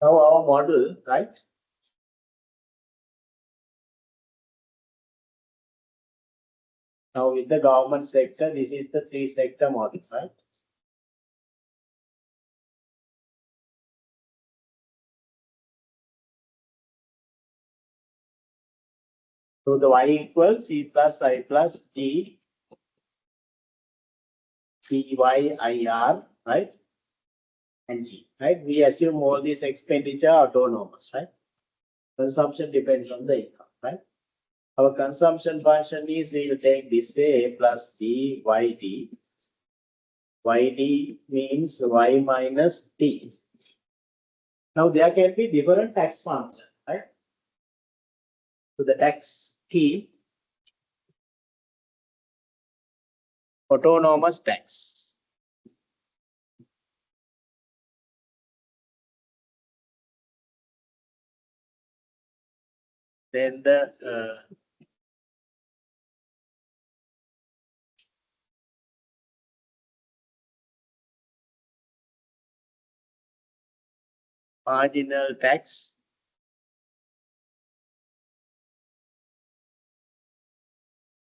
Now our model, right? Now with the government sector, this is the three sector model, right? So the y equals C plus I plus T C Y I R, right? And G, right? We assume all these expenditure are autonomous, right? Consumption depends on the income, right? Our consumption function is we will take this way A plus T YD. YD means Y minus T. Now there can be different tax functions, right? So the tax T, autonomous tax. Then the marginal tax.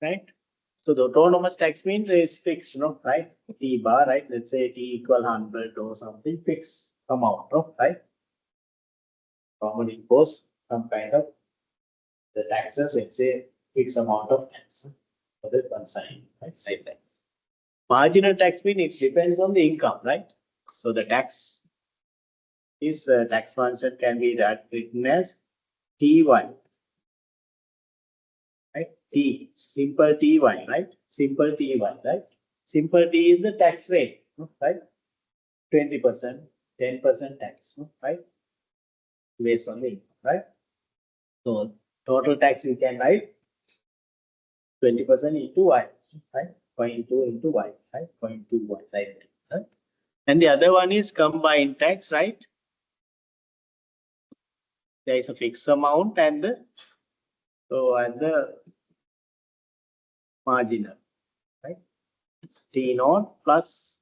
Right? So the autonomous tax means is fixed, right? T bar, right? Let's say T equal 100 or something, fixed amount, right? Common impose some kind of the taxes, let's say fixed amount of tax for the one side, right? Same thing. Marginal tax means it depends on the income, right? So the tax is tax function can be written as T1, right? T, simple T1, right? Simple T1, right? Simple T is the tax rate, right? 20%, 10% tax, right? Based on the income, right? So total tax you can write 20% into Y, right? 0.2 into Y, right? 0.2 Y, right? And the other one is combined tax, right? There is a fixed amount and the marginal, right? T naught plus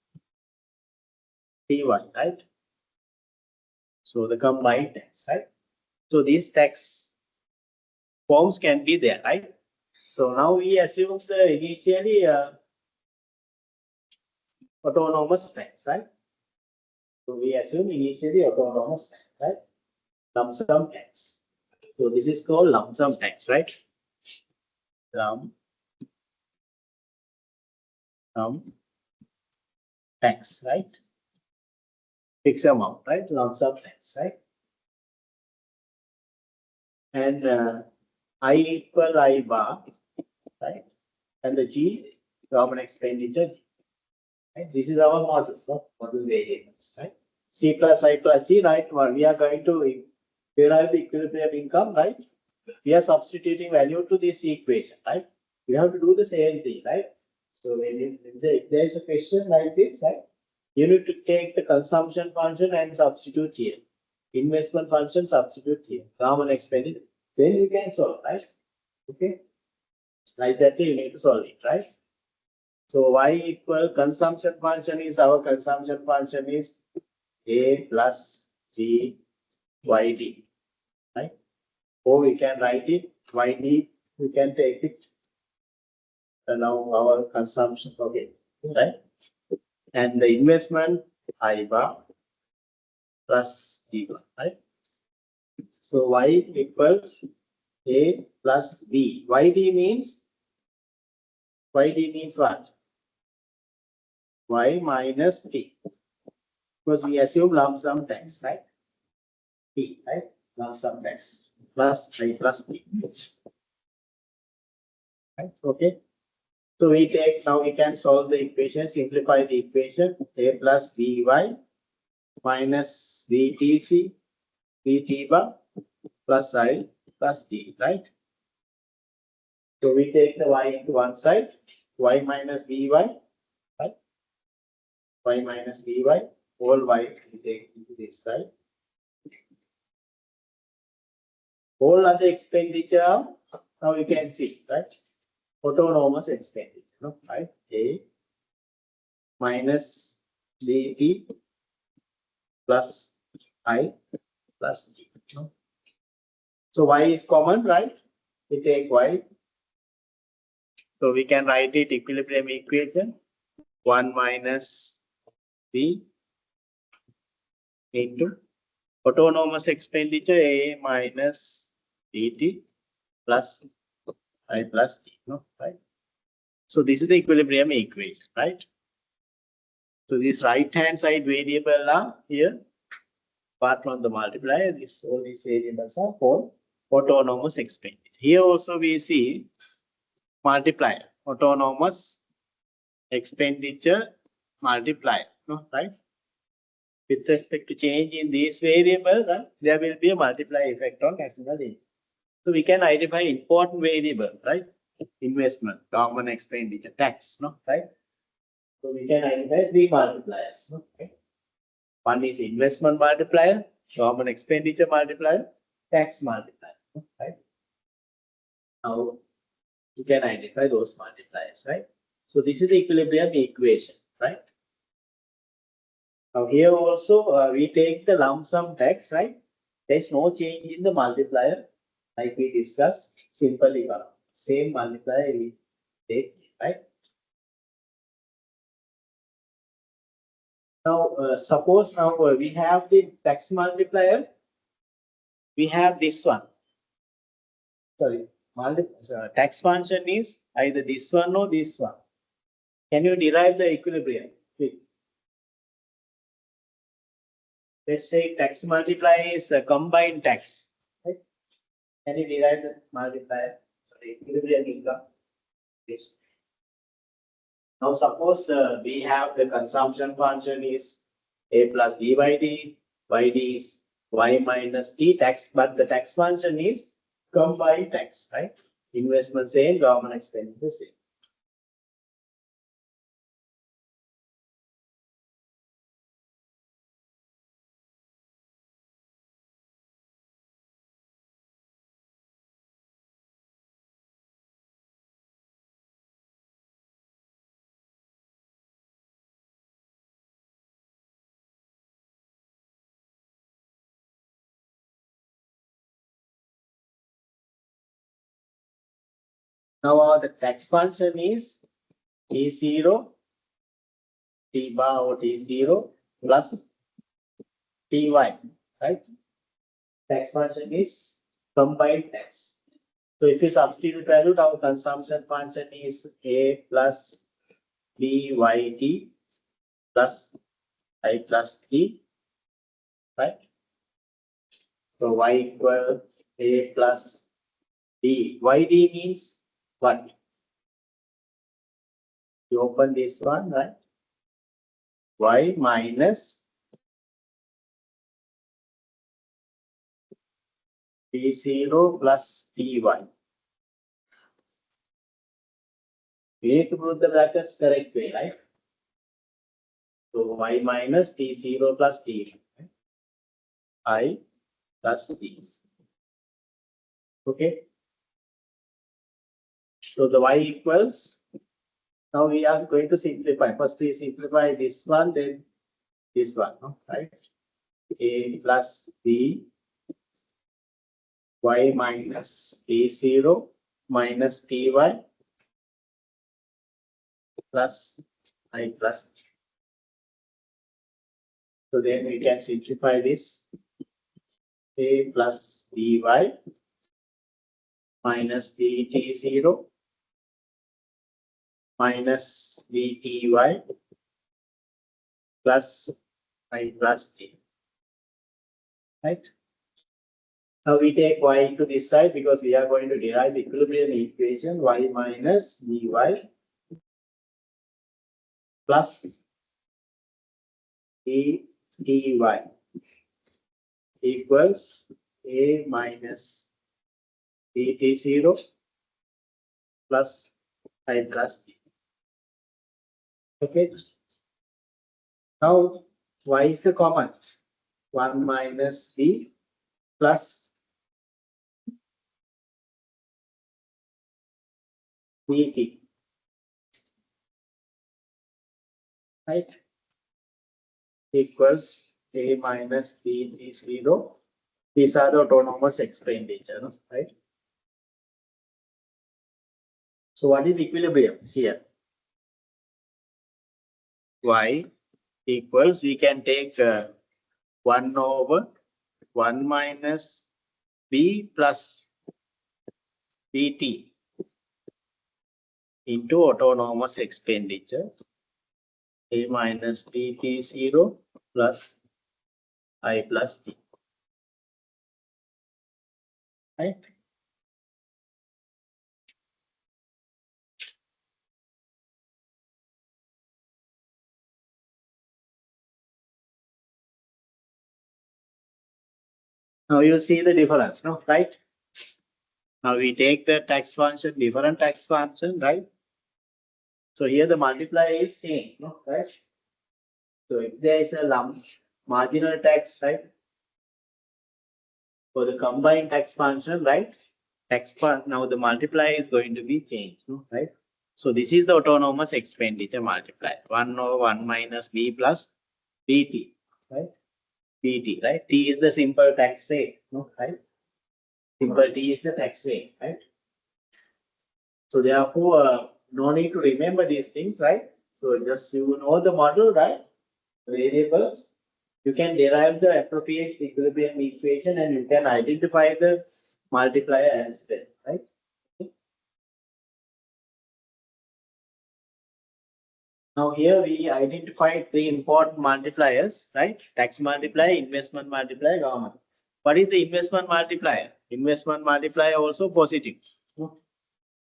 T1, right? So the combined tax, right? So these tax forms can be there, right? So now we assume the initially autonomous tax, right? So we assume initially autonomous tax, right? Lump sum tax. So this is called lump sum tax, right? Lump sum tax, right? Fixed amount, right? Lump sum tax, right? And I equal I bar, right? And the G, government expenditure, G, right? This is our model, model variables, right? C plus I plus G, right? Well, we are going to derive the equilibrium income, right? We are substituting value to this equation, right? We have to do the same thing, right? So when if there is a question like this, right? You need to take the consumption function and substitute here. Investment function substitute here. Common expenditure. Then you can solve, right? Okay. Like that you need to solve it, right? So y equal consumption function is our consumption function is a plus g yd, right? Or we can write it yd. We can take it. And now our consumption, okay, right? And the investment I bar plus g bar, right? So y equals a plus b. yd means what? Y minus t. Because we assume lump sum tax, right? T, right? Lump sum tax plus I plus t. Right? Okay. So we take, now we can solve the equation, simplify the equation. A plus by minus btc bt bar plus I plus d, right? So we take the y into one side, y minus by, right? Y minus by, whole y we take into this side. All other expenditure, now you can see, right? Autonomous expenditure, no? Right? A minus bt plus I plus d. No? So y is common, right? We take y. So we can write it equilibrium equation. 1 minus b into autonomous expenditure A minus dt plus I plus d. No? Right? So this is the equilibrium equation, right? So this right hand side variable are here. Apart from the multiplier, all these variables are for autonomous expenditure. Here also we see multiplier, autonomous expenditure multiplier, no, right? With respect to change in these variables, there will be a multiplier effect on national income. So we can identify important variable, right? Investment, government expenditure, tax, no, right? So we can identify three multipliers, okay? One is investment multiplier, government expenditure multiplier, tax multiplier, right? Now you can identify those multipliers, right? So this is the equilibrium equation, right? Now here also we take the lump sum tax, right? There is no change in the multiplier, like we discussed. Simply same multiplier we take, right? Now suppose now we have the tax multiplier. We have this one. Sorry, tax function is either this one or this one. Can you derive the equilibrium? Let's say tax multiplier is a combined tax. Right? Can you derive the multiplier? Sorry, equilibrium income. This. Now suppose we have the consumption function is a plus d by d, yd is y minus t tax, but the tax function is combined tax, right? Investment same, government expenditure same. Now the tax function is T0, T bar or T0 plus Ty, right? Tax function is combined tax. So if you substitute value, our consumption function is A plus BYT plus I plus T, right? So Y equal A plus D. YD means what? You open this one, right? Y minus T0 plus Ty. We need to put the brackets correct way, right? So y minus t0 plus t, I plus t. Okay. So the y equals, now we are going to simplify. First we simplify this one, then this one, no? Right? A plus b, y minus t0 minus ty plus I plus t. So then we can simplify this. A plus dy minus dt0 minus dty plus I plus t. Right? Now we take y to this side because we are going to derive the equilibrium equation y minus dy plus dy equals a minus dt0 plus I plus t. Okay. Now y is the common. 1 minus b plus dt. Right? Equals a minus dt0. These are the autonomous expenditure, right? So what is equilibrium here? Y equals, we can take 1 over 1 minus b plus dt into autonomous expenditure a minus dt0 plus I plus t. Right? Now you see the difference, no? Right? Now we take the tax function, different tax function, right? So here the multiplier is changed, no? Right? So if there is a lump marginal tax, right? For the combined tax function, right? Now the multiplier is going to be changed, no? Right? So this is the autonomous expenditure multiplier. 1 over 1 minus b plus bt, right? bt, right? T is the simple tax rate, no? Right? Simple T is the tax rate, right? So therefore, no need to remember these things, right? So just you know the model, right? Variables. You can derive the appropriate equilibrium equation and you can identify the multiplier as well, right? Now here we identify three important multipliers, right? Tax multiplier, investment multiplier, government. What is the investment multiplier? Investment multiplier also positive.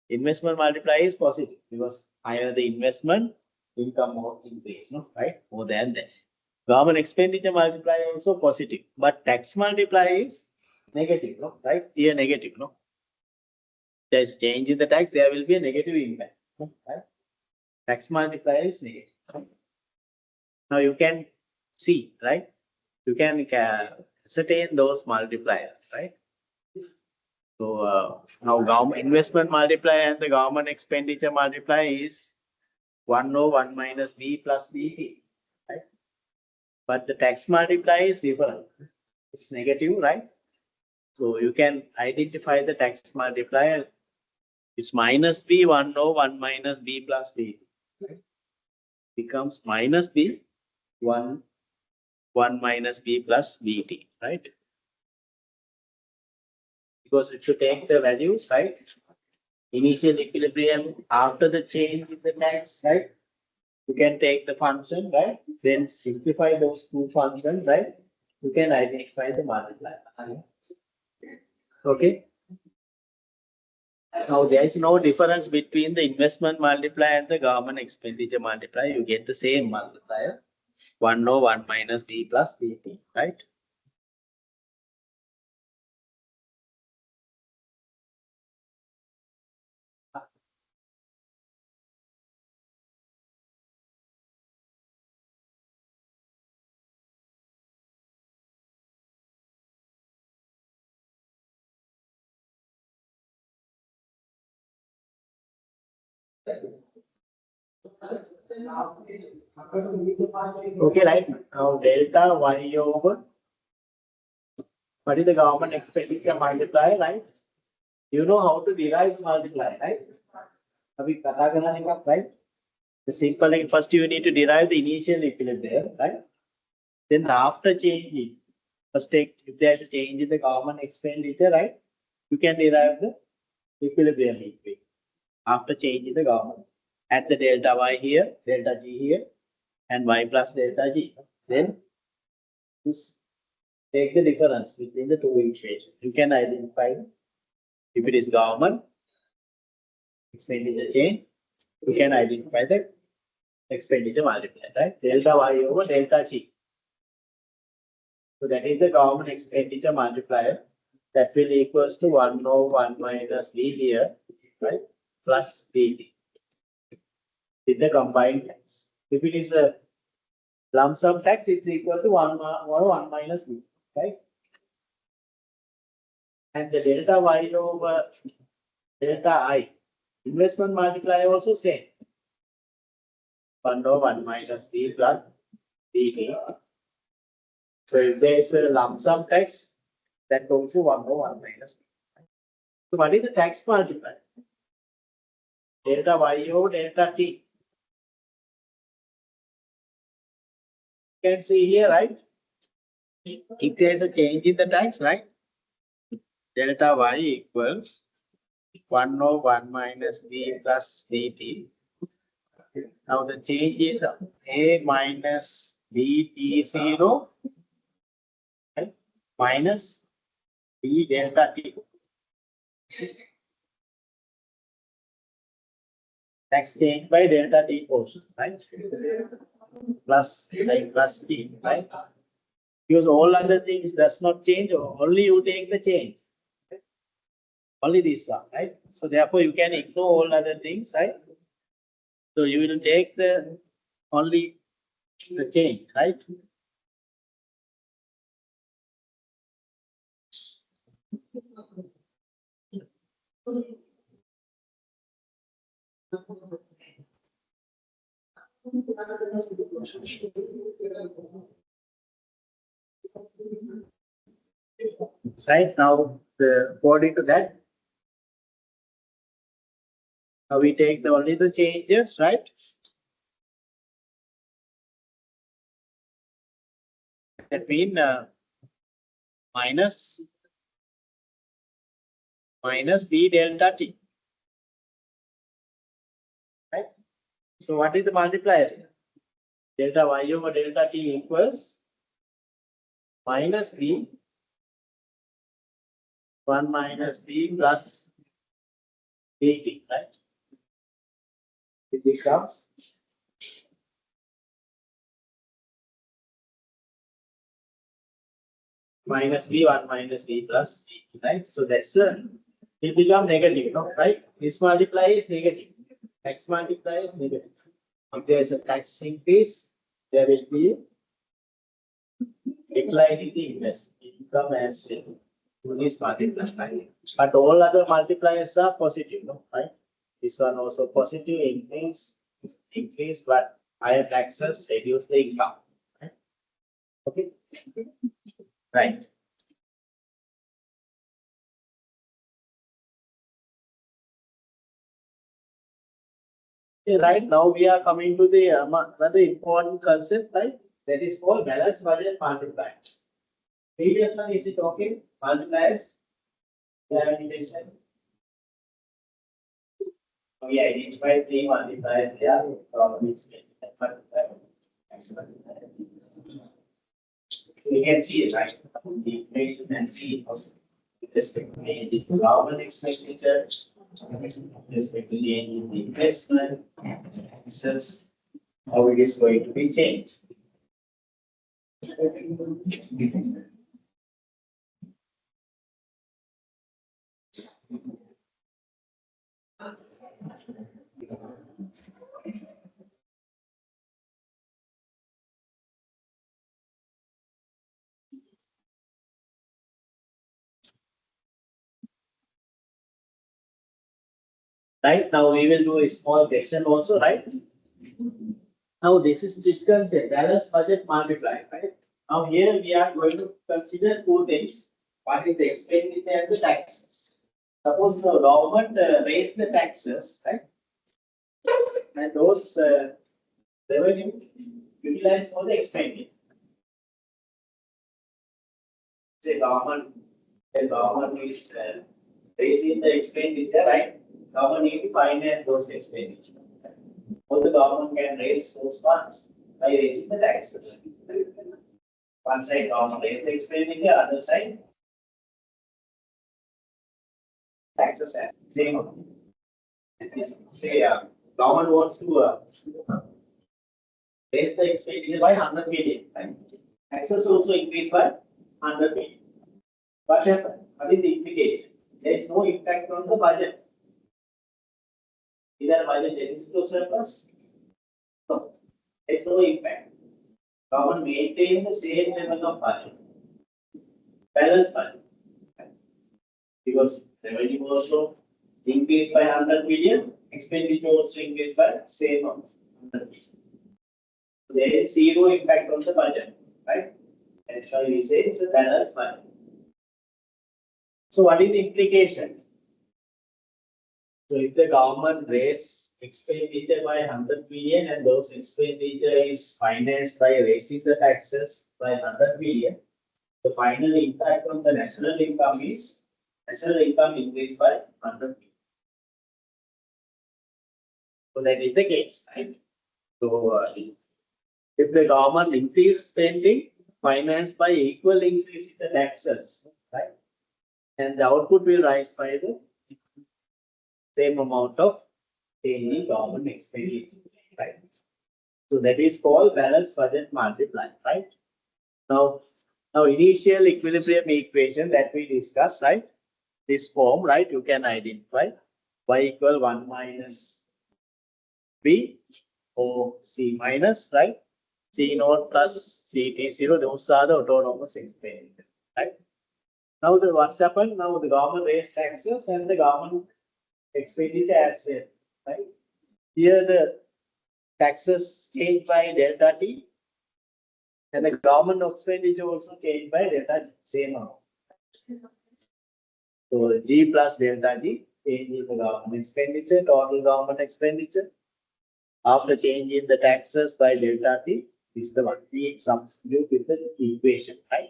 Investment multiplier is positive because higher the investment, income more increase, no? Right? More than that. Government expenditure multiplier also positive, but tax multiplier is negative, no? Right? Here negative, no? There is change in the tax, there will be a negative impact, no? Right? Tax multiplier is negative. Now you can see, right? You can ascertain those multipliers, right? So now government investment multiplier and the government expenditure multiplier is 1 over 1 minus b plus bt, right? But the tax multiplier is different. It's negative, right? So you can identify the tax multiplier. It's minus b 1 over 1 minus b plus b. Right? Becomes minus b 1 minus b plus bt, right? Because if you take the values, right? Initial equilibrium after the change in the tax, right? You can take the function, right? Then simplify those two functions, right? You can identify the multiplier. Okay. Now there is no difference between the investment multiplier and the government expenditure multiplier. You get the same multiplier. 1 over 1 minus b plus bt, right? Okay, right? Now delta y over what is the government expenditure multiplier, right? You know how to derive the multiplier, right? अभी पता करना है क्या, right? The simple like first you need to derive the initial equilibrium, right? Then after changing, first take if there is a change in the government expenditure, right? You can derive the equilibrium equation after changing the government. Add the delta y here, delta g here, and y plus delta g. Then just take the difference between the two equations. You can identify if it is government expenditure change. You can identify the expenditure multiplier, right? Delta y over delta g. So that is the government expenditure multiplier. That will equals to 1 over 1 minus d here, right? Plus dt. With the combined tax. If it is a lump sum tax, it's equal to 1 minus d, right? And the delta y over delta I, investment multiplier also same. 1 over 1 minus d plus dt. So if there is a lump sum tax, that goes to 1 over 1 minus d. So what is the tax multiplier? Delta y over delta t. You can see here, right? If there is a change in the tax, right? Delta y equals 1 over 1 minus d plus dt. Now the change in a minus dt0, right? Minus d delta t. Tax change by delta t portion, right? Plus like plus t, right? Because all other things does not change, only you take the change. Only these are, right? So therefore you can ignore all other things, right? So you will take the only the change, right? Right now, according to that, we take the only the changes, right? That mean minus d delta t, right? So what is the multiplier here? Delta y over delta t equals minus d 1 minus d plus dt, right? It becomes minus d 1 minus d plus dt, right? So that's it become negative, no? Right? This multiplier is negative. Tax multiplier is negative. If there is a tax increase, there will be decline in the investment income as well to this multiplier, right? But all other multipliers are positive, no? Right? This one also positive, increase, but higher taxes reduce the income. Right? Okay. Right. Okay, right now we are coming to the another important concept, right? That is called balance budget multiplier. Previous one is it okay? Multipliers. We identify three multipliers there. We can see it, right? The equation and see respect to the government expenditure, respect to the investment, taxes, how it is going to be changed. Right now we will do a small question also, right? Now this is this concept, balance budget multiply, right? Now here we are going to consider two things. One is the expenditure and the taxes. Suppose the government raise the taxes, right? And those revenue utilized for the expenditure. Say the government is raising the expenditure, right? Government need to finance those expenditures. Or the government can raise those funds by raising the taxes. One side government raise the expenditure, other side taxes. Same. Say government wants to raise the expenditure by 100 million. Right? Taxes also increase by 100 million. What happened? What is the implication? There is no impact on the budget. Is there budget deficit or surplus? No. There is no impact. Government maintain the same level of budget. Balance budget. Because revenue also increased by 100 million, expenditure also increased by same amount. 100 million. So there is zero impact on the budget, right? That's why we say it's a balanced budget. So what is the implication? So if the government raise expenditure by 100 million and those expenditure is financed by raising the taxes by 100 million, the final impact on the national income is national income increased by 100 million. So that is the case, right? So if the government increase spending financed by equal increase in the taxes, right? And the output will rise by the same amount of change in government expenditure, right? So that is called balanced budget multiply, right? Now initial equilibrium equation that we discussed, right? This form, right? You can identify y equal 1 minus b or c minus, right? C naught plus CT0, those are the autonomous expenditure, right? Now what's happened? Now the government raised taxes and the government expenditure as well, right? Here the taxes change by delta T and the government expenditure also changed by delta G, same amount. So G plus delta G, change in the government expenditure, total government expenditure. After changing the taxes by delta T, this is the one we substitute with the equation, right?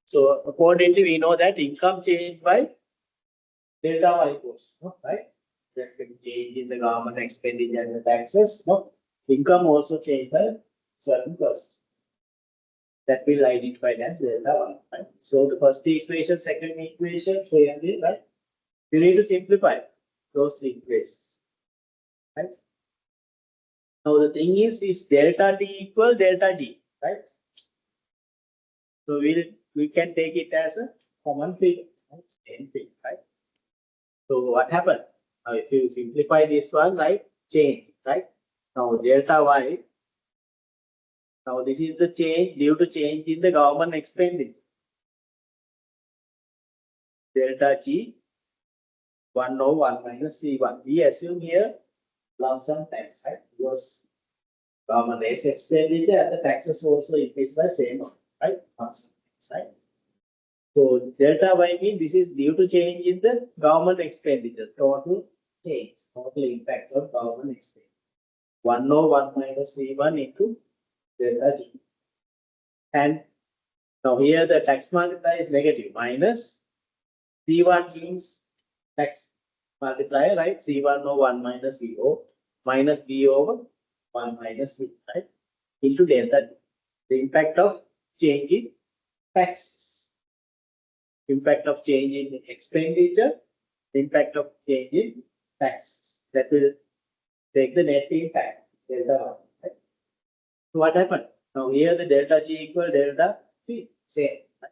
So accordingly, we know that income changed by delta Y cost, no? Right? Just change in the government expenditure and the taxes, no? Income also changed by certain percent. That will identify as delta Y, right? So the first equation, second equation, same thing, right? You need to simplify those three equations, right? Now the thing is delta T equal delta G, right? So we can take it as a common figure, right? Same thing, right? So what happened? If you simplify this one, right? Change, right? Now delta Y. Now this is the change due to change in the government expenditure. Delta G 1 over 1 minus C1. We assume here lump sum tax, right? Because government raise expenditure and the taxes also increase by same amount, right? Right? So delta Y means this is due to change in the government expenditure, total change, total impact of government expenditure. 1 over 1 minus C1 into delta G. And now here the tax multiplier is negative, minus C1 means tax multiplier, right? C1 over 1 minus CO minus B over 1 minus C, right? Into delta T. The impact of change in taxes. Impact of change in expenditure, impact of change in taxes. That will take the net impact, delta 1. Right? So what happened? Now here the delta G equal delta T, same. Right?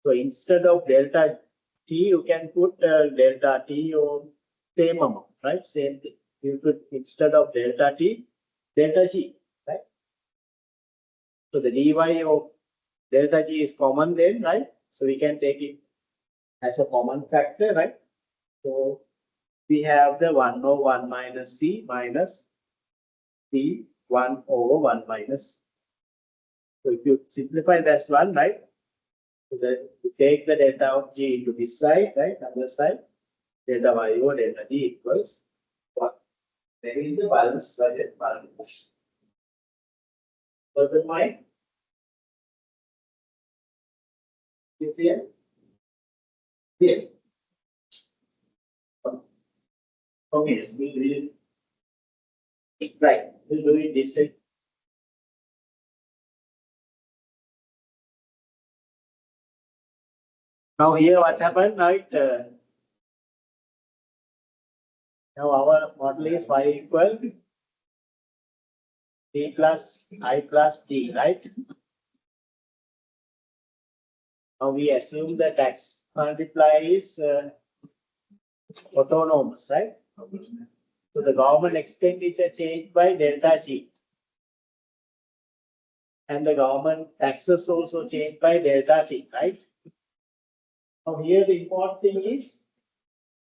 So instead of delta T, you can put delta T or same amount, right? Same thing. You put instead of delta T, delta G, right? So the dy of delta G is common then, right? So we can take it as a common factor, right? So we have the 1 over 1 minus C minus C 1 over 1 minus. So if you simplify that's one, right? So that you take the delta of G to this side, right? Other side, delta Y over delta G equals 1. Then is the balance budget balance. So the point. Clear? Clear? Okay, so we will right. We'll do it this way. Now here what happened, right? Now our model is y equal t plus I plus t, right? Now we assume the tax multiply is autonomous, right? So the government expenditure changed by delta G. And the government taxes also changed by delta T, right? Now here the important thing is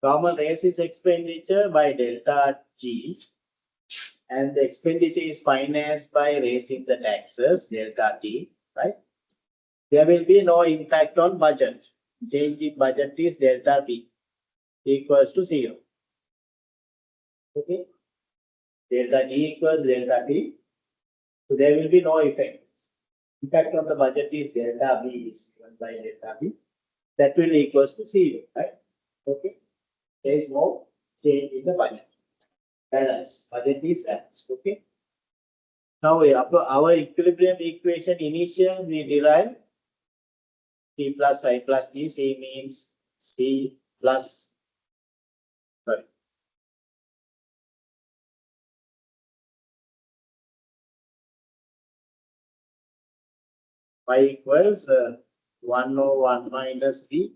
government raises expenditure by delta G and the expenditure is financed by raising the taxes delta T, right? There will be no impact on budget. Change in budget is delta T equals to 0. Okay? Delta G equals delta T. So there will be no effect. Impact on the budget is delta B is given by delta B. That will equals to 0, right? Okay. There is no change in the budget. Balance. Budget is balanced. Okay. Now our equilibrium equation initial we derive C plus I plus T. C means C plus y equals 1 over 1 minus B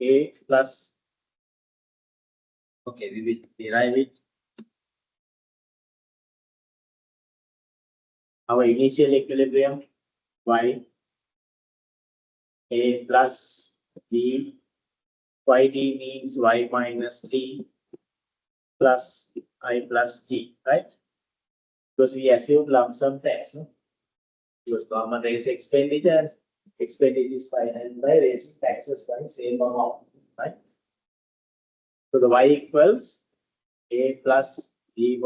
A plus. Okay, we will derive it. Our initial equilibrium y A plus B. YD means y minus t plus I plus g, right? Because we assume lump sum tax, no? Because government raise expenditure is financed by raising taxes by same amount, right? So the y equals a plus dy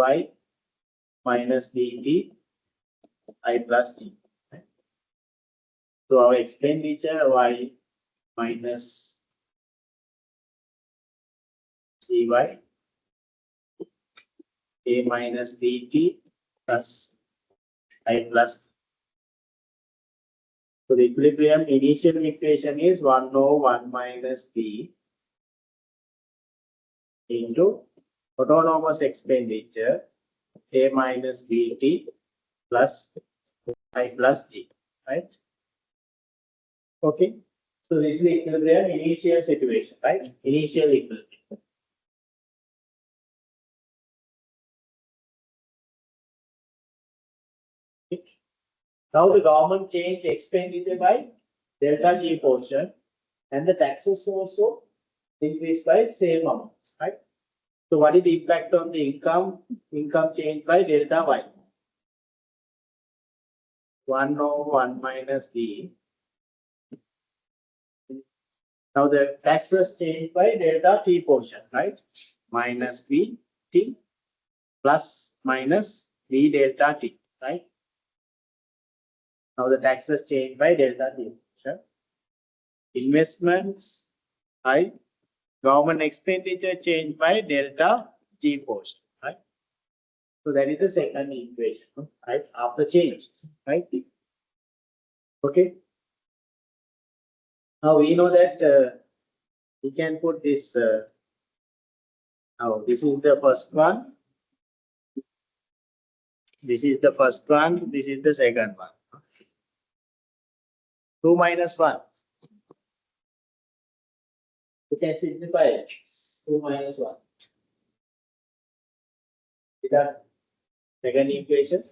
minus dt I plus t. Right? So our expenditure y minus dy a minus dt plus I plus. So the equilibrium initial equation is 1 over 1 minus b into autonomous expenditure a minus bt plus I plus g, right? Okay. So this is the equilibrium initial situation, right? Initial equilibrium. Okay. Now the government changed the expenditure by delta G portion and the taxes also increased by same amount, right? So what is the impact on the income? Income changed by delta Y. 1 over 1 minus B. Now the taxes changed by delta T portion, right? Minus B T plus minus B delta T, right? Now the taxes changed by delta T portion. Investments, I. Government expenditure changed by delta G portion, right? So that is the second equation, right? After change, right? Okay. Now we know that we can put this. Now this is the first one. This is the first one. This is the second one. 2 minus 1. You can simplify it. 2 minus 1. The second equation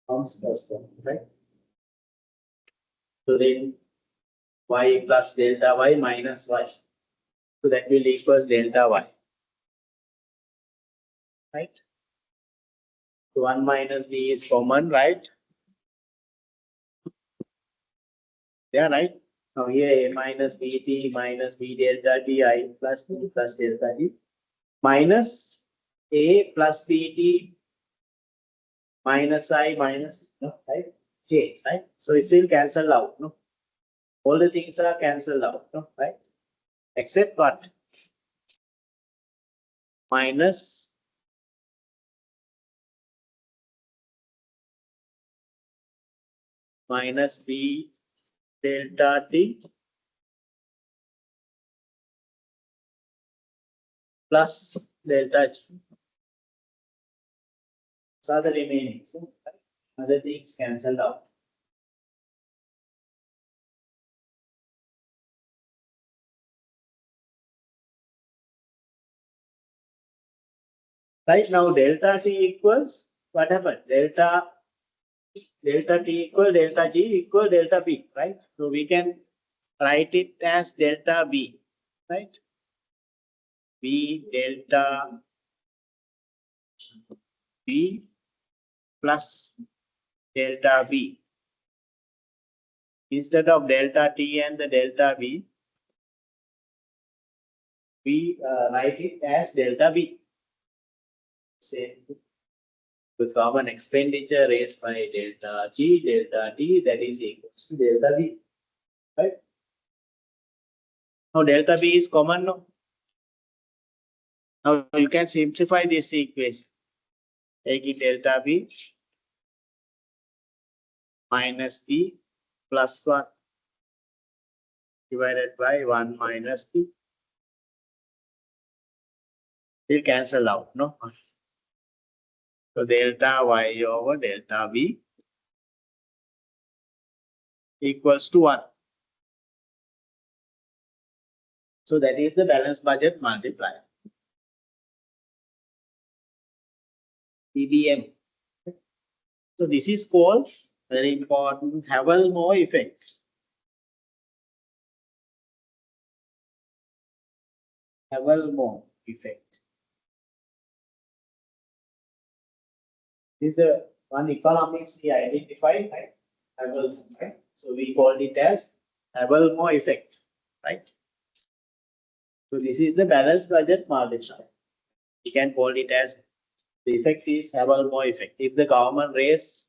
comes first one, right? So then y plus delta y minus y. So that will equals delta y. Right? So 1 minus b is common, right? Yeah, right? Now here a minus bt minus b delta ti plus b plus delta t minus a plus bt minus I minus, no, right? J, right? So it will cancel out, no? All the things are cancelled out, no? Right? Except what? Minus b delta t plus delta G. So the remaining, so other things cancelled out. Right now, delta t equals what happened? Delta t equal delta G equal delta B, right? So we can write it as delta B, right? B delta B plus delta B. Instead of delta T and the delta B, we write it as delta B. Same. With common expenditure raised by delta G, delta T, that is equals to delta B, right? Now delta B is common now. Now you can simplify this equation. Take it delta B minus B plus 1 divided by 1 minus B. Will cancel out, no? So delta Y over delta B equals to 1. So that is the balance budget multiplier. PBM. So this is called very important Havelmore effect. Havelmore effect. This is the one economics we identified, right? Havelmore, right? So we called it as Havelmore effect, right? So this is the balance budget multiplier. We can call it as the effect is Havelmore effect. If the government raise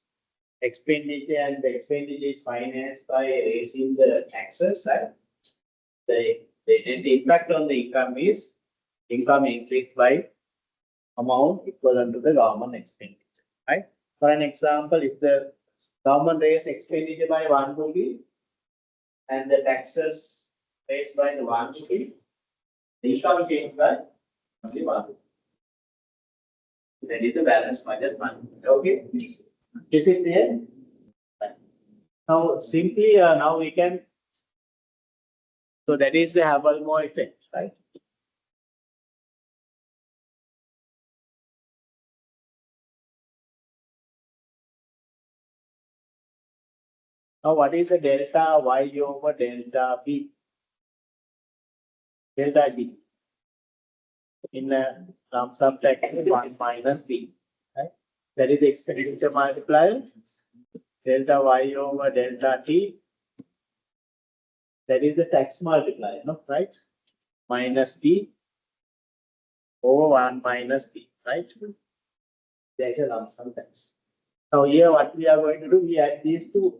expenditure and the expenditure is financed by raising the taxes, right? The net impact on the income is income increased by amount equivalent to the government expenditure, right? For an example, if the government raise expenditure by 1 rupee and the taxes raised by the 1 rupee, the income changed by only 1 rupee. That is the balance budget money. Okay, is it there? Now simply now we can. So that is the Havelmore effect, right? Now what is the delta Y over delta B? Delta B in a lump sum tax 1 minus B, right? That is the expenditure multiplier. Delta Y over delta T. That is the tax multiplier, no? Right? Minus B over 1 minus B, right? There is a lump sum tax. Now here what we are going to do, we add these two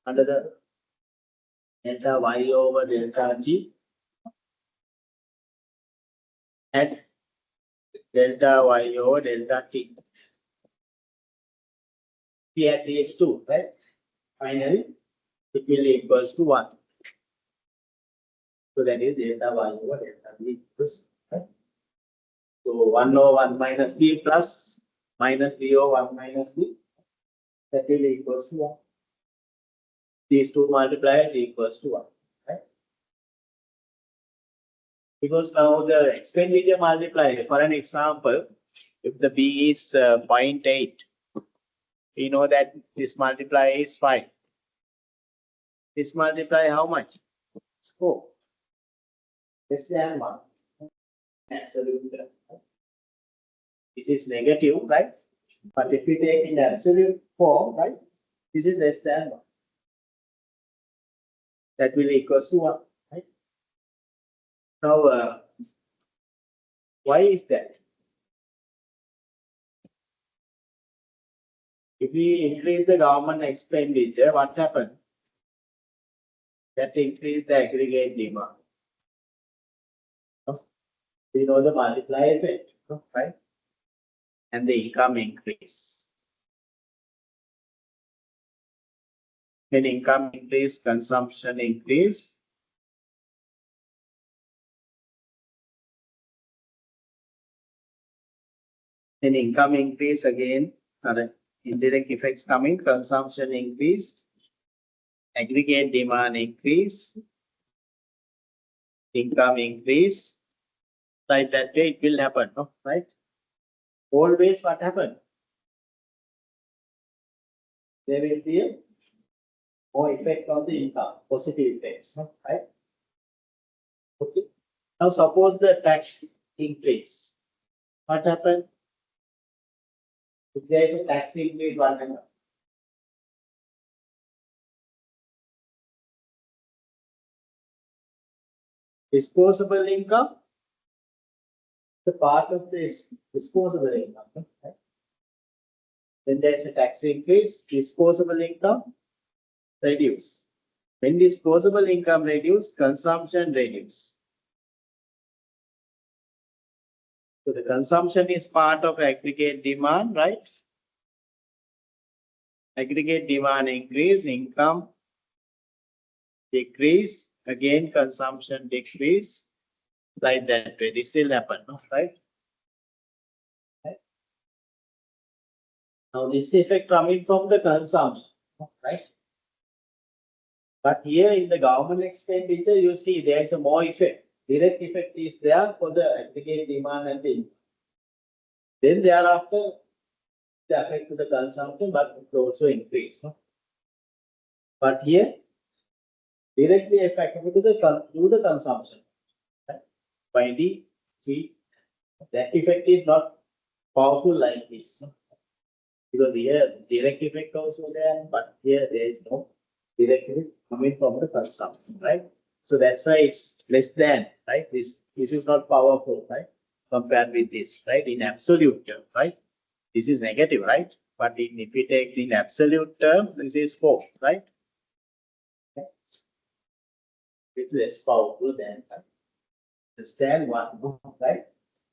under the delta Y over delta G and delta Y over delta T. We add these two, right? Finally, it will equals to 1. So that is delta Y over delta B equals, right? So 1 over 1 minus B plus minus B over 1 minus B, that will equals to 1. These two multipliers equals to 1, right? Because now the expenditure multiplier, for an example, if the B is 0.8, we know that this multiplier is 5. This multiplier how much? It's 4. less than 1. Absolute term. This is negative, right? But if we take in absolute form, right, this is less than 1. That will equal to 1, right? Now, why is that? If we increase the government expenditure, what happens? That increase the aggregate demand. We know the multiplier effect, right? And the income increase. When income increase, consumption increase. When income increase again, indirect effects coming, consumption increase, aggregate demand increase, income increase. Like that way it will happen, right? Always what happen? There will be a more effect on the income, positive effects, right? Okay. Now suppose the tax increase. What happened? If there is a tax increase, what happened? Disposable income, the part of this disposable income, right? When there is a tax increase, disposable income reduce. When disposable income reduce, consumption reduce. So the consumption is part of aggregate demand, right? Aggregate demand increase, income decrease, again consumption decrease, like that way. This will happen, right? Now this effect coming from the consumption, right? But here in the government expenditure, you see there is a more effect. Direct effect is there for the aggregate demand and the income. Then thereafter, the effect to the consumption, but it will also increase. But here, directly affected to the consumption. Right? By the see, that effect is not powerful like this. Because here direct effect also there, but here there is no direct effect coming from the consumption, right? So that's why it's less than, right? This is not powerful, right? Compared with this, right? In absolute term, right? This is negative, right? But if we take in absolute terms, this is 4, right? It's less powerful than, right? Less than 1, right?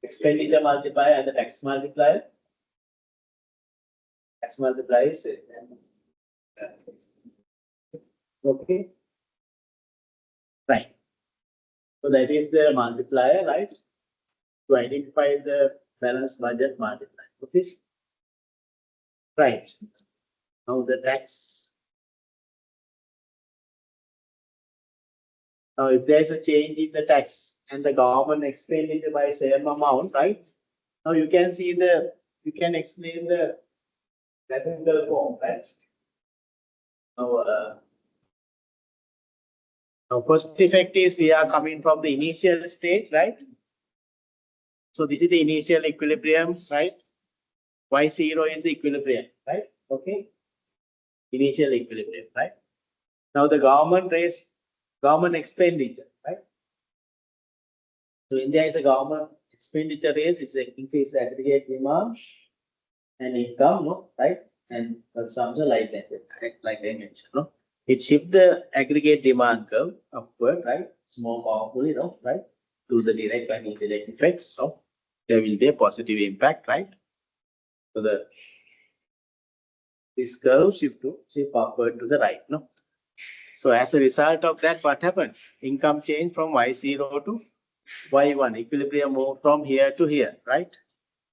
Expenditure multiplier and the tax multiplier. Tax multiplier is okay. Right. So that is the multiplier, right? To identify the balanced budget multiplier. Okay. Right. Now the tax. Now if there is a change in the tax and the government expenditure by same amount, right? Now you can see you can explain the graphical form, right? Now first effect is we are coming from the initial stage, right? So this is the initial equilibrium, right? Y0 is the equilibrium, right? Okay. Initial equilibrium, right? Now the government expenditure, right? So India is a government expenditure raise, it's an increase the aggregate demand and income, right? And consumption like that, like I mentioned, no? It shifts the aggregate demand curve upward, right? It's more powerfully, right? To the direct and indirect effects, so there will be a positive impact, right? So this curve shift upward to the right, no? So as a result of that, what happens? Income change from Y0 to Y1, equilibrium move from here to here, right?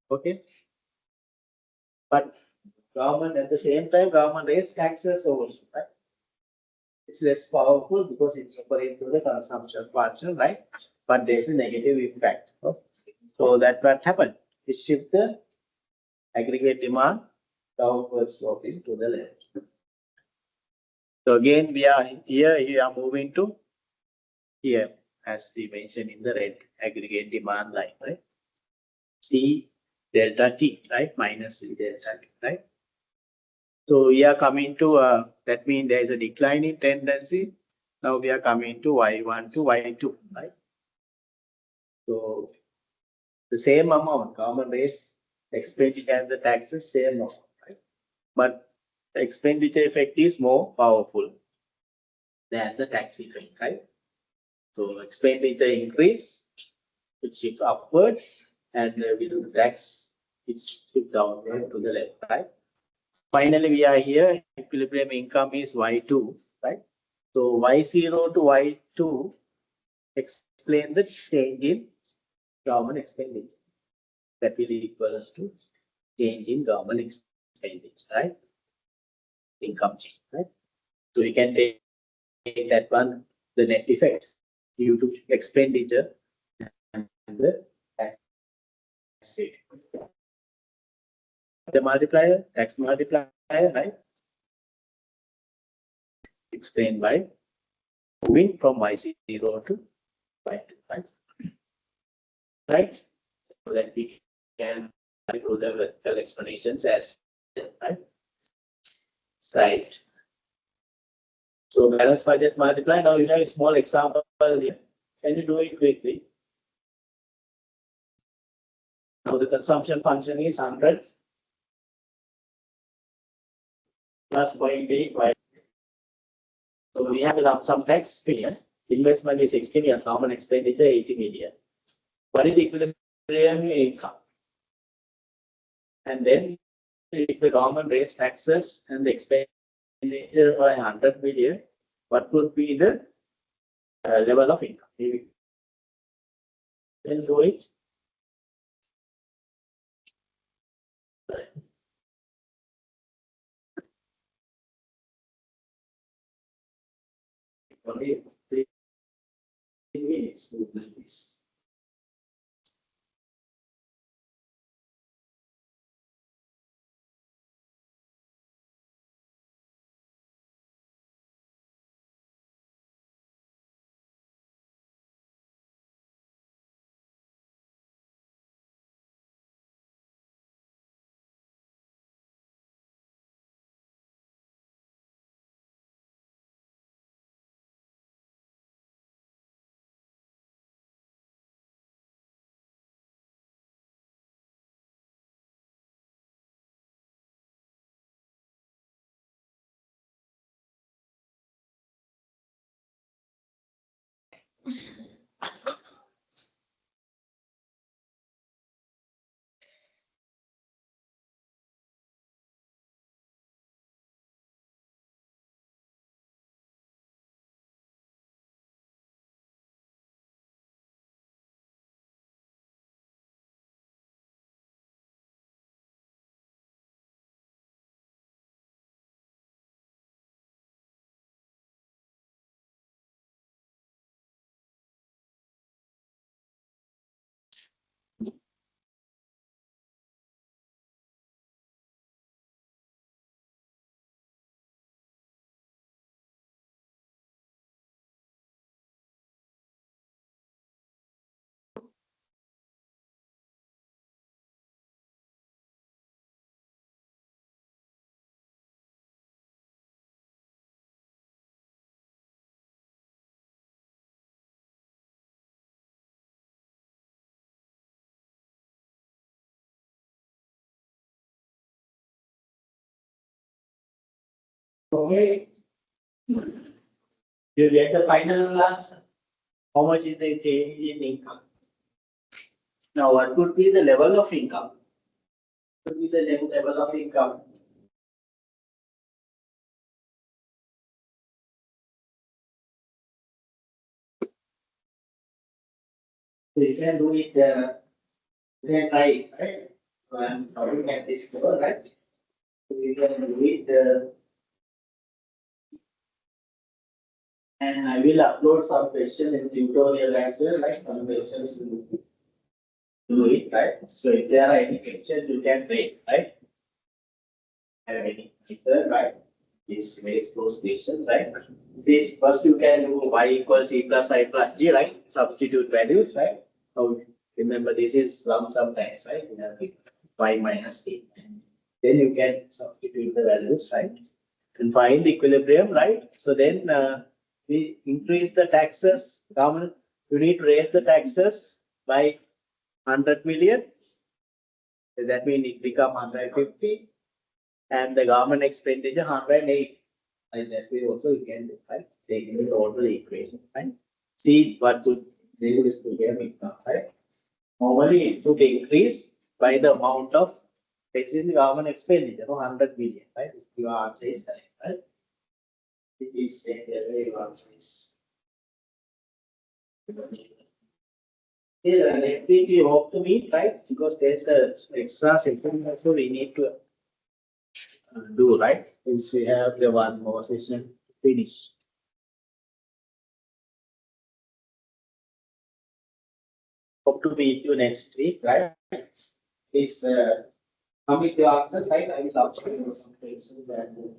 Okay. But government at the same time, government raise taxes also, right? It's less powerful because it's operating to the consumption function, right? But there's a negative impact. So that what happened? It shift the aggregate demand downward sloping to the left. So again, we are here moving to here. as we mentioned in the red aggregate demand line, right? C delta T, right? Minus C delta T, right? So we are coming to, that means there is a declining tendency. Now we are coming to Y1 to Y2, right? So the same amount, government rates expenditure and the taxes, same amount, right? But the expenditure effect is more powerful than the tax effect, right? So expenditure increase, it shifts upward, and with the tax, it shifts downward to the left, right? Finally, we are here, equilibrium income is Y2, right? So Y0 to Y2 explain the change in government expenditure. That will equals to change in government expenditure, right? Income change, right? So we can take that one, the net effect due to expenditure and the tax. The multiplier, tax multiplier, right? Explained by moving from Y0 to Y2, right? Right? So that we can do the vertical explanations as right. Right. So balance budget multiply. Now you have a small example here. Can you do it quickly? Now the consumption function is 100 plus 0.8. So we have a lump sum tax here. Investment is 60 million, common expenditure 80 million. What is the equilibrium income? And then if the government raise taxes and the expenditure by 100 million, what would be the level of income? We can do it. Only 3 minutes to do this. Okay. You get the final answer. How much is the change in income? Now, what would be the level of income? What would be the level of income? So you can do it, you can try it, right? So I'm looking at this level, right? So you can do it, and I will upload some question in tutorial as well, right? Some questions to do it, right? So if there are any questions, you can say, right? Have any, right? this very close station, right? This first you can do y equals c plus I plus g, right? Substitute values, right? Now remember this is lump sum times, right? We have y minus a. Then you can substitute the values, right? And find the equilibrium, right? So then we increase the taxes. Government, you need to raise the taxes by 100 million. So that means it become 150, and the government expenditure 108. And that way also you can right? Take the total equation, right? See what would this program income, right? Normally it should increase by the amount of basically government expenditure, 100 million, right? If your answer is correct, right? It is saying that your answer is. Still, next week you hope to meet, right? Because there's a extra session also we need to do, right? Since we have the one more session to finish. Hope to meet you next week, right? Please come with your answers, right? I will upload some questions and